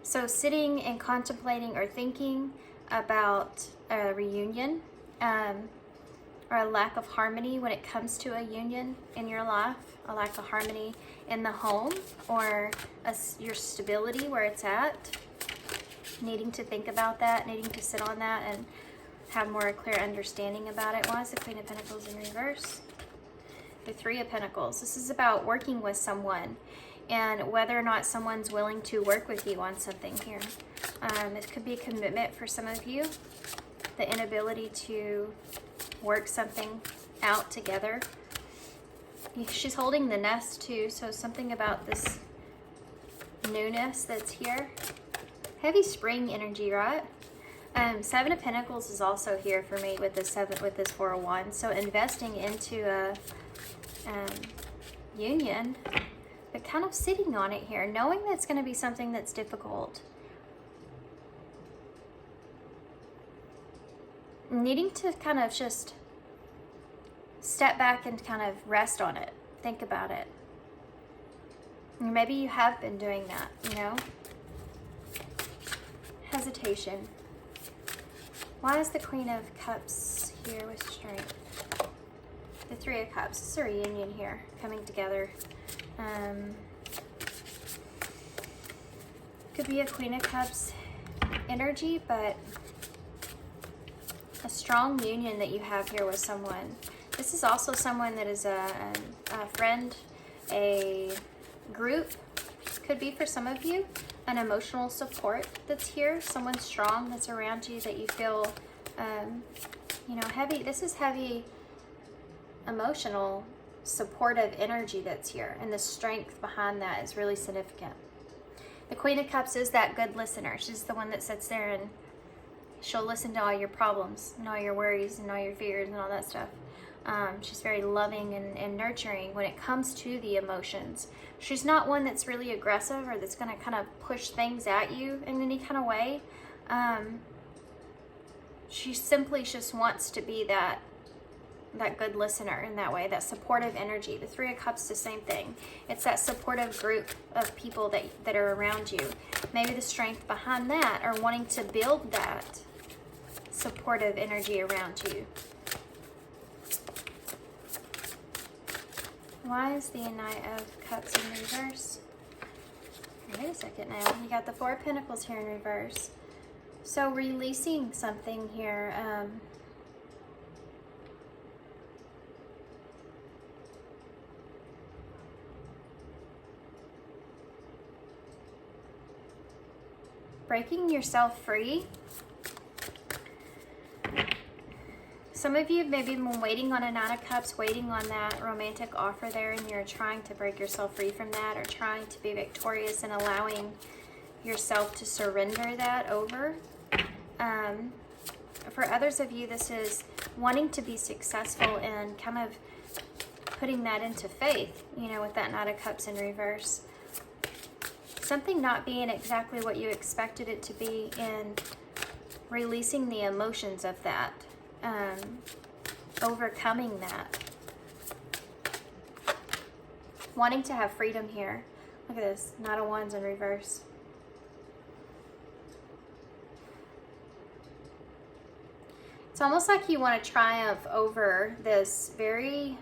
S1: So sitting and contemplating or thinking about a reunion, or a lack of harmony when it comes to a union in your life, a lack of harmony in the home, or your stability where it's at. Needing to think about that, needing to sit on that and have more clear understanding about it. Why is the Queen of Pentacles in reverse? The Three of Pentacles. This is about working with someone and whether or not someone's willing to work with you on something here. It could be a commitment for some of you. The inability to work something out together. She's holding the nest too, so something about this newness that's here. Heavy spring energy, right? Seven of Pentacles is also here for me with this Four of Wands. So investing into a union, but kind of sitting on it here, knowing that's going to be something that's difficult. Needing to kind of just step back and kind of rest on it, think about it. Maybe you have been doing that, you know? Hesitation. Why is the Queen of Cups here with strength? The Three of Cups. It's a reunion here, coming together. Could be a Queen of Cups energy, but a strong union that you have here with someone. This is also someone that is a friend, a group. Could be for some of you an emotional support that's here. Someone strong that's around you that you feel, you know, heavy. This is heavy emotional supportive energy that's here, and the strength behind that is really significant. The Queen of Cups is that good listener. She's the one that sits there and she'll listen to all your problems and all your worries and all your fears and all that stuff. She's very loving and nurturing when it comes to the emotions. She's not one that's really aggressive or that's going to kind of push things at you in any kind of way. She simply just wants to be that good listener in that way, that supportive energy. The Three of Cups, the same thing. It's that supportive group of people that are around you. Maybe the strength behind that or wanting to build that supportive energy around you. Why is the Knight of Cups in reverse? Wait a second now. You got the Four of Pentacles here in reverse. So releasing something here. Breaking yourself free. Some of you have maybe been waiting on a Nine of Cups, waiting on that romantic offer there, and you're trying to break yourself free from that, or trying to be victorious and allowing yourself to surrender that over. For others of you, this is wanting to be successful and kind of putting that into faith, you know, with that Knight of Cups in reverse. Something not being exactly what you expected it to be, and releasing the emotions of that. Overcoming that. Wanting to have freedom here. Look at this, Knight of Wands in reverse. It's almost like you want to triumph over this very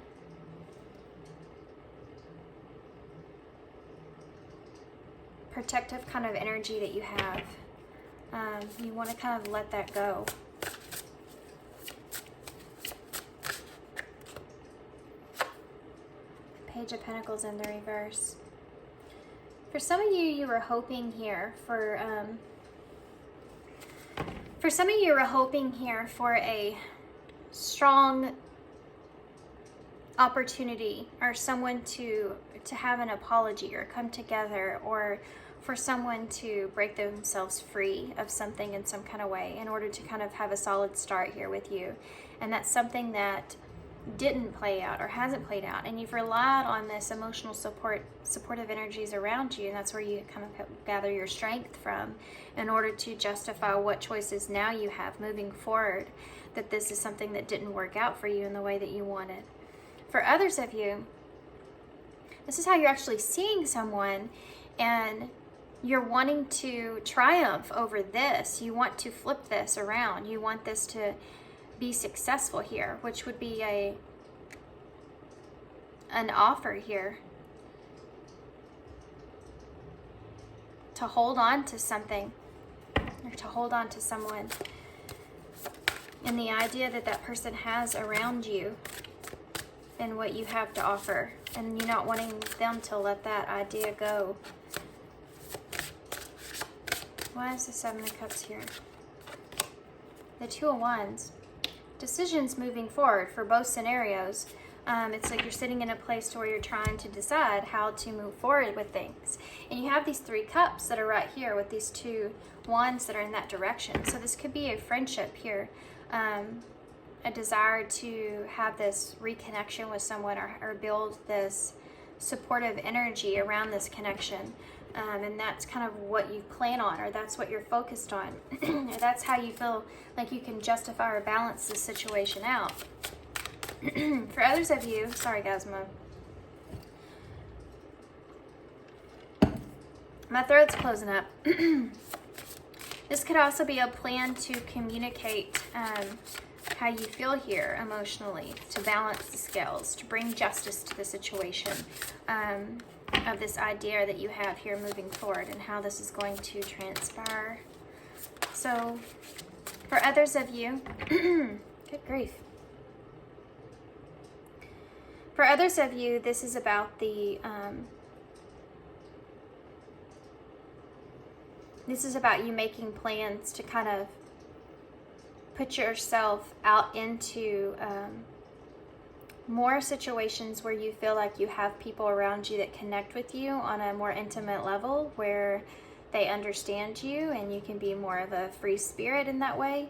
S1: protective kind of energy that you have. You want to kind of let that go. Page of Pentacles in the reverse. For some of you, you were hoping here for some of you, you were hoping here for a strong opportunity, or someone to have an apology or come together, or for someone to break themselves free of something in some kind of way in order to kind of have a solid start here with you. And that's something that didn't play out or hasn't played out, and you've relied on this emotional supportive energies around you, and that's where you kind of gather your strength from in order to justify what choices now you have moving forward, that this is something that didn't work out for you in the way that you wanted. For others of you, this is how you're actually seeing someone, and you're wanting to triumph over this. You want to flip this around. You want this to be successful here, which would be an offer here to hold on to something, or to hold on to someone, and the idea that that person has around you and what you have to offer, and you're not wanting them to let that idea go. Why is the Seven of Cups here? The Two of Wands. Decisions moving forward for both scenarios. It's like you're sitting in a place to where you're trying to decide how to move forward with things. And you have these Three Cups that are right here with these Two Wands that are in that direction. So this could be a friendship here. A desire to have this reconnection with someone, or build this supportive energy around this connection. And that's kind of what you plan on, or that's what you're focused on. That's how you feel like you can justify or balance this situation out. For others of you, sorry guys, my throat's closing up. This could also be a plan to communicate how you feel here emotionally, to balance the scales, to bring justice to the situation. Of this idea that you have here moving forward, and how this is going to transpire. So for others of you, good grief. For others of you, this is about the this is about you making plans to kind of put yourself out into more situations where you feel like you have people around you that connect with you on a more intimate level, where they understand you and you can be more of a free spirit in that way.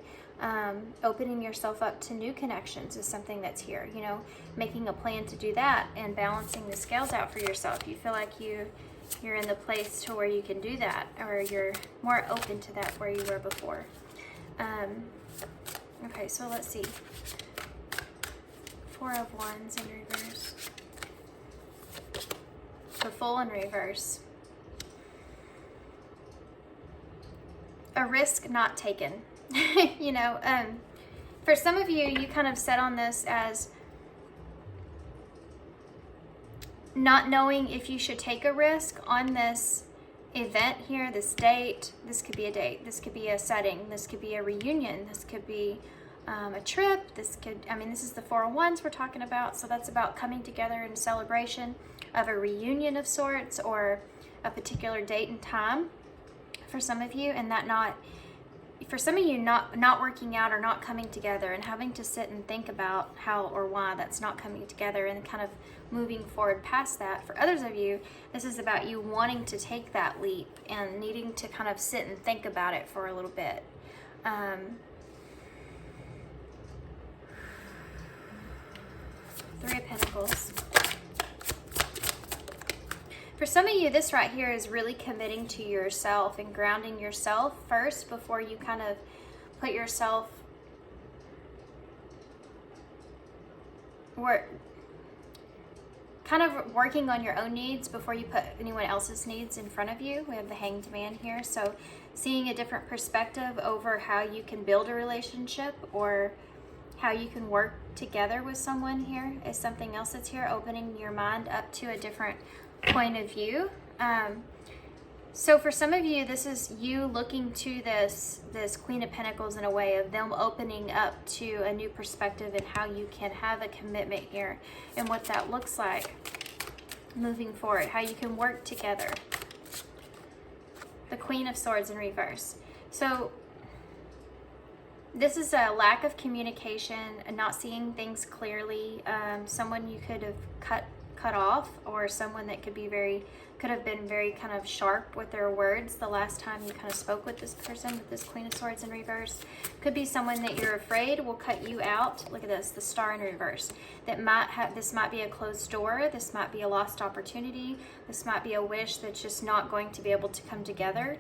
S1: Opening yourself up to new connections is something that's here, you know, making a plan to do that and balancing the scales out for yourself. You feel like you're in the place to where you can do that, or you're more open to that where you were before. Okay, so let's see. Four of Wands in reverse. The Fool in reverse. A risk not taken. You know, for some of you, you kind of set on this as not knowing if you should take a risk on this event here, this date. This could be a date. This could be a setting. This could be a reunion. This could be a trip. This is the Four of Wands we're talking about. So that's about coming together in celebration of a reunion of sorts, or a particular date and time for some of you, and that for some of you not working out or not coming together, and having to sit and think about how or why that's not coming together, and kind of moving forward past that. For others of you, this is about you wanting to take that leap and needing to kind of sit and think about it for a little bit. Three of Pentacles. For some of you, this right here is really committing to yourself and grounding yourself first before you kind of put yourself kind of working on your own needs before you put anyone else's needs in front of you. We have the Hanged Man here. So seeing a different perspective over how you can build a relationship, or how you can work together with someone here is something else that's here, opening your mind up to a different point of view. So for some of you, this is you looking to this Queen of Pentacles in a way of them opening up to a new perspective and how you can have a commitment here and what that looks like moving forward, how you can work together. The Queen of Swords in reverse. So this is a lack of communication, not seeing things clearly. Someone you could have cut off, or someone that could have been very kind of sharp with their words the last time you kind of spoke with this person, with this Queen of Swords in reverse. Could be someone that you're afraid will cut you out. Look at this, the Star in reverse. This might be a closed door. This might be a lost opportunity. This might be a wish that's just not going to be able to come together.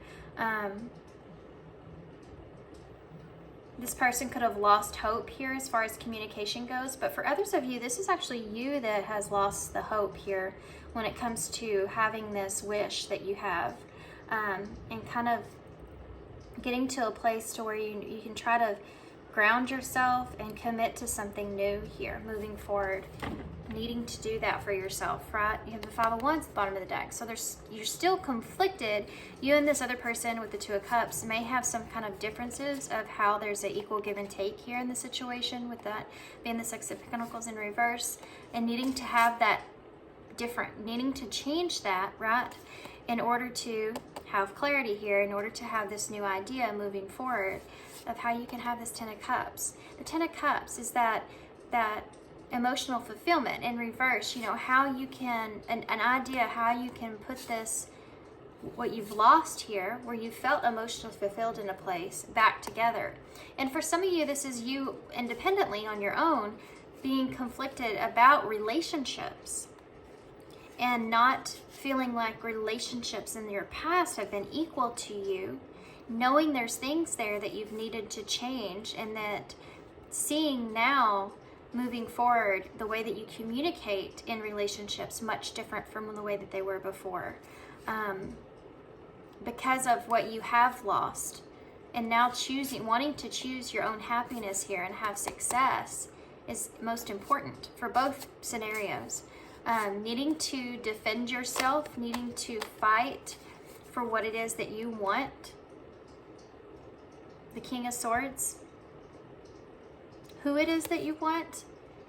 S1: This person could have lost hope here as far as communication goes, but for others of you, this is actually you that has lost the hope here when it comes to having this wish that you have, and kind of getting to a place to where you can try to ground yourself and commit to something new here moving forward, needing to do that for yourself, right? You have the Five of Wands at the bottom of the deck, so you're still conflicted. You and this other person with the Two of Cups may have some kind of differences of how there's an equal give and take here in the situation, with that being the Six of Pentacles in reverse, and needing to have that different, needing to change that, right, in order to have clarity here, in order to have this new idea moving forward of how you can have this Ten of Cups. The Ten of Cups is that emotional fulfillment in reverse, you know, how you can, an idea how you can put this, what you've lost here, where you felt emotionally fulfilled in a place, back together. And for some of you, this is you independently on your own being conflicted about relationships and not feeling like relationships in your past have been equal to you, knowing there's things there that you've needed to change, and that seeing now moving forward the way that you communicate in relationships much different from the way that they were before, because of what you have lost. And now wanting to choose your own happiness here and have success is most important for both scenarios. Needing to defend yourself, needing to fight for what it is that you want. The King of Swords, who it is that you want,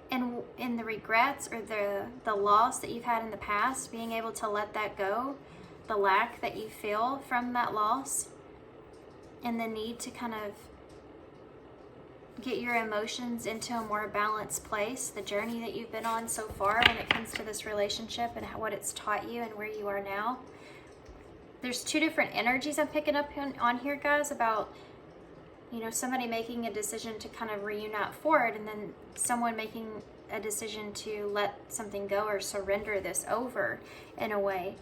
S1: and in the regrets or the loss that you've had in the past, being able to let that go, the lack that you feel from that loss, and the need to kind of get your emotions into a more balanced place, the journey that you've been on so far when it comes to this relationship and what it's taught you and where you are now. There's two different energies I'm picking up on here, guys, about, you know, somebody making a decision to kind of reunite forward, and then someone making a decision to let something go or surrender this over in a way.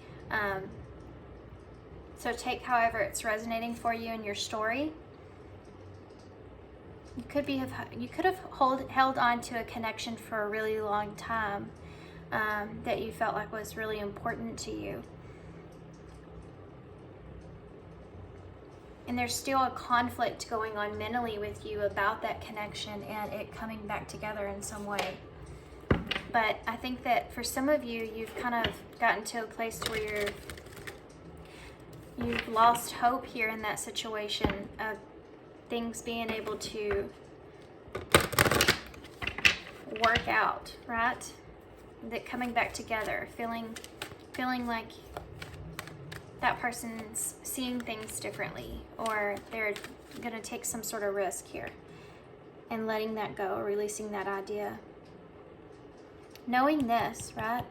S1: So take however it's resonating for you in your story. You could have held on to a connection for a really long time that you felt like was really important to you. And there's still a conflict going on mentally with you about that connection and it coming back together in some way. But I think that for some of you, you've kind of gotten to a place where you've lost hope here in that situation of things being able to work out, right? That coming back together, feeling like that person's seeing things differently, or they're going to take some sort of risk here and letting that go, releasing that idea. Knowing this, right?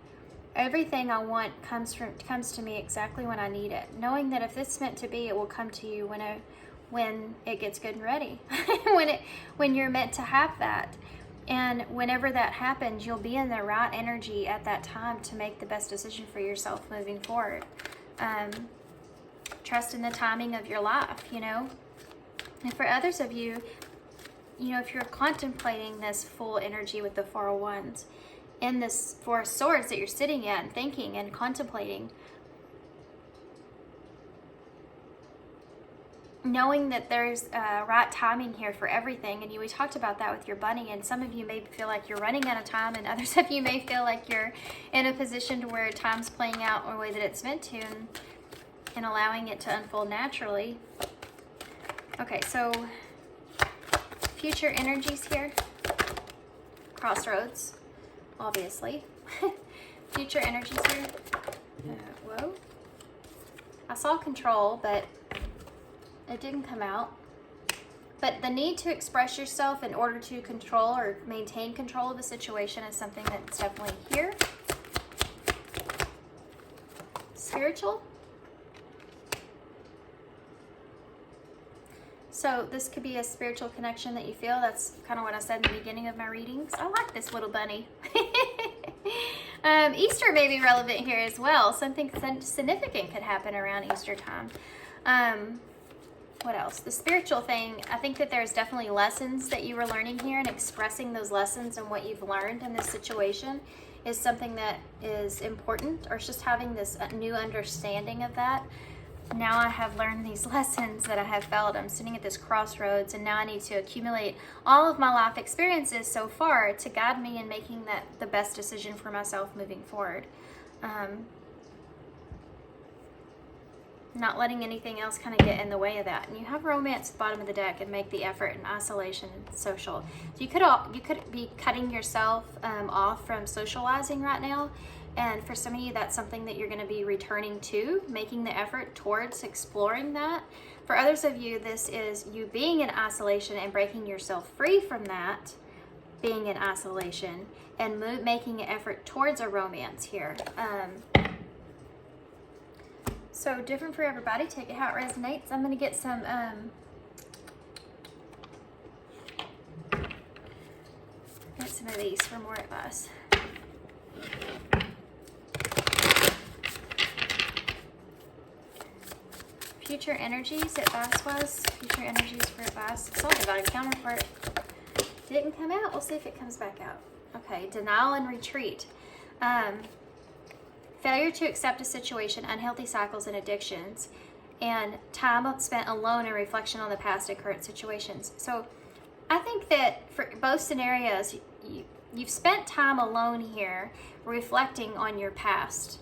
S1: Everything I want comes to me exactly when I need it. Knowing that if it's meant to be, it will come to you when it gets good and ready. when you're meant to have that. And whenever that happens, you'll be in the right energy at that time to make the best decision for yourself moving forward. Trust in the timing of your life, you know. And for others of you, you know, if you're contemplating this full energy with the Four of Wands, in this Four of Swords that you're sitting in, thinking and contemplating, knowing that there's right timing here for everything. And we talked about that with your bunny, and some of you may feel like you're running out of time, and others of you may feel like you're in a position to where time's playing out in a way that it's meant to. And and allowing it to unfold naturally. Okay, so future energies here. Crossroads, obviously. Future energies here. Whoa. I saw control, but it didn't come out. But the need to express yourself in order to control or maintain control of the situation is something that's definitely here. Spiritual. So this could be a spiritual connection that you feel. That's kind of what I said in the beginning of my readings. I like this little bunny. Easter may be relevant here as well. Something significant could happen around Easter time. What else? The spiritual thing, I think that there's definitely lessons that you were learning here, and expressing those lessons and what you've learned in this situation is something that is important, or it's just having this new understanding of that. Now I have learned these lessons that I have felt. I'm sitting at this crossroads, and now I need to accumulate all of my life experiences so far to guide me in making that the best decision for myself moving forward. Not letting anything else kind of get in the way of that. And you have romance at the bottom of the deck, and make the effort, and isolation and social. So you could be cutting yourself off from socializing right now. And for some of you, that's something that you're going to be returning to, making the effort towards exploring that. For others of you, this is you being in isolation and breaking yourself free from that, being in isolation, and making an effort towards a romance here. So different for everybody. Take it how it resonates. I'm going to get some of these for more advice. Future energies, advice-wise. Future energies for advice. I saw divine counterpart. Didn't come out. We'll see if it comes back out. Okay, denial and retreat. Failure to accept a situation, unhealthy cycles and addictions, and time spent alone in reflection on the past and current situations. So I think that for both scenarios, you've spent time alone here reflecting on your past.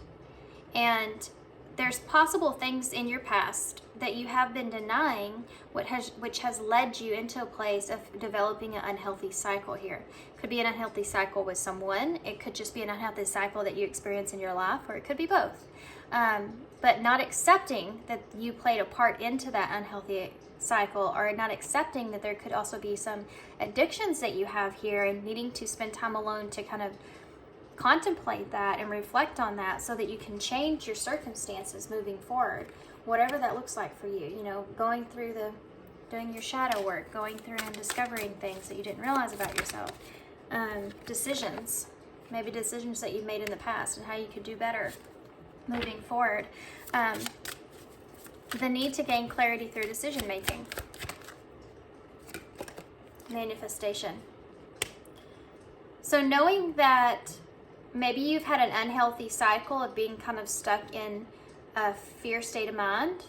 S1: And there's possible things in your past that you have been denying, which has led you into a place of developing an unhealthy cycle here. Could be an unhealthy cycle with someone. It could just be an unhealthy cycle that you experience in your life, or it could be both. But not accepting that you played a part into that unhealthy cycle, or not accepting that there could also be some addictions that you have here, and needing to spend time alone to kind of contemplate that and reflect on that so that you can change your circumstances moving forward, whatever that looks like for you. You know, doing your shadow work, going through and discovering things that you didn't realize about yourself. Decisions, maybe decisions that you've made in the past and how you could do better moving forward. The need to gain clarity through decision making. Manifestation. So knowing that maybe you've had an unhealthy cycle of being kind of stuck in a fear state of mind,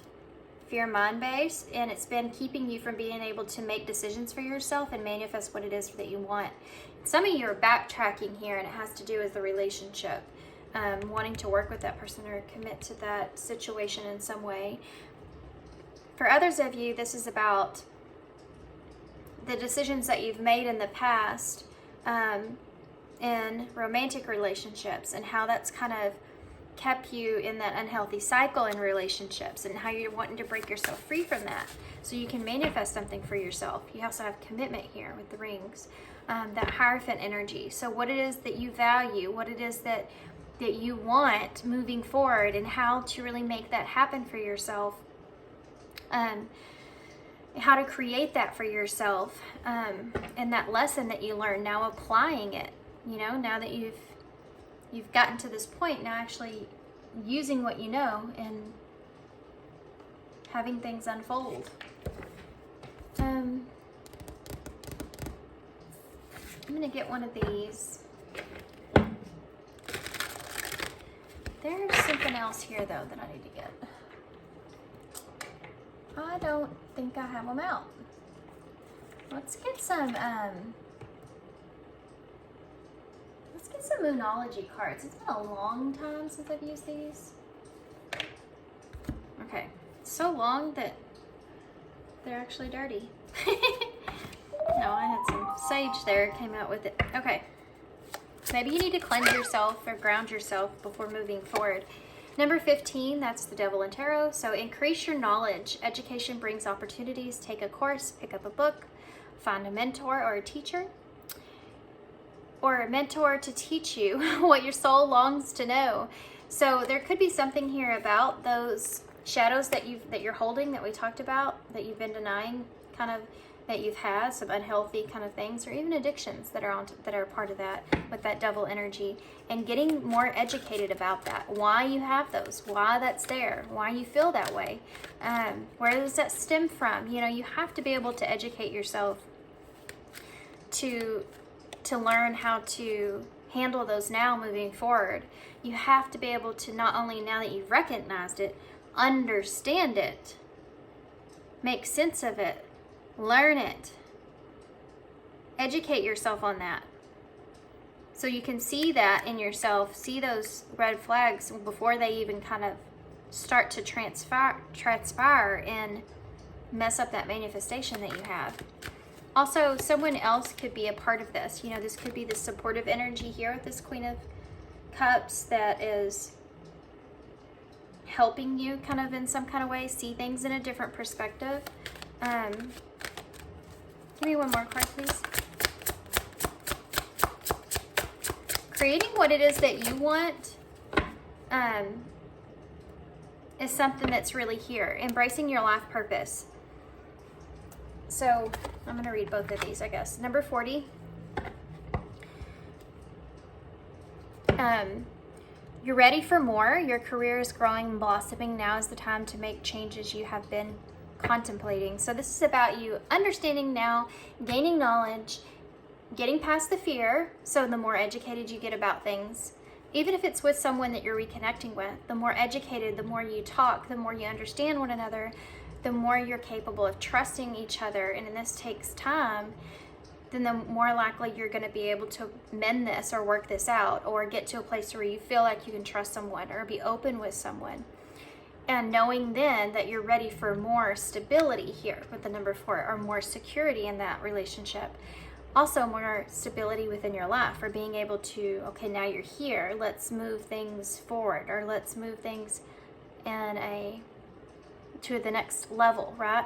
S1: fear mind-based, and it's been keeping you from being able to make decisions for yourself and manifest what it is that you want. Some of you are backtracking here, and it has to do with the relationship, wanting to work with that person or commit to that situation in some way. For others of you, this is about the decisions that you've made in the past, in romantic relationships, and how that's kind of kept you in that unhealthy cycle in relationships, and how you're wanting to break yourself free from that so you can manifest something for yourself. You also have commitment here with the rings, that Hierophant energy. So what it is that you value, what it is that you want moving forward, and how to really make that happen for yourself, how to create that for yourself, and that lesson that you learned, now applying it. You know, now that you've gotten to this point, now actually using what you know and having things unfold. I'm going to get one of these. There's something else here, though, that I need to get. I don't think I have them out. Let's get some Moonology cards. It's been a long time since I've used these. Okay, so long that they're actually dirty. No, I had some sage there, came out with it. Okay, maybe you need to cleanse yourself or ground yourself before moving forward. Number 15, that's the Devil in Tarot. So increase your knowledge. Education brings opportunities. Take a course, pick up a book, find a mentor or a teacher, or a mentor to teach you what your soul longs to know. So there could be something here about those shadows that you're holding, that we talked about, that you've been denying, kind of, that you've had some unhealthy kind of things, or even addictions that are part of that, with that devil energy, and getting more educated about that, why you have those, why that's there, why you feel that way, where does that stem from. You know, you have to be able to educate yourself to learn how to handle those now moving forward. You have to be able to, not only now that you've recognized it, understand it, make sense of it, learn it, educate yourself on that, so you can see that in yourself, see those red flags before they even kind of start to transpire and mess up that manifestation that you have. Also, someone else could be a part of this. You know, this could be the supportive energy here with this Queen of Cups that is helping you kind of in some kind of way see things in a different perspective. Give me one more card, please. Creating what it is that you want is something that's really here. Embracing your life purpose. So I'm going to read both of these, I guess. Number 40. You're ready for more. Your career is growing and blossoming. Now is the time to make changes you have been contemplating. So this is about you understanding now, gaining knowledge, getting past the fear. So the more educated you get about things, even if it's with someone that you're reconnecting with, the more educated, the more you talk, the more you understand one another, the more you're capable of trusting each other. And this takes time, then the more likely you're going to be able to mend this or work this out, or get to a place where you feel like you can trust someone or be open with someone. And knowing then that you're ready for more stability here with the number 4, or more security in that relationship. Also more stability within your life, or being able to, okay, now you're here, let's move things forward, or let's move things in to the next level, right?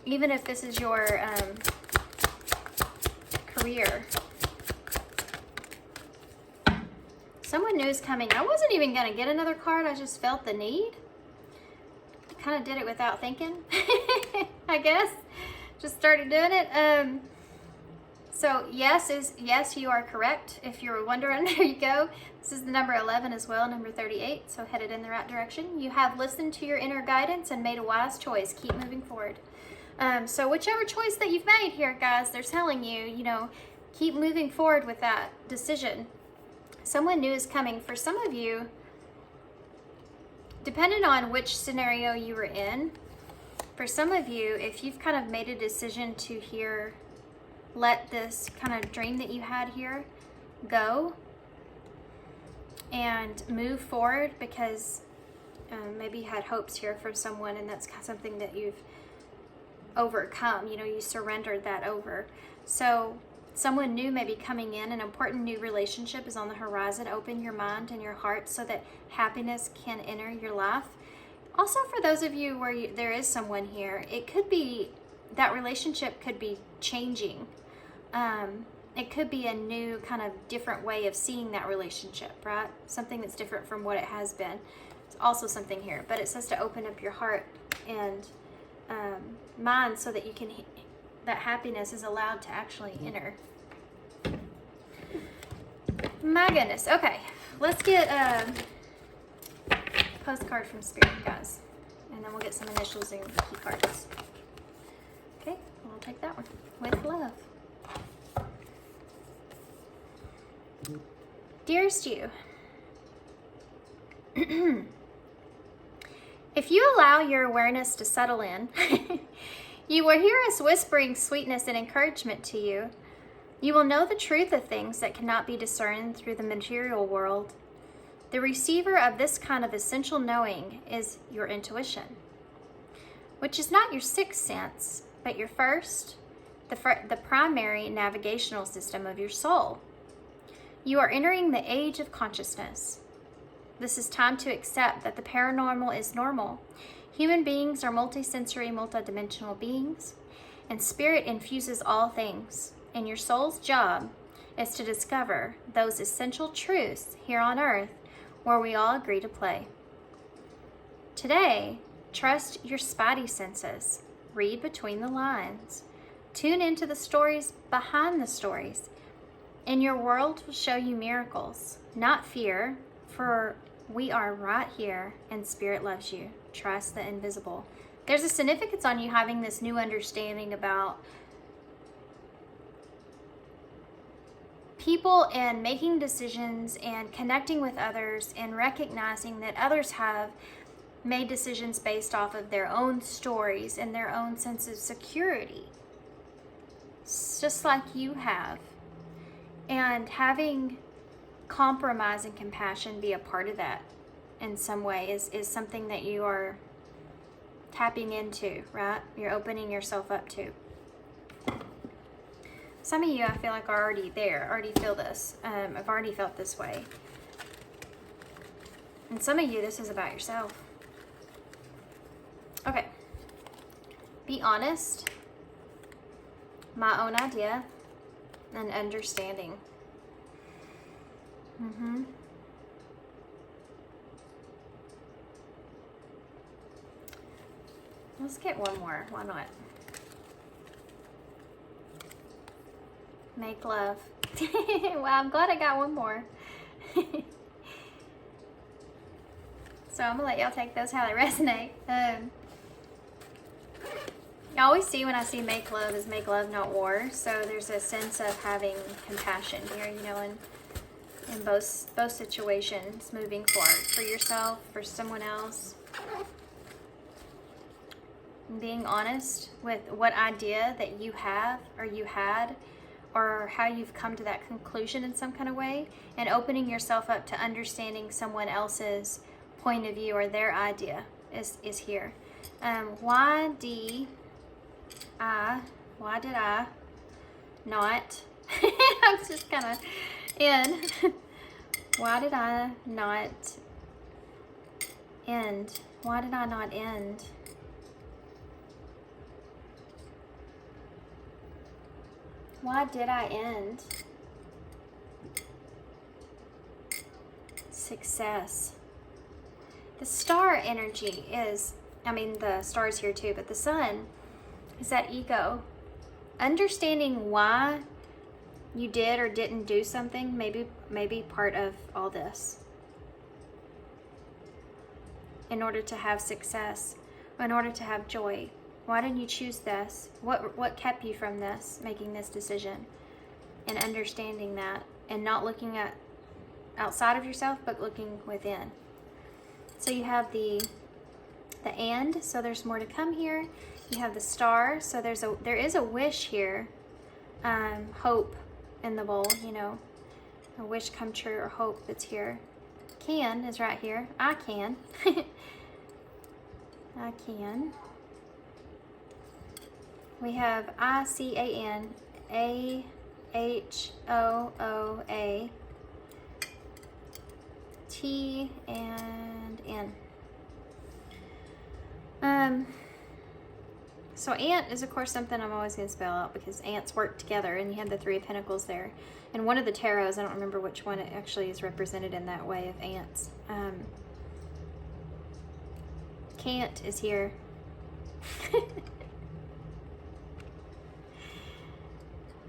S1: Even if this is your career. Someone new is coming. I wasn't even going to get another card. I just felt the need. Kind of did it without thinking, I guess. Just started doing it. So yes, you are correct. If you were wondering, there you go. This is the number 11 as well, number 38. So headed in the right direction. You have listened to your inner guidance and made a wise choice. Keep moving forward. So whichever choice that you've made here, guys, they're telling you, you know, keep moving forward with that decision. Someone new is coming. For some of you, depending on which scenario you were in, for some of you, if you've kind of made a decision to here, let this kind of dream that you had here go and move forward, because maybe you had hopes here from someone and that's something that you've overcome, you know, you surrendered that over. So someone new may be coming in. An important new relationship is on the horizon. Open your mind and your heart so that happiness can enter your life. Also, for those of you where there is someone here, it could be that relationship could be changing. It could be a new kind of different way of seeing that relationship, right? Something that's different from what it has been. It's also something here, but it says to open up your heart and mind so that you can, that happiness is allowed to actually enter. My goodness. Okay, let's get a postcard from Spirit, guys, and then we'll get some initials and key cards. Okay, we'll take that one. With love. Dearest you, if you allow your awareness to settle in, you will hear us whispering sweetness and encouragement to you. You will know the truth of things that cannot be discerned through the material world. The receiver of this kind of essential knowing is your intuition. which is not your sixth sense, but your first, the primary navigational system of your soul. You are entering the age of consciousness. This is time to accept that the paranormal is normal. Human beings are multisensory, multidimensional beings, and spirit infuses all things. And your soul's job is to discover those essential truths here on earth where we all agree to play. Today, trust your spidey senses. Read between the lines. Tune into the stories behind the stories. And your world will show you miracles, not fear, for we are right here and Spirit loves you. Trust the invisible. There's a significance on you having this new understanding about people and making decisions and connecting with others and recognizing that others have made decisions based off of their own stories and their own sense of security. It's just like you have. And having compromise and compassion be a part of that in some way is something that you are tapping into, right? You're opening yourself up to. Some of you, I feel like, are already there, already feel this. I've already felt this way. And some of you, this is about yourself. Okay. Be honest. My own idea. And understanding. Let's get one more. Why not? Make love. Well, I'm glad I got one more. So I'm gonna let y'all take those how they resonate. I always see when I see make love is make love, not war. So there's a sense of having compassion here, you know, in both situations, moving forward for yourself, for someone else. And being honest with what idea that you have or you had, or how you've come to that conclusion in some kind of way, and opening yourself up to understanding someone else's point of view or their idea is here. Why did I not, I'm just kind of in, why did I not end? Why did I not end? Why did I end? Success. The star energy is, the star's here too, but the sun is that ego. Understanding why you did or didn't do something maybe part of all this. In order to have success, or in order to have joy. Why didn't you choose this? What kept you from this, making this decision? And understanding that, and not looking at outside of yourself, but looking within. So you have the and, so there's more to come here. You have the star, so there is a wish here. Hope in the bowl, you know. A wish come true or hope that's here. Can is right here. I can. I can. We have I-C-A-N, A-H-O-O-A, T and N. So ant is, of course, something I'm always going to spell out because ants work together, and you have the Three of Pentacles there. And one of the tarots, I don't remember which one it actually is represented in that way of ants. Can't is here.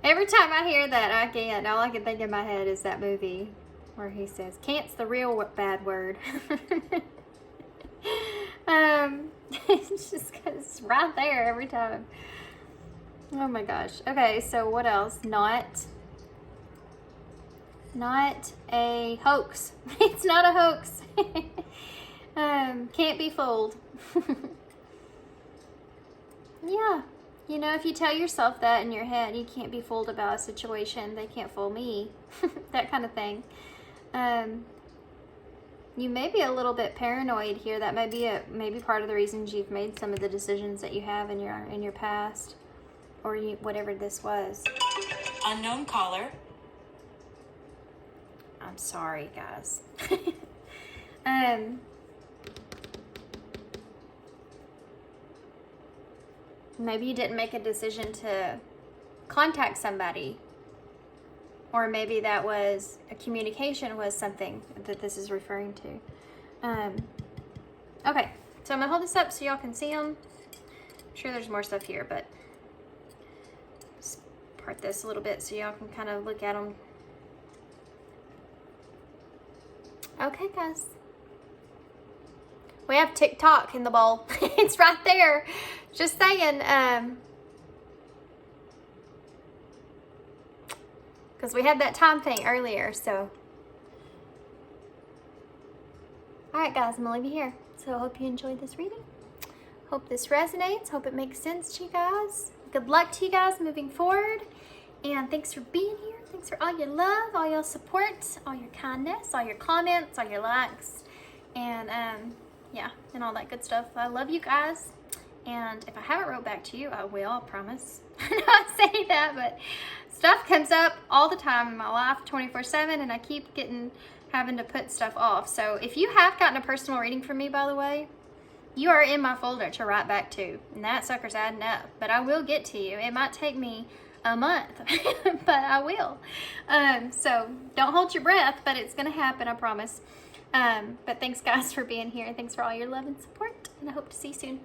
S1: Every time I hear that, I can't. All I can think in my head is that movie where he says, can't's the real bad word. It's just 'cause it's right there every time. Oh my gosh. Okay, so what else? Not a hoax. It's not a hoax. Can't be fooled. Yeah. You know, if you tell yourself that in your head, you can't be fooled about a situation. They can't fool me. That kind of thing. You may be a little bit paranoid here. That may be maybe part of the reasons you've made some of the decisions that you have in your past, or whatever this was.
S2: Unknown caller.
S1: I'm sorry, guys. Maybe you didn't make a decision to contact somebody, or maybe that was a communication was something that this is referring to. Okay, so I'm gonna hold this up so y'all can see them. I'm sure there's more stuff here, but just part this a little bit so y'all can kind of look at them. Okay, guys. We have TikTok in the bowl. It's right there. Just saying. Because we had that time thing earlier, so. Alright, guys, I'm going to leave you here. So I hope you enjoyed this reading. Hope this resonates. Hope it makes sense to you guys. Good luck to you guys moving forward. And thanks for being here. Thanks for all your love, all your support, all your kindness, all your comments, all your likes. And, yeah, and all that good stuff. I love you guys. And if I haven't wrote back to you, I will, I promise. I know I say that, but stuff comes up all the time in my life, 24/7, and I keep having to put stuff off. So if you have gotten a personal reading from me, by the way, you are in my folder to write back to. And that sucker's adding up. But I will get to you. It might take me a month, but I will. So don't hold your breath, but it's going to happen, I promise. But thanks, guys, for being here. Thanks for all your love and support, and I hope to see you soon.